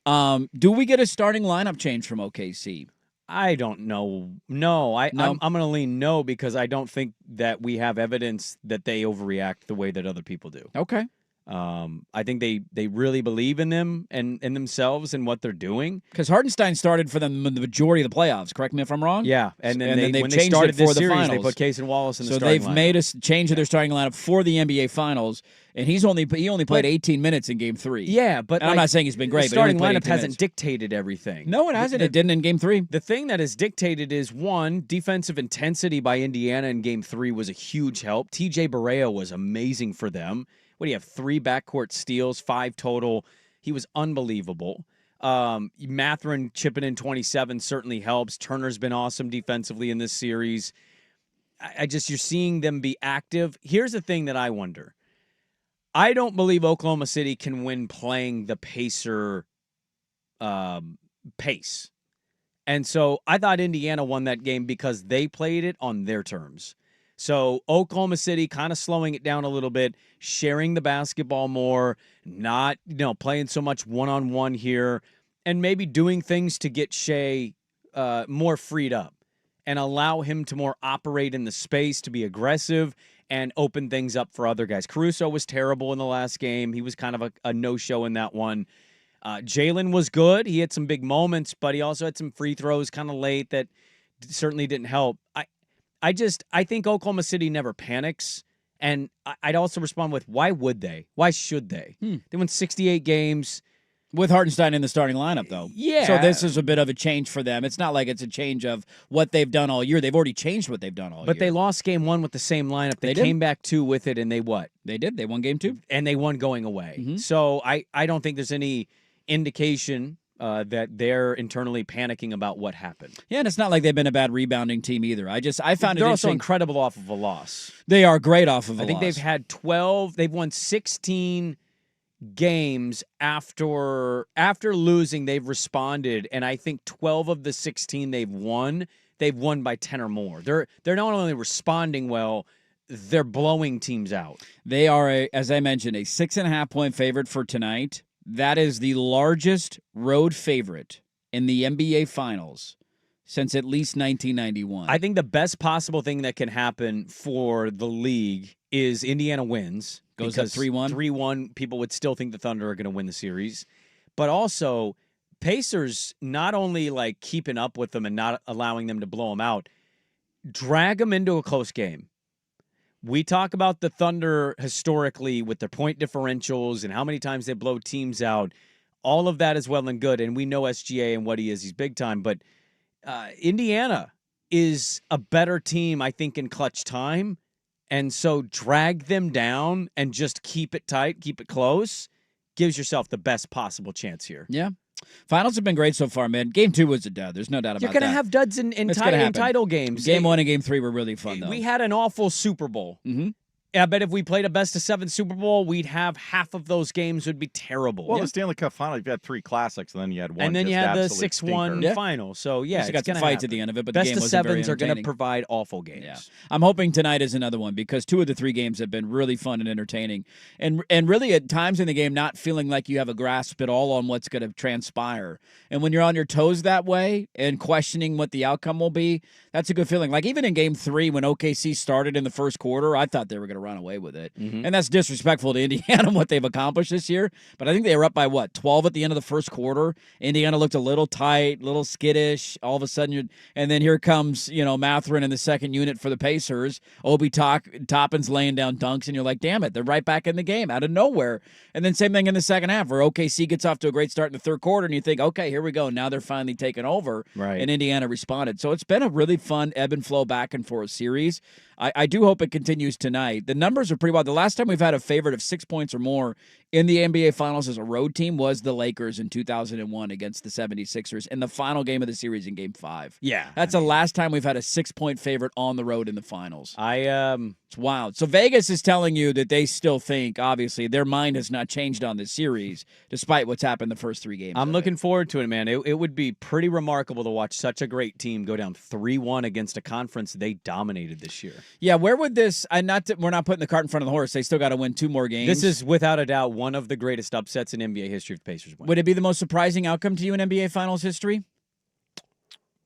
Do we get a starting lineup change from OKC? I don't know. No, I'm going to lean no, because I don't think that we have evidence that they overreact the way that other people do. Okay. I think they really believe in them and in themselves and what they're doing. Because Hartenstein started for them the majority of the playoffs. Correct me if I'm wrong. Yeah, and then they've when changed they started it for this the series, finals. they put Case and Wallace in the so starting they've lineup. made a change of their starting lineup for the NBA Finals, and he only played 18 minutes in Game 3. Yeah, but I'm not saying he's been great. The starting but he only lineup played 18 hasn't minutes. dictated everything. No, it hasn't. It didn't in Game 3. The thing that has dictated is, one, defensive intensity by Indiana in Game 3 was a huge help. TJ Barea was amazing for them. What do you have, 3 backcourt steals, 5 total? He was unbelievable. Mathurin chipping in 27 certainly helps. Turner's been awesome defensively in this series. You're seeing them be active. Here's the thing that I wonder. I don't believe Oklahoma City can win playing the Pacer pace. And so I thought Indiana won that game because they played it on their terms. So Oklahoma City kind of slowing it down a little bit, sharing the basketball more, not playing so much one-on-one here, and maybe doing things to get Shea more freed up. and allow him to more operate in the space, to be aggressive and open things up for other guys. Caruso was terrible in the last game. He was kind of a no-show in that one. Jalen was good. He had some big moments, but he also had some free throws kind of late that certainly didn't help. I think Oklahoma City never panics, and I'd also respond with, why would they? Why should they? They won 68 games. With Hartenstein in the starting lineup, though. Yeah. So this is a bit of a change for them. It's not like it's a change of what they've done all year. They've already changed what they've done all year. But they lost game 1 with the same lineup. They came back 2 with it, and they what? They did. They won game 2. And they won going away. Mm-hmm. So I don't think there's any indication that they're internally panicking about what happened. Yeah, and it's not like they've been a bad rebounding team either. I found it they're also interesting. incredible off of a loss. They are great off of a loss. I think they've had 12. They've won 16 games after losing. They've responded, and I think 12 of the 16 they've won by 10 or more. They're not only responding well, they're blowing teams out. They are, as I mentioned, a 6.5-point favorite for tonight. That is the largest road favorite in the NBA Finals since at least 1991. I think the best possible thing that can happen for the league is Indiana wins. Goes up 3-1? 3-1, people would still think the Thunder are going to win the series. But also, Pacers not only like keeping up with them and not allowing them to blow them out, drag them into a close game. We talk about the Thunder historically with their point differentials and how many times they blow teams out. All of that is well and good, and we know SGA and what he is. He's big time. But Indiana is a better team, I think, in clutch time. And so drag them down and just keep it tight, keep it close, gives yourself the best possible chance here. Yeah. Finals have been great so far, man. Game 2 was a dud. There's no doubt about that. You're going to have duds in title games. Game 1 and Game 3 were really fun, though. We had an awful Super Bowl. Mm-hmm. I bet if we played a best-of-7 Super Bowl, we'd have half of those games would be terrible. Well, the Stanley Cup final, you've had 3 classics, and then you had one. And then just you had the absolute 6-1 stinker. final. So, yeah, it's got some gonna fights happen. at the end of it, but the game wasn't very Best-of-7s are going to entertaining. provide awful games. Yeah. I'm hoping tonight is another one because 2 of the 3 games have been really fun and entertaining. And really at times in the game not feeling like you have a grasp at all on what's going to transpire. And when you're on your toes that way and questioning what the outcome will be, that's a good feeling. Like even in Game 3 when OKC started in the first quarter, I thought they were going to run away with it. Mm-hmm. And that's disrespectful to Indiana what they've accomplished this year. But I think they were up by, 12 at the end of the first quarter. Indiana looked a little tight, a little skittish. All of a sudden, and then here comes, Mathurin in the second unit for the Pacers. Obi Toppin's laying down dunks, and you're like, damn it, they're right back in the game out of nowhere. And then same thing in the second half where OKC gets off to a great start in the third quarter, and you think, okay, here we go. Now they're finally taking over. Right. And Indiana responded. So it's been a really fun ebb and flow back and forth series. I do hope it continues tonight. The numbers are pretty wild. The last time we've had a favorite of 6 points or more in the NBA Finals as a road team was the Lakers in 2001 against the 76ers in the final game of the series in Game 5. Yeah. That's the last time we've had a 6-point favorite on the road in the finals. It's wild. So Vegas is telling you that they still think, obviously, their mind has not changed on this series, despite what's happened the first 3 games. I'm looking forward to it, man. It would be pretty remarkable to watch such a great team go down 3-1 against a conference they dominated this year. Yeah, where would this? We're not putting the cart in front of the horse. They still got to win 2 more games. This is without a doubt one of the greatest upsets in NBA history if the Pacers win. Would it be the most surprising outcome to you in NBA Finals history?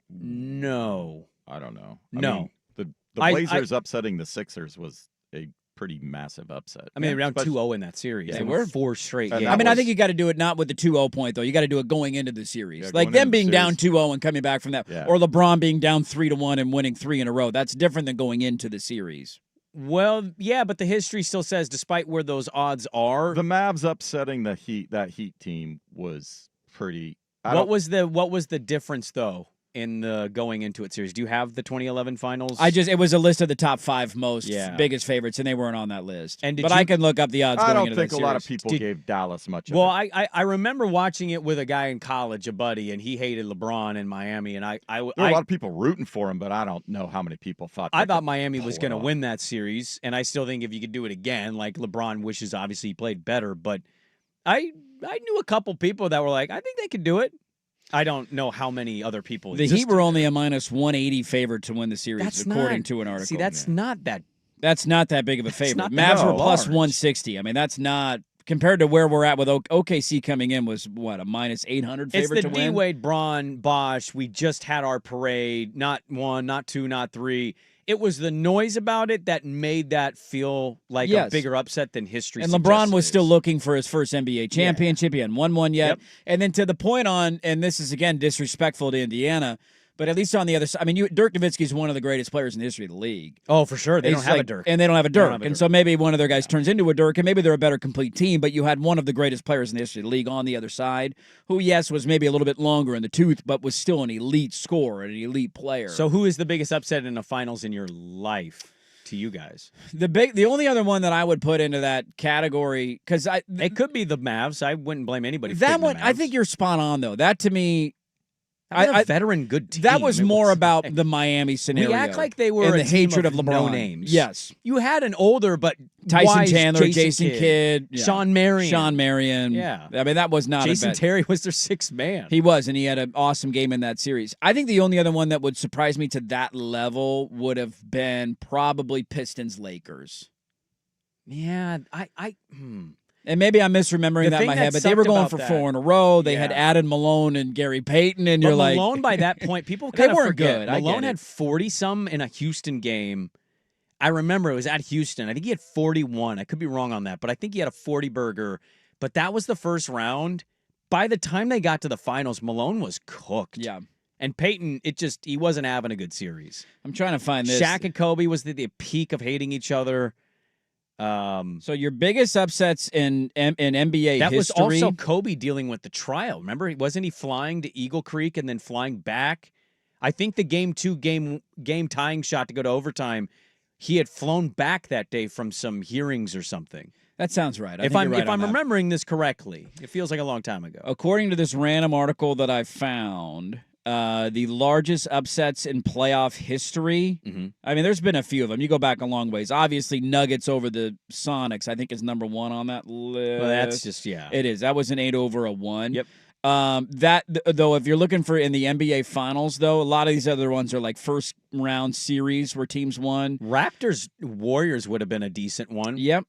No, I don't know. No. I mean, the Blazers upsetting the Sixers was a pretty massive upset. I mean, around 2-0 in that series. Yeah, they were 4 straight games. I mean, I think you got to do it not with the 2-0 point, though. You got to do it going into the series. Yeah, like going them into the being down series. 2-0 and coming back from that. Yeah. Or LeBron being down 3-1 and winning 3 in a row. That's different than going into the series. Well, yeah, but the history still says, despite where those odds are, The Mavs upsetting that Heat team was pretty. what was the difference though in the going into it series? Do you have the 2011 finals? It was a list of the top 5 most biggest favorites, and they weren't on that list. And I can look up the odds. I going don't into think that a lot of series. people gave Dallas much of Well, it. I remember watching it with a guy in college, a buddy, and he hated LeBron in Miami, and There were a lot of people rooting for him, but I don't know how many people thought. I thought Miami was going to win that series, and I still think if you could do it again, like LeBron wishes, obviously he played better, but I knew a couple people that were like, I think they could do it. I don't know how many other people. The Heat were only a minus 180 favorite to win the series, according to an article. See, that's not that. That's not that big of a favorite. not Mavs that were plus large. 160. I mean, that's not compared to where we're at with OKC coming in was what, a minus 800 favorite It's to the win? D-Wade, Braun, Bosch. We just had our parade. Not 1, not 2, not 3. It was the noise about it that made that feel like a bigger upset than history And suggests LeBron was it still is. looking for his first NBA championship. He hadn't won one yet. Yep. And then to the point on, and this is, again, disrespectful to Indiana, but at least on the other side, I mean, Dirk Nowitzki is one of the greatest players in the history of the league. Oh, for sure. They don't have a Dirk. And they don't have a They don't Dirk. have a And Dirk. so maybe one of their guys turns into a Dirk, and maybe they're a better complete team, but you had one of the greatest players in the history of the league on the other side, who, yes, was maybe a little bit longer in the tooth, but was still an elite scorer, an elite player. So who is the biggest upset in the finals in your life to you guys? The only other one that I would put into that category, because it could be the Mavs. I wouldn't blame anybody for that picking one, the Mavs. I think you're spot on, though. That, to me, a veteran good team. That was It more was- about the Miami scenario. We act like they were and a the team hatred of of LeBron. no names. Yes. You had an older but Tyson wise Chandler, Jason Kidd, Sean Marion. Sean Marion. Yeah. I mean, that was not Jason a bad. Terry was their sixth man. He was, and he had an awesome game in that series. I think the only other one that would surprise me to that level would have been probably Pistons-Lakers. Yeah, And maybe I'm misremembering The that in thing my that head, but they were sucked going about for that- 4 in a row. They had Yeah. added Malone and Gary Payton, and But you're like, Malone by that point, people They kind of weren't forget. good. I Malone get had it. 40-some in a Houston game. I remember it was at Houston. I think he had 41. I could be wrong on that, but I think he had a 40-burger. But that was the first round. By the time they got to the finals, Malone was cooked. Yeah. And Peyton, he wasn't having a good series. I'm trying to find this. Shaq and Kobe was the peak of hating each other. So your biggest upsets in NBA That history. was also Kobe dealing with the trial. Remember, wasn't he flying to Eagle Creek and then flying back? I think the game tying shot to go to overtime, he had flown back that day from some hearings or something. That sounds right. If I'm remembering this correctly, it feels like a long time ago. According to this random article that I found, the largest upsets in playoff history. Mm-hmm. I mean, there's been a few of them. You go back a long ways. Obviously, Nuggets over the Sonics, I think, is number 1 on that list. Well, that's just, yeah. It is. That was an 8-1. Yep. Though, if you're looking for in the NBA Finals, though, a lot of these other ones are like first round series where teams won. Raptors Warriors would have been a decent one. Yep.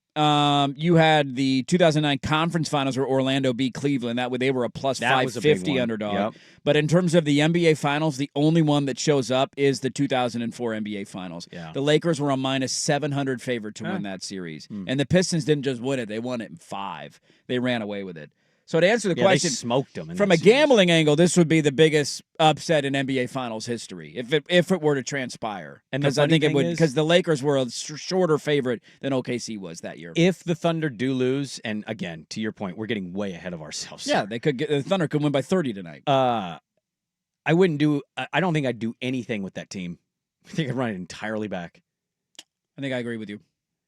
You had the 2009 Conference Finals where Orlando beat Cleveland. They were a plus That was a big 550 one. underdog. Yep. But in terms of the NBA Finals, the only one that shows up is the 2004 NBA Finals. Yeah. The Lakers were a minus 700 favorite to win that series. And the Pistons didn't just win it. They won it in 5. They ran away with it. So to answer the question, they smoked them from a gambling angle, this would be the biggest upset in NBA Finals history if it were to transpire. And the because I funny think it thing would, is- because the Lakers were a shorter favorite than OKC was that year. If the Thunder do lose, and again, to your point, we're getting way ahead of ourselves. Yeah, they could get the Thunder could win by 30 tonight. I don't think I'd do anything with that team. I think I'd run it entirely back. I think I agree with you.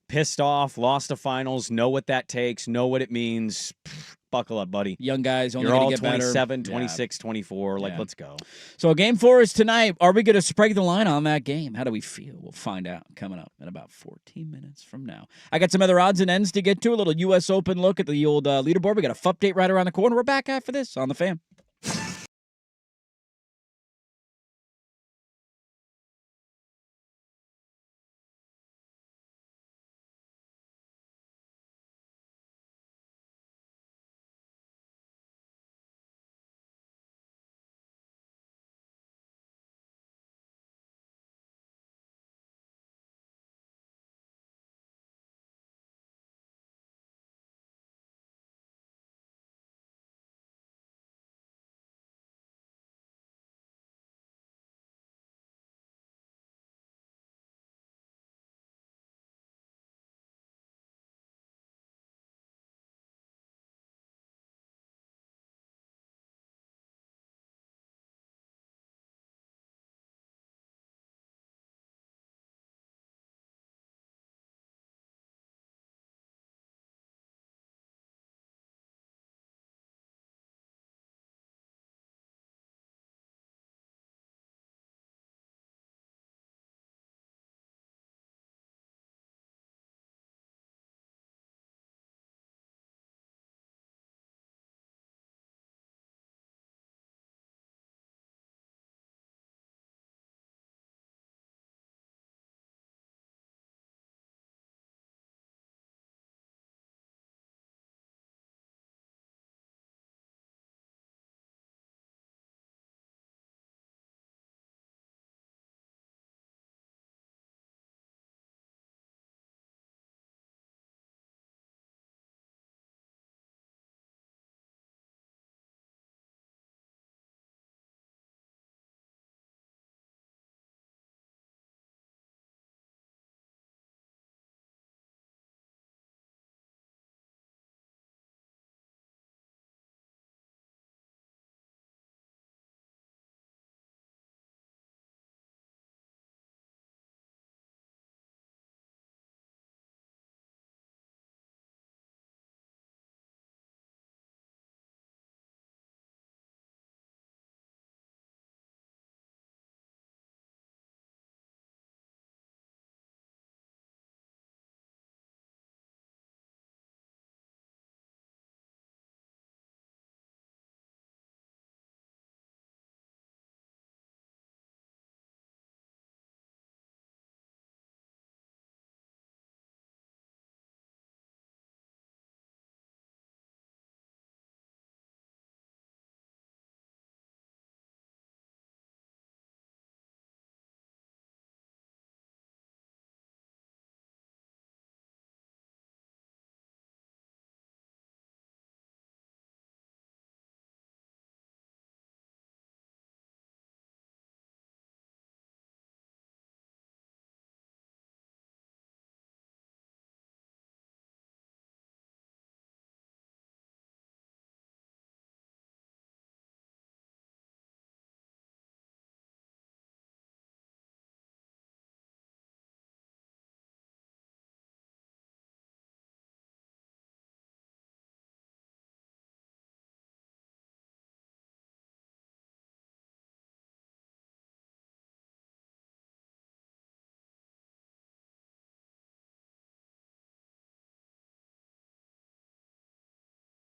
Pissed off, lost the finals, know what that takes, know what it means. Buckle up, buddy. Young guys only You're going all to get better. 27, 26, 24. Like, Yeah. let's go. So game 4 is tonight. Are we going to Sprague the line on that game? How do we feel? We'll find out coming up in about 14 minutes from now. I got some other odds and ends to get to. A little U.S. Open look at the old leaderboard. We got a FUP date right around the corner. We're back after this on The Fan.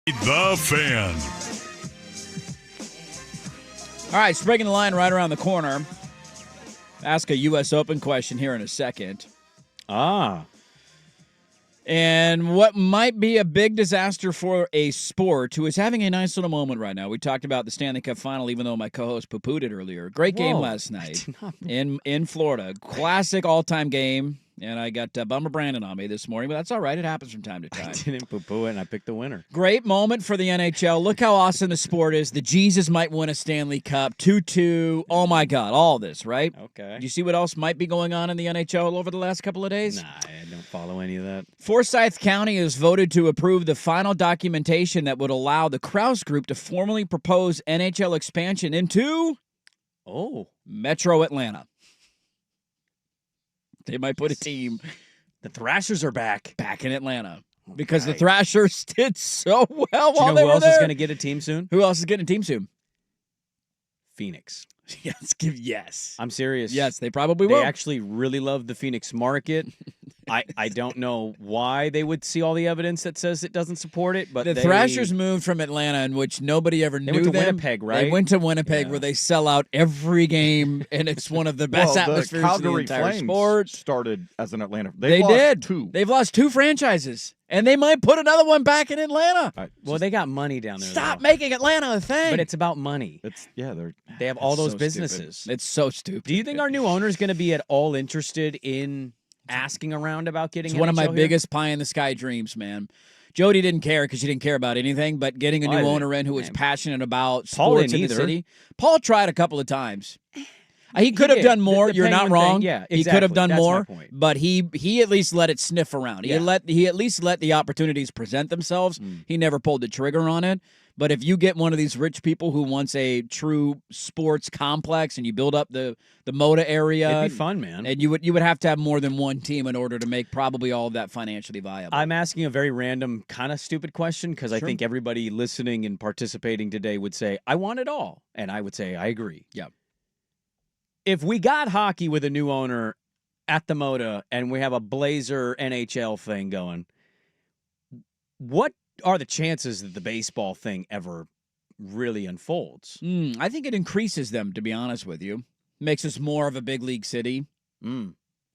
The Fan. All right, Sprague in the line right around the corner. Ask a U.S. Open question here in a second. And what might be a big disaster for a sport who is having a nice little moment right now. We talked about the Stanley Cup final, even though my co-host poo-pooed it earlier. Great game last night in Florida. Classic all-time game. And I got Bummer Brandon on me this morning, but that's all right. It happens from time to time. I didn't poo-poo it, and I picked the winner. Great moment for the NHL. Look how awesome the sport is. The Jesus might win a Stanley Cup. 2-2. Oh, my God. All this, right? Okay. Do you see what else might be going on in the NHL over the last couple of days? Nah, I don't follow any of that. Forsyth County has voted to approve the final documentation that would allow the Krause Group to formally propose NHL expansion into Metro Atlanta. They might put a team. The Thrashers are back in Atlanta because the Thrashers did so well Do you while know they who were else there. is going to get a team soon? Who else is getting a team soon? Phoenix. Yes. I'm serious. Yes, they probably They will. actually really love the Phoenix market. I don't know why they would see all the evidence that says it doesn't support it, but the Thrashers moved from Atlanta, in which nobody ever knew went to them. Winnipeg, right? They went to Winnipeg, where they sell out every game, and it's one of the best atmospheres the in the Calgary entire Flames sport. started as an Atlanta. They lost did. 2. They've lost 2 franchises, and they might put another one back in Atlanta. Well, they got money down there. Stop though. making Atlanta a thing. But it's about money. They have all those so businesses. stupid. It's so stupid. Do you think our new owner is going to be at all interested in asking around about getting? It's one of my NHL here? biggest pie in the sky dreams, man. Jody didn't care because she didn't care about anything, but getting a new owner in who was passionate about Paul sports in didn't the either. city. Paul tried a couple of times. He could have did. done more. The You're not Penguin thing, wrong. yeah, He could have exactly. done That's my more, point. but he at least let it sniff around. Yeah. He at least let the opportunities present themselves. He never pulled the trigger on it. But if you get one of these rich people who wants a true sports complex and you build up the Moda area, It'd be fun, man. And you would have to have more than one team in order to make probably all of that financially viable. I'm asking a very random, kind of stupid question because I Sure. think everybody listening and participating today would say, I want it all. And I would say, I agree. Yeah. If we got hockey with a new owner at the Moda and we have a Blazer NHL thing going, what are the chances that the baseball thing ever really unfolds? I think it increases them, to be honest with you. Makes us more of a big league city.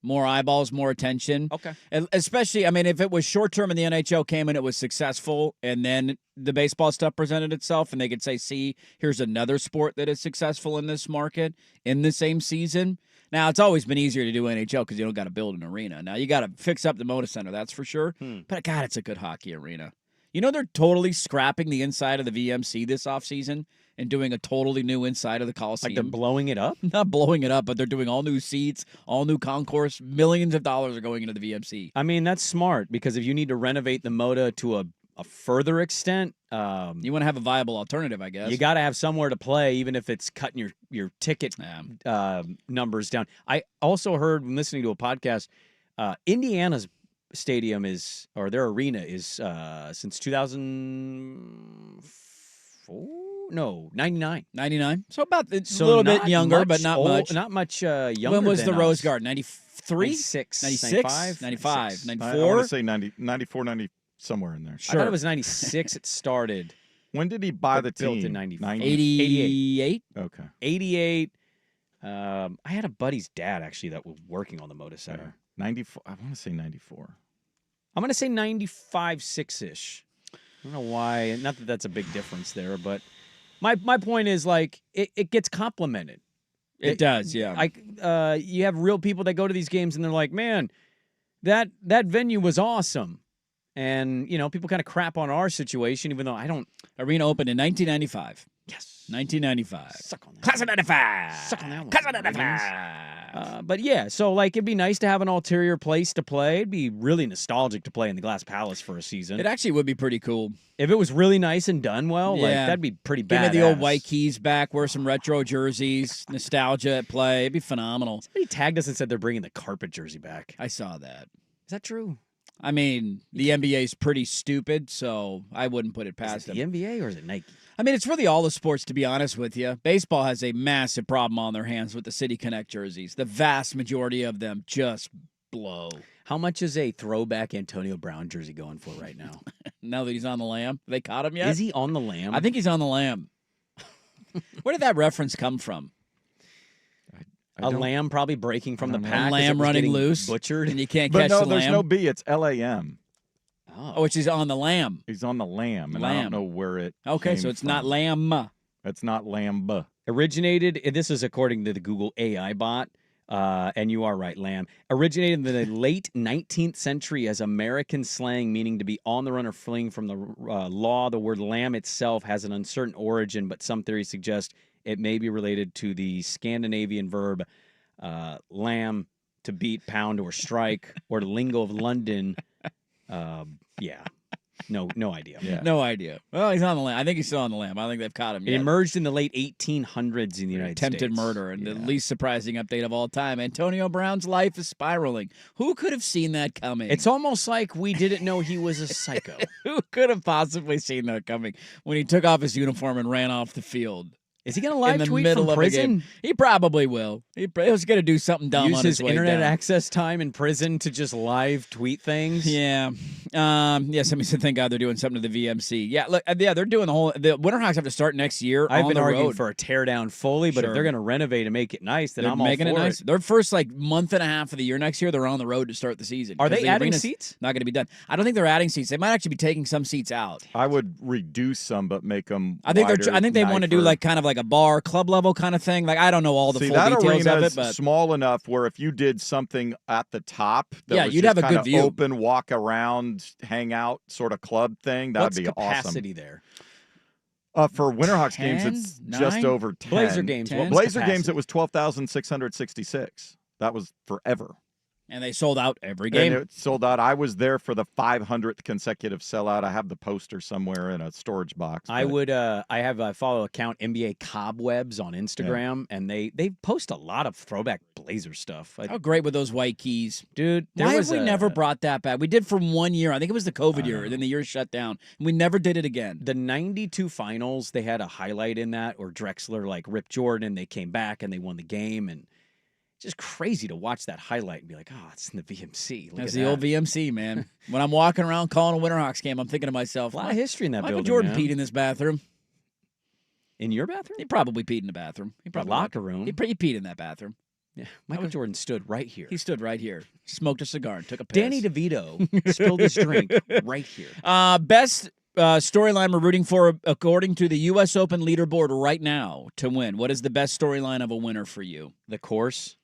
More eyeballs, more attention. Okay. Especially, I mean, if it was short term and the NHL came and it was successful and then the baseball stuff presented itself and they could say, see, here's another sport that is successful in this market in the same season. Now, it's always been easier to do NHL because you don't got to build an arena. Now, you got to fix up the Moda Center, that's for sure. But, God, it's a good hockey arena. You know, they're totally scrapping the inside of the VMC this offseason and doing a totally new inside of the Coliseum. Like they're blowing it up? Not blowing it up, but they're doing all new seats, all new concourse. Millions of dollars are going into the VMC. I mean, that's smart because if you need to renovate the Moda to a further extent, you want to have a viable alternative, I guess. You got to have somewhere to play, even if it's cutting your ticket numbers down. I also heard when listening to a podcast, Indiana's stadium their arena is since 2004. No, 99. 99. So about it's a little bit younger, but not much. Not much younger. When was than the Rose us. Garden? 93? 96. 96? 95. 94? I want to say 90, 94, 90, somewhere in there. I thought it was 96 it started. When did he buy the Built team? in 94. 88? Okay. 88. I had a buddy's dad, actually, that was working on the Moda Center. 94. I want to say 94. I'm going to say 95, 6-ish. I don't know why. Not that that's a big difference there, but my point is, like, it gets complimented. It does, yeah. Like, you have real people that go to these games, and they're like, man, that venue was awesome. And, you know, people kind of crap on our situation, even though I don't. Arena opened in 1995. Yes. 1995. Suck on that. Class of 95. Suck on that one. Class of 95. But yeah, so like it'd be nice to have an ulterior place to play. It'd be really nostalgic to play in the Glass Palace for a season. It actually would be pretty cool. If it was really nice and done well, like that'd be pretty badass. Give me the old white keys back, wear some retro jerseys, nostalgia at play. It'd be phenomenal. Somebody tagged us and said they're bringing the carpet jersey back. I saw that. Is that true? I mean, the NBA's pretty stupid, so I wouldn't put it past them. The NBA or is it Nike? I mean, it's really all the sports, to be honest with you. Baseball has a massive problem on their hands with the City Connect jerseys. The vast majority of them just blow. How much is a throwback Antonio Brown jersey going for right now? Now that he's on the lam. They caught him yet? Is he on the lam? I think he's on the lam. Where did that reference come from? A lamb probably breaking from the pack. A lamb running loose. Butchered. And you can't But catch no, the there's lamb. no B. It's LAM. Oh, which is on the lamb. He's on the lamb, and I don't know where it Okay, came so it's from. not lamb. It's not lamb. Originated, this is according to the Google AI bot, and you are right, lamb. Originated in the late 19th century as American slang, meaning to be on the run or fleeing from the law. The word lamb itself has an uncertain origin, but some theories suggest it may be related to the Scandinavian verb lamb, to beat, pound, or strike, or the lingo of London. Yeah. No idea. Yeah. No idea. Well, he's on the lam. I think he's still on the lam. I don't think they've caught him It yet. emerged in the late 1800s in the United States. Attempted murder, and the least surprising update of all time. Antonio Brown's life is spiraling. Who could have seen that coming? It's almost like we didn't know he was a psycho. Who could have possibly seen that coming when he took off his uniform and ran off the field? Is he going to live in the tweet middle from of a prison? game? He probably will. He was going to do something dumb Use on his his way internet down. access time in prison to just live tweet things. Yeah. Somebody said, thank God they're doing something to the VMC. Yeah, look, they're doing the Winterhawks have to start next year I've on been the arguing road. for a teardown fully, but Sure. if they're going to renovate and make it nice, then They're I'm all making for it nice. Their first month and a half of the year next year, they're on the road to start the season. Are 'Cause they the adding arena's seats? Not going to be done. I don't think they're adding seats. They might actually be taking some seats out. I would reduce some, but make them. I think wider, I think they want to do nicer. kind of like a bar club level kind of thing. Like I don't know all the See, full that details of arena's it, but small enough where if you did something at the top, that Yeah, was you'd just have a good kinda view. open, walk around, hang out sort of club thing, that'd What's be capacity there? awesome. For Winterhawks games, 10, it's 9? just over 10. Blazer games. 10? What was Blazer capacity? games, it was 12,666. That was forever. and they sold out every And game. it sold out. I was there for the 500th consecutive sellout. I have the poster somewhere in a storage box. I but- would. I follow account NBA Cobwebs on Instagram, and they post a lot of throwback Blazer stuff. How great were those white keys? Dude, Why have we never brought that back? We did for 1 year. I think it was the COVID year. know. Then the year shut down. And we never did it again. the '92 finals? They had a highlight in that, or Drexler ripped Jordan. They came back and they won the game, and just crazy to watch that highlight and be like, oh, it's in the VMC. Look That's at the that. old VMC, man. When I'm walking around calling a Winterhawks game, I'm thinking to myself, A lot of history in that Michael building. Jordan man. peed in this bathroom. In your bathroom? He probably peed in the bathroom. He The probably locker room. He peed in that bathroom. Yeah, Michael Jordan stood right here. He stood right here, smoked a cigar, and took a piss. Danny DeVito spilled his drink right here. Best storyline we're rooting for according to the U.S. Open leaderboard right now to win. What is the best storyline of a winner for you? The course.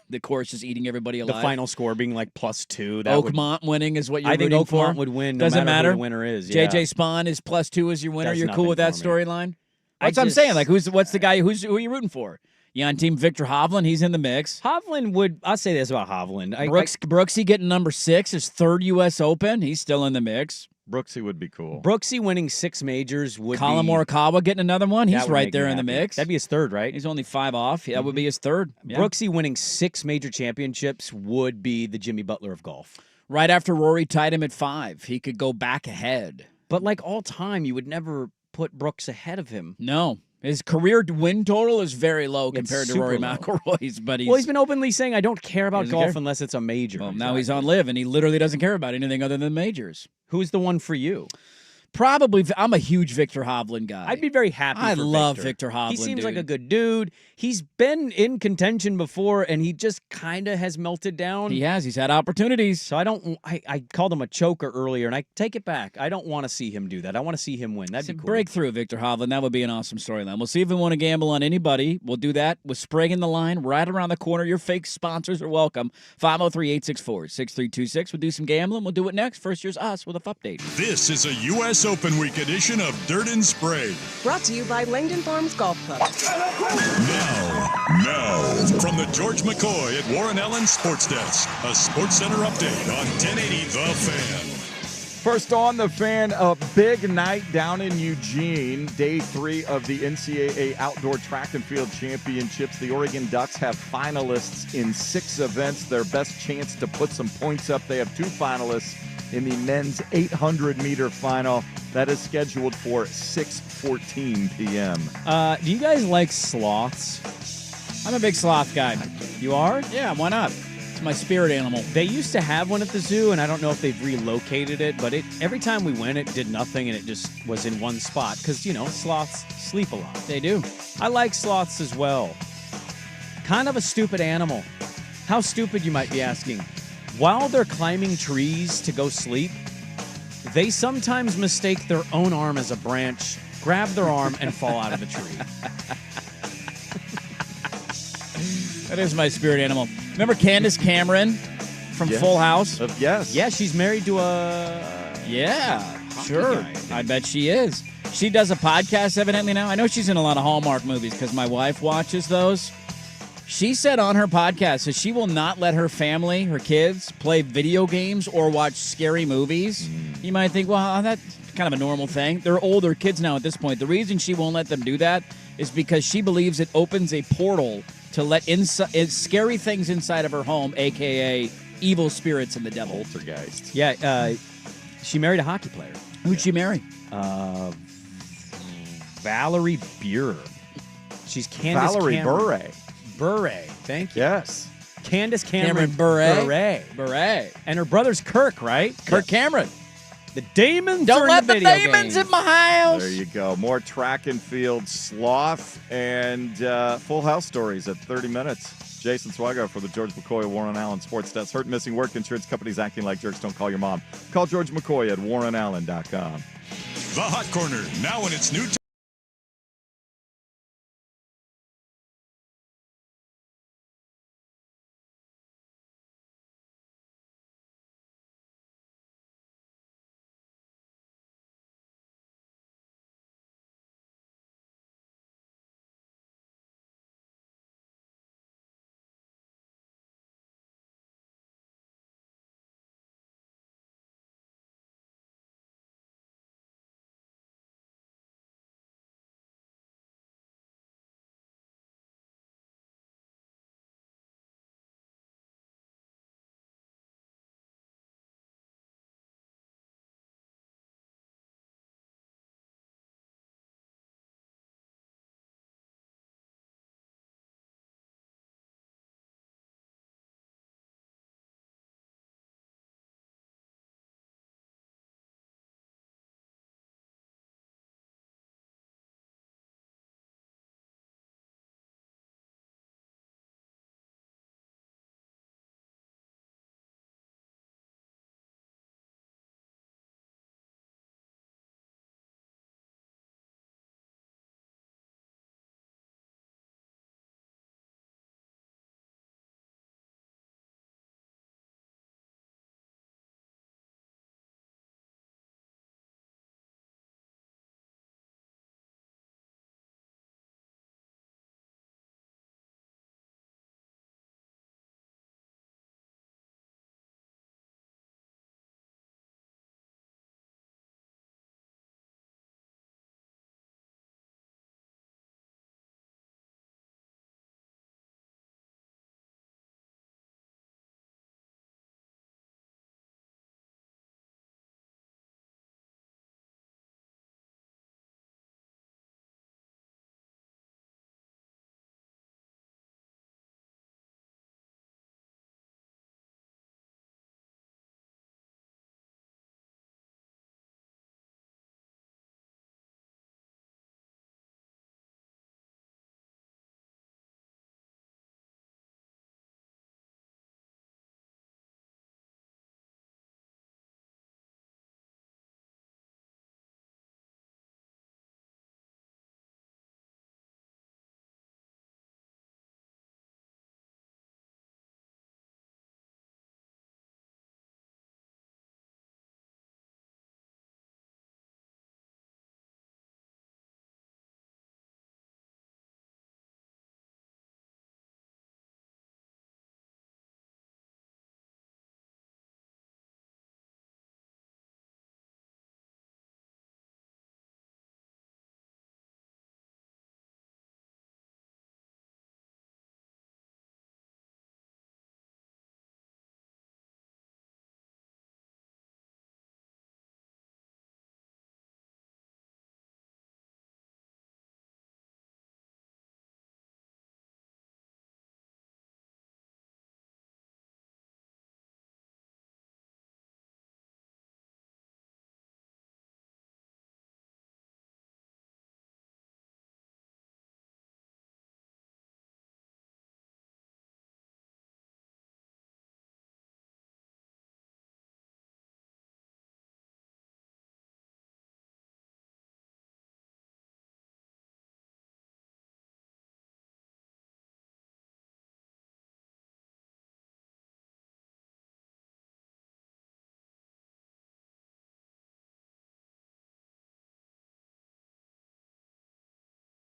The course is eating everybody The alive. final score being +2. That would, Oakmont winning is what you're I think rooting for. Oakmont would win. No Doesn't matter matter. who the winner is. Yeah. JJ Spawn is +2 as your winner. Does You're cool nothing with that for me. storyline? I That's what I'm just- saying. Like, what's the guy? Who are you rooting for? You on team Victor Hovland? He's in the mix. Hovland would. I'll say this about Hovland. Brooksy getting number 6, his third U.S. Open. He's still in the mix. Brooksy would be cool. Brooksy winning 6 majors would Colin be. Morikawa getting another one. He's that would right make there me in the happy. mix. That'd be his third, right? He's only 5 off. That would be his third. Yeah. Brooksy winning 6 major championships would be the Jimmy Butler of golf. Right after Rory tied him at 5, he could go back ahead. But all time, you would never put Brooks ahead of him. No. His career win total is very low It's compared to super Rory low. McIlroy's, but He's been openly saying, I don't care about Doesn't golf care. unless it's a major. Well, now he's on live, and he literally doesn't care about anything other than majors. Who's the one for you? Probably, I'm a huge Victor Hovland guy. I'd be very happy I for love Victor. Victor Hovland, He seems like dude. a good dude. He's been in contention before, and he just kind of has melted down. He has. He's had opportunities. So I called him a choker earlier, and I take it back. I don't want to see him do that. I want to see him win. That'd be cool. Breakthrough, Victor Hovland. That would be an awesome storyline. We'll see if we want to gamble on anybody. We'll do that with Sprague in the line right around the corner. Your fake sponsors are welcome. 503-864-6326. We'll do some gambling. We'll do it next. First year's us with a update. This is a U.S. Open Week edition of Dirt and Sprague. Brought to you by Langdon Farms Golf Club. Now, from the George McCoy at Warren Allen Sports Desk, a Sports Center update on 1080 The Fan. First on The Fan, a big night down in Eugene. Day 3 of the NCAA Outdoor Track and Field Championships. The Oregon Ducks have finalists in 6 events. Their best chance to put some points up. They have 2 finalists in the men's 800-meter final. That is scheduled for 6:14 p.m. Do you guys like sloths? I'm a big sloth guy. You are? Yeah, why not? It's my spirit animal. They used to have one at the zoo, and I don't know if they've relocated it, but every time we went, it did nothing, and it just was in one spot because, sloths sleep a lot. They do. I like sloths as well. Kind of a stupid animal. How stupid, you might be asking. While they're climbing trees to go sleep, they sometimes mistake their own arm as a branch, grab their arm, and fall out of a tree. That is my spirit animal. Remember Candace Cameron from Full House? Yes. Yeah, she's married to a... Yeah, sure. guy, I bet she is. She does a podcast evidently now. I know she's in a lot of Hallmark movies because my wife watches those. She said on her podcast that she will not let her family, her kids, play video games or watch scary movies. You might think, well, that's kind of a normal thing. They're older kids now at this point. The reason she won't let them do that is because she believes it opens a portal to let scary things inside of her home, a.k.a. evil spirits and the devil. Poltergeist. Yeah, she married a hockey player. Who'd she marry? Valerie Beaver. She's Candace Valerie Cameron. Bure. Thank you. Yes. Candace Cameron Bure. Bure. And her brother's Kirk, right? Kirk Cameron. The Damons Don't are let in the the video Damons game. in my house. There you go. More track and field sloth and Full House stories at 30 minutes. Jason Swago for the George McCoy Warren Allen Sports Desk. Hurt, missing work, insurance companies acting like jerks. Don't call your mom. Call George McCoy at warrenallen.com. The Hot Corner, now in its new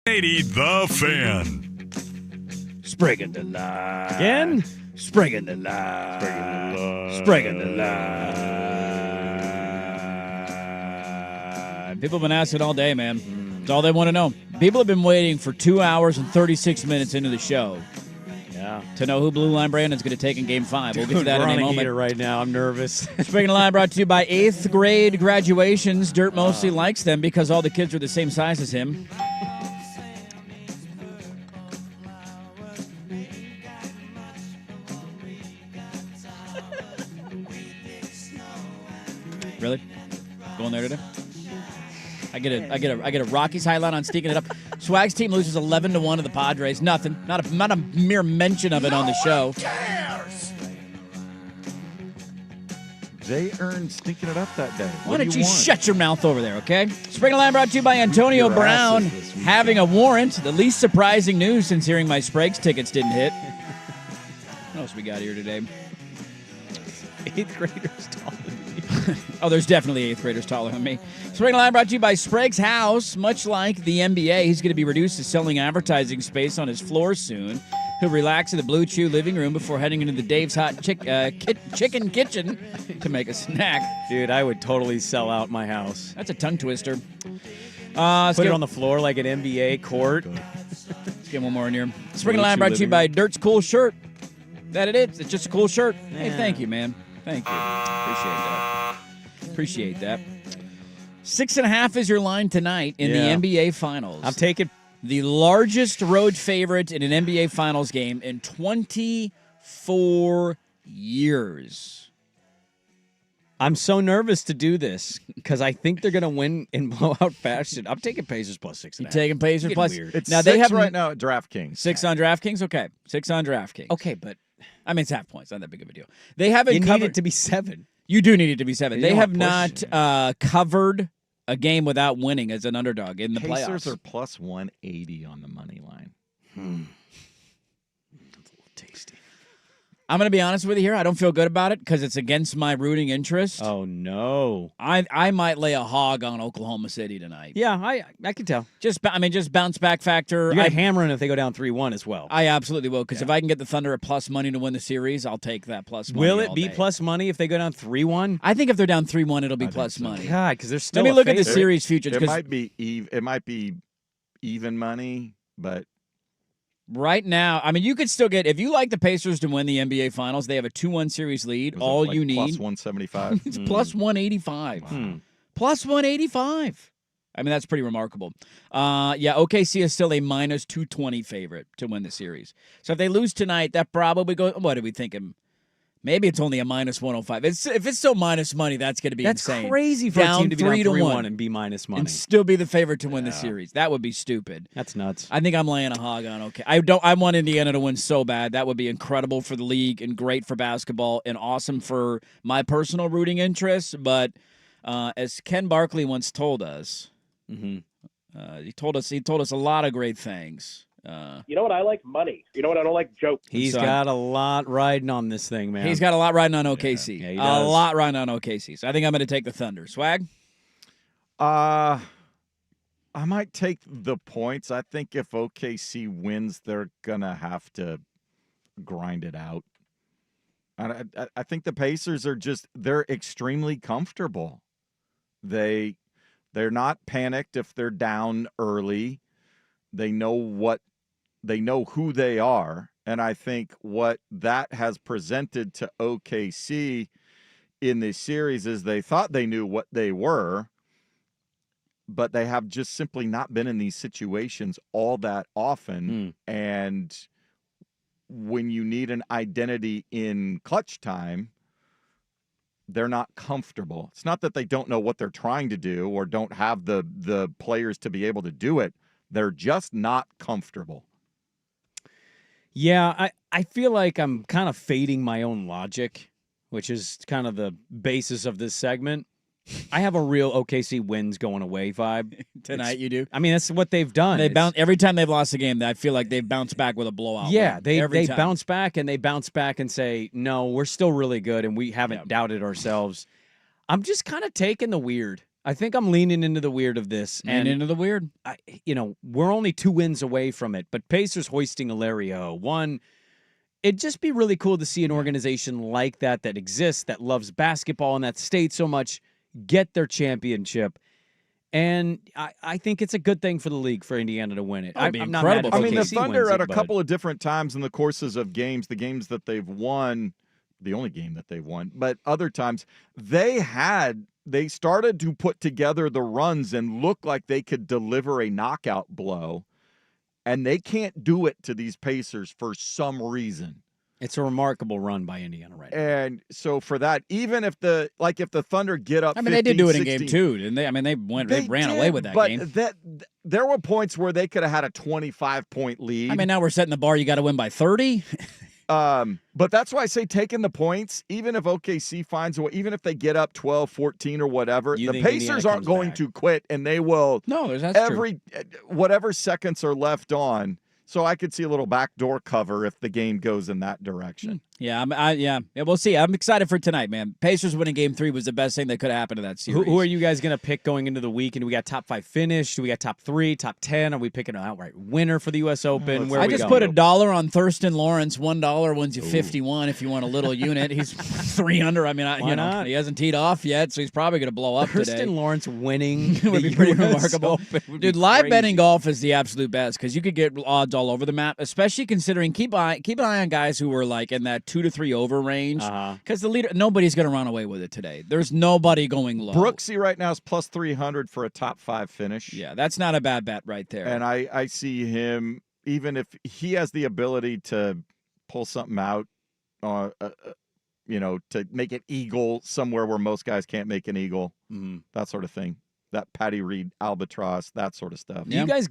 80 The Fan. Sprague the line. Again? Sprague the line. Sprague the line. People have been asking all day, man. It's all they want to know. People have been waiting for 2 hours and 36 minutes into the show. Yeah. To know who Blue Line Brandon's going to take in Game 5. We'll get to that We're in on a moment. heater right now. I'm nervous. Speaking of line, brought to you by 8th grade graduations. Dirt mostly likes them because all the kids are the same size as him. Really? Going there today? I get a Rockies highlight on sneaking it up. Swag's team loses 11-1 to the Padres. Nothing. Not a mere mention of it on the show. They earned stinking it up that day. Why don't you want? shut your mouth over there, okay? Spring of Line brought to you by Antonio Your Brown asses this weekend. having a warrant. The least surprising news since hearing my Sprague's tickets didn't hit. What else we got here today? 8th graders taller than me. Oh, there's definitely 8th graders taller than me. Spring Line brought to you by Sprague's House. Much like the NBA, he's going to be reduced to selling advertising space on his floor soon. He'll relax in the Blue Chew living room before heading into the Dave's Hot Chicken Kitchen to make a snack. Dude, I would totally sell out my house. That's a tongue twister. Put it on the floor like an NBA court. Let's get one more in here. Spring Blue Line Chew brought to you living by room. Dirt's Cool Shirt. That it is. It's just a cool shirt. Hey, Yeah. thank you, man. Thank you. Appreciate that. 6.5 is your line tonight in Yeah. the NBA Finals. I'm taking the largest road favorite in an NBA Finals game in 24 years. I'm so nervous to do this because I think they're going to win in blowout fashion. I'm taking Pacers plus 6.5. You taking Pacers plus? Weird. It's Now 6 they have right now at DraftKings. 6 on DraftKings. Okay, 6 on DraftKings. Okay, but I mean it's half points. Not that big of a deal. They haven't you covered need it to be 7. You do need it to be 7. You They don't have wanna push not covered a game without winning as an underdog in the Pacers playoffs. are plus 180 on the money line. That's a little tasty. I'm going to be honest with you here. I don't feel good about it because it's against my rooting interest. Oh, no. I might lay a hog on Oklahoma City tonight. Yeah, I can tell. Just bounce back factor. You're going to hammer in if they go down 3-1 as well. I absolutely will because if I can get the Thunder at plus money to win the series, I'll take that plus money. Will it all be day. plus money if they go down 3-1? I think if they're down 3-1, it'll be I think plus so. money. God, because there's still Let me a look at the favorite. series futures It because might be even money, but right now, I mean, you could still get, if you like the Pacers to win the NBA Finals, they have a 2-1 series lead. was it All like you need. plus 175. It's plus 185. Plus 185. I mean, that's pretty remarkable. OKC is still a minus 220 favorite to win the series. So if they lose tonight, that probably goes, what are we thinking? Maybe it's only a minus 105. If it's still minus money, that's going to be insane. That's crazy for Down a team to be down 3-1 and be minus money. and still be the favorite to win the series. That would be stupid. That's nuts. I think I'm laying a hog on I want Indiana to win so bad. That would be incredible for the league and great for basketball and awesome for my personal rooting interests. But as Ken Barkley once told us, he told us a lot of great things. You know what? I like money. You know what? I don't like jokes. He's got a lot riding on this thing, man. He's got a lot riding on OKC. Yeah, he a does. lot riding on OKC. So I think I'm going to take the Thunder. Swag? I might take the points. I think if OKC wins, they're gonna have to grind it out. I think the Pacers are they're extremely comfortable. They're not panicked if they're down early. They know who they are. And I think what that has presented to OKC in this series is they thought they knew what they were, but they have just simply not been in these situations all that often. And when you need an identity in clutch time, they're not comfortable. It's not that they don't know what they're trying to do or don't have the players to be able to do it. They're just not comfortable. Yeah, I feel like I'm kind of fading my own logic, which is kind of the basis of this segment. I have a real OKC wins going away vibe. Tonight you do? I mean, that's what they've done. Every time they've lost a game, I feel like they've bounced back with a blowout. Yeah, win. they bounce back and say, no, we're still really good and we haven't doubted ourselves. I'm just kind of taking the weird. I think I'm leaning into the weird of this. And into the weird. We're only 2 wins away from it, but Pacers hoisting Hilario. One, it'd just be really cool to see an organization like that exists, that loves basketball in that state so much, get their championship. And I think it's a good thing for the league for Indiana to win it. That'd be I'm incredible. not mad if I mean, the OKC Thunder wins at it, a but- couple of different times in the courses of games, the games that they've won, the only game that they've won, but other times they started to put together the runs and look like they could deliver a knockout blow, and they can't do it to these Pacers for some reason. It's a remarkable run by Indiana right now. And so for that, even if the Thunder get up, I mean, they did do it in 15, game 2, didn't they? I mean, they ran away with that game. But there were points where they could have had a 25-point lead. I mean, now we're setting the bar. You got to win by 30. But that's why I say taking the points, even if OKC finds a way, even if they get up 12, 14 or whatever, You the think Pacers Indiana aren't comes going back. to quit, and they will No, that's true. whatever seconds are left on. So I could see a little backdoor cover if the game goes in that direction. Yeah, we'll see. I'm excited for tonight, man. Pacers winning game 3 was the best thing that could have happened to that series. Who are you guys going to pick going into the week? And do we got top 5 finish? Do we got top 3, top 10? Are we picking an outright winner for the U.S. Open? Where I we just going? put $1 on Thurston Lawrence. $1 wins you 51 if you want a little unit. He's 3 under. I mean, Why not? he hasn't teed off yet, so he's probably going to blow up today. Thurston Lawrence winning would the be pretty US remarkable. Open would be Dude, live crazy. betting golf is the absolute best because you could get odds all over the map, especially considering keep an eye on guys who were like in that 2 to 3 over range because the leader, nobody's going to run away with it today. There's nobody going low. Brooksy right now is plus 300 for a top 5 finish. Yeah, that's not a bad bet right there. And I see him, even if he has the ability to pull something out, to make it eagle somewhere where most guys can't make an eagle, that sort of thing. That Patty Reed albatross, that sort of stuff. Do you guys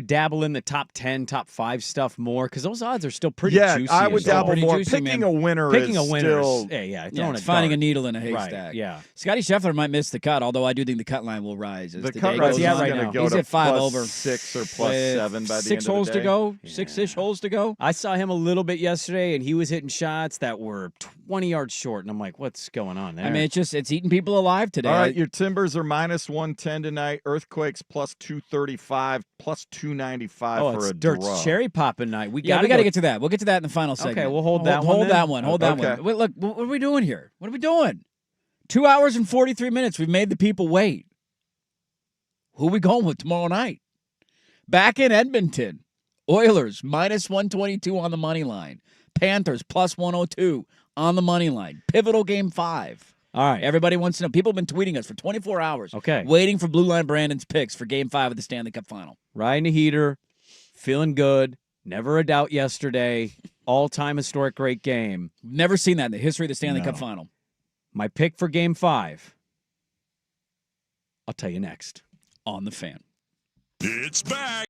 dabble in the top 10, top 5 stuff more? Because those odds are still pretty juicy. I would as well. dabble more. juicy, Picking man. a winner Picking is a winner still... throwing it's a finding dart. a needle in a Right, haystack. yeah. Scotty Scheffler might miss the cut, although I do think the cut line will rise as The the cut day rise goes is at on. right going to now. go He's to at 5 plus over. 6 or plus With 7 by the 6 end holes of the to day. go. Yeah. 6-ish holes to go. I saw him a little bit yesterday, and he was hitting shots that were 20 yards short, and I'm like, what's going on there? I mean, it's eating people alive today. All right, your Timbers are minus 110 tonight. Earthquakes plus 235, plus 295 for it's a Dirt's draw. cherry popping night. We Yeah, got we got to get to that. We'll get to that in the final segment. Okay, we'll hold that one Hold then? that one. Hold that Okay. one. Wait, look, what are we doing here? What are we doing? 2 hours and 43 minutes. We've made the people wait. Who are we going with tomorrow night? Back in Edmonton, Oilers minus 122 on the money line. Panthers plus 102 on the money line. Pivotal game 5. All right. Everybody wants to know. People have been tweeting us for 24 hours. Okay. Waiting for Blue Line Brandon's picks for game 5 of the Stanley Cup final. Riding a heater, feeling good, never a doubt yesterday, all-time historic great game. Never seen that in the history of the Stanley No. Cup final. My pick for game 5, I'll tell you next. On the Fan. It's back.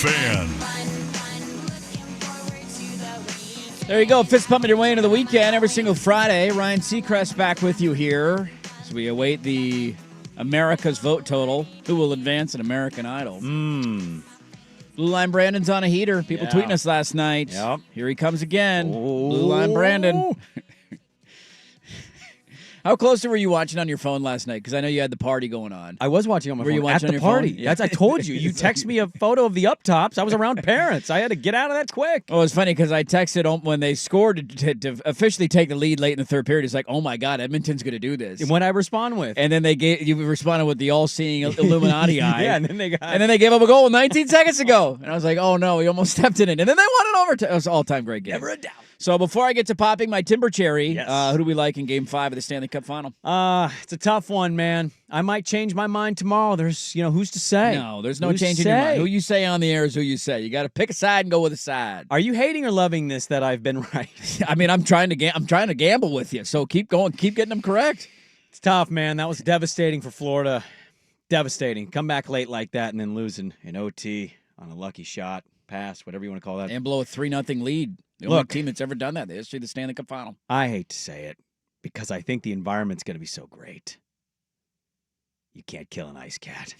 Fan. There you go. Fist pumping your way into the weekend every single Friday. Ryan Seacrest back with you here as we await the America's vote total. Who will advance an American Idol? Blue Line Brandon's on a heater. People tweeting us last night. Yep. Here he comes again. Blue Line Brandon. How close were you watching on your phone last night? Because I know you had the party going on. I was watching on my phone you watching at on the your party. phone? Yeah. That's I told you. You text me a photo of the up tops. I was around parents. I had to get out of that quick. Oh, it's funny because I texted when they scored to officially take the lead late in the third period. It's like, oh my God, Edmonton's going to do this. And what I respond with? And then you responded with the all-seeing Illuminati eye. Yeah, and then they gave up a goal 19 seconds ago. And I was like, oh no, we almost stepped in it. And then they won it overtime. It was an all-time great game. Never a doubt. So before I get to popping my timber cherry, Yes. who do we like in Game 5 of the Stanley Cup Final? It's a tough one, man. I might change my mind tomorrow. There's, who's to say? No, there's no Who's change to in your mind. say? Who you say on the air is who you say. You got to pick a side and go with a side. Are you hating or loving this that I've been right? I mean, I'm trying to gamble with you. So keep going, keep getting them correct. It's tough, man. That was devastating for Florida. Devastating. Come back late like that and then losing in OT on a lucky shot, pass, whatever you want to call that. And blow a 3-0 lead. The only team that's ever done that in the history of the Stanley Cup Final. I hate to say it because I think the environment's going to be so great. You can't kill an ice cat.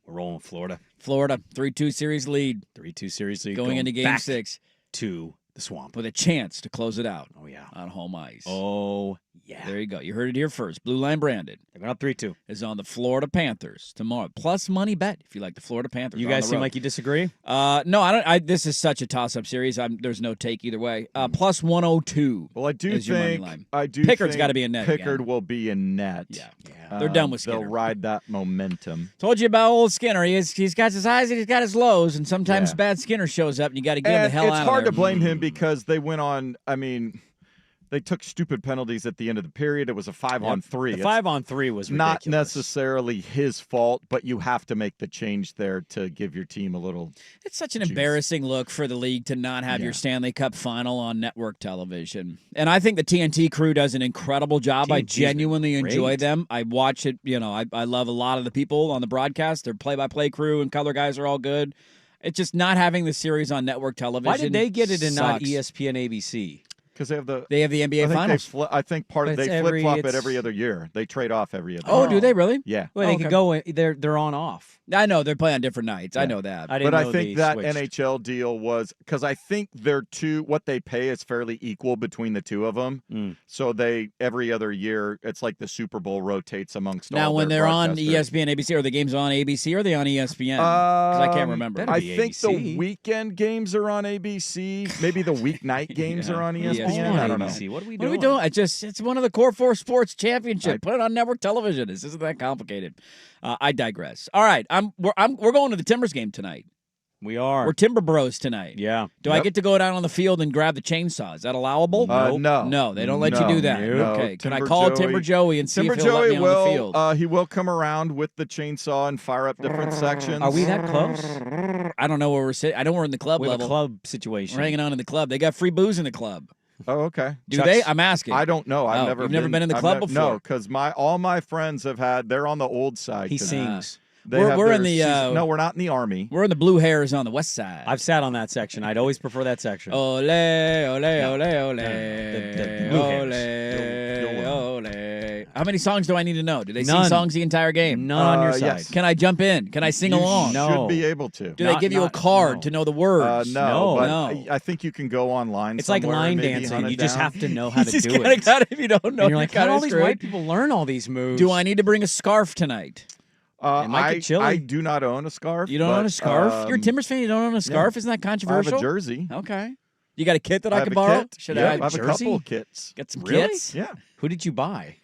We're rolling Florida. Florida, 3-2 series lead. 3-2 series lead. Going into Game back 6. To the Swamp. With a chance to close it out. Oh, yeah. On home ice. Oh, yeah. There you go. You heard it here first. Blue Line Brandon. They're going up 3-2. Is on the Florida Panthers tomorrow. Plus money bet if you like the Florida Panthers. You guys seem like you disagree? No, I don't. This is such a toss-up series. There's no take either way. Plus 102. Well, I do is your money think line. Pickard's got to be in net. Pickard again. will be in net. Yeah. They're done with Skinner. They'll ride that momentum. Told you about old Skinner. He's got his highs and he's got his lows, and sometimes bad Skinner shows up, and you got to get him the hell out of there. It's hard to blame him because they went on. I mean, they took stupid penalties at the end of the period. It was a 5-on-3. The 5-on-3 was ridiculous. Not necessarily his fault, but you have to make the change there to give your team a little. It's such an embarrassing look for the league to not have your Stanley Cup Final on network television. And I think the TNT crew does an incredible job. I genuinely enjoy them. I watch it. I love a lot of the people on the broadcast. Their play-by-play crew and color guys are all good. It's just not having the series on network television. Why did they get it and not sucks. ESPN ABC? Because they have the NBA Finals. I think they flip-flop it every other year. They trade off every other year. Oh, do they really? Yeah. Well, they could go. They're on off. I know they're playing on different nights. I know that. But I think that NHL deal was because I think what they pay is fairly equal between the two of them. So every other year it's like the Super Bowl rotates amongst all now when their they're on broadcasters. ESPN, ABC, are the games on ABC or are they on ESPN? Because I can't remember. I think the weekend games are on ABC. Maybe the weeknight games are on ESPN. I don't know. What are we What doing? are we doing? It's one of the Core 4 Sports Championship. Put it on network television. This isn't that complicated. I digress. All right, we're going to the Timbers game tonight. We are. We're Timber Bros tonight. Yeah. Do I get to go down on the field and grab the chainsaw? Is that allowable? No. They don't let you do that. No. Okay. Can I call Timber Joey and see Timber if he'll let Joey me on the field? He will come around with the chainsaw and fire up different sections. Are we that close? I don't know where we're sitting. I know we're in the club We have level. a club situation. We're hanging out in the club. They got free booze in the club. Oh, okay. Do they? I'm asking. I don't know. I've You've never been in the club before? No, because all my friends they're on the old side. He sings. We're in the no, we're not in the Army. We're in the Blue Hairs on the west side. I've sat on that section. I'd always prefer that section. Ole, ole, ole, ole, The Blue Hairs. ole. How many songs do I need to know? Do they sing None. songs the entire game? None on your side. Yes. Can I jump in? Can I sing along? No. Should be able to. Do they give you a card to know the words? No, but No. I think you can go online. It's like somewhere and line maybe dancing. hunt it You just down. have to know how to just do it. got it if you don't know. And you're like, how do all these screwed. white people learn all these moves? Do I need to bring a scarf tonight? It might get chilly. I do not own a scarf. You don't own a scarf? You're a Timbers fan. You don't own a scarf? yeah. Isn't that I have controversial? a jersey. Okay. You got a kit that I have can a borrow? kit. Should Yeah, I I have a jersey? couple of kits. get some Really? kits? Yeah. Who did you buy?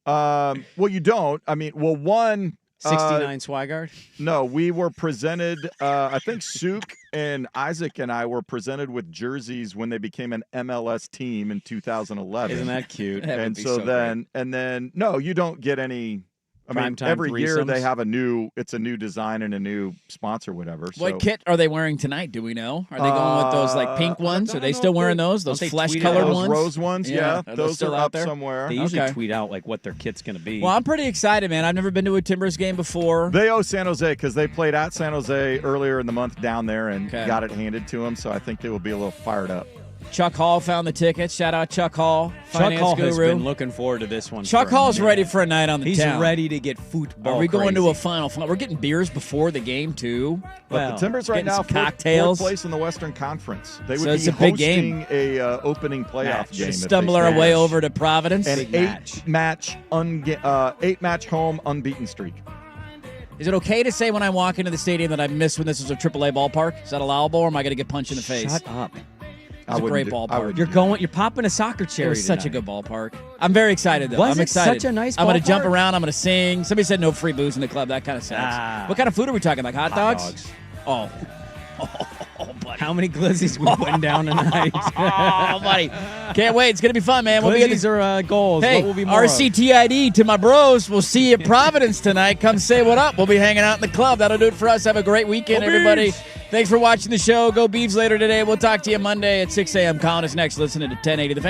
Well, you don't. I mean, one. 69 Swigard? No, we were presented. I think Suk and Isaac and I were presented with jerseys when they became an MLS team in 2011. Isn't that cute? That would And be so so then, no, you don't get any I mean, Primetime every year threesomes. they have it's a new design and a new sponsor, whatever. So. What kit are they wearing tonight? Do we know? Are they going with those like pink ones? Are they still wearing those? Those they flesh-colored tweet those ones? rose ones, yeah. Are Those still are out up there? somewhere. They usually Okay. tweet out like what their kit's going to be. Well, I'm pretty excited, man. I've never been to a Timbers game before. They owe San Jose because they played at San Jose earlier in the month down there and got it handed to them. So I think they will be a little fired up. Chuck Hall found the tickets. Shout out Chuck Hall, Chuck finance Hall guru. has been looking forward to this one. Chuck for a Hall's minute. ready for a night on the He's town. ready to get football. Are we going to crazy. a final? We're getting beers before the game too. But the Timbers right getting now some fourth cocktails. place in the Western Conference. They So would it's be a big hosting game. a opening playoff game. Just if stumble they our finish. way over to Providence. An eight-match home unbeaten streak. Is it okay to say when I walk into the stadium that I missed when this was a AAA ballpark? Is that allowable, or am I going to get punched in the face? Shut up. It's a great ballpark. You're popping a soccer cherry. It was such a tonight. good ballpark. I'm very excited, though. Was I'm it excited. such a nice I'm going to jump ballpark? around. I'm going to sing. Somebody said no free booze in the club. That kind of sucks. Ah. What kind of food are we talking? Like hot dogs? dogs. Oh. How many glizzies we putting down tonight? Oh, buddy. Can't wait. It's going to be fun, man. We'll be at Glizzies the are goals. Hey, What will be more of? RCTID to my bros. We'll see you at Providence tonight. Come say what up. We'll be hanging out in the club. That'll do it for us. Have a great weekend, Go everybody. Beavs! Thanks for watching the show. Go Beavs later today. We'll talk to you Monday at 6 a.m. Colin is next. Listening to 1080 The Fan.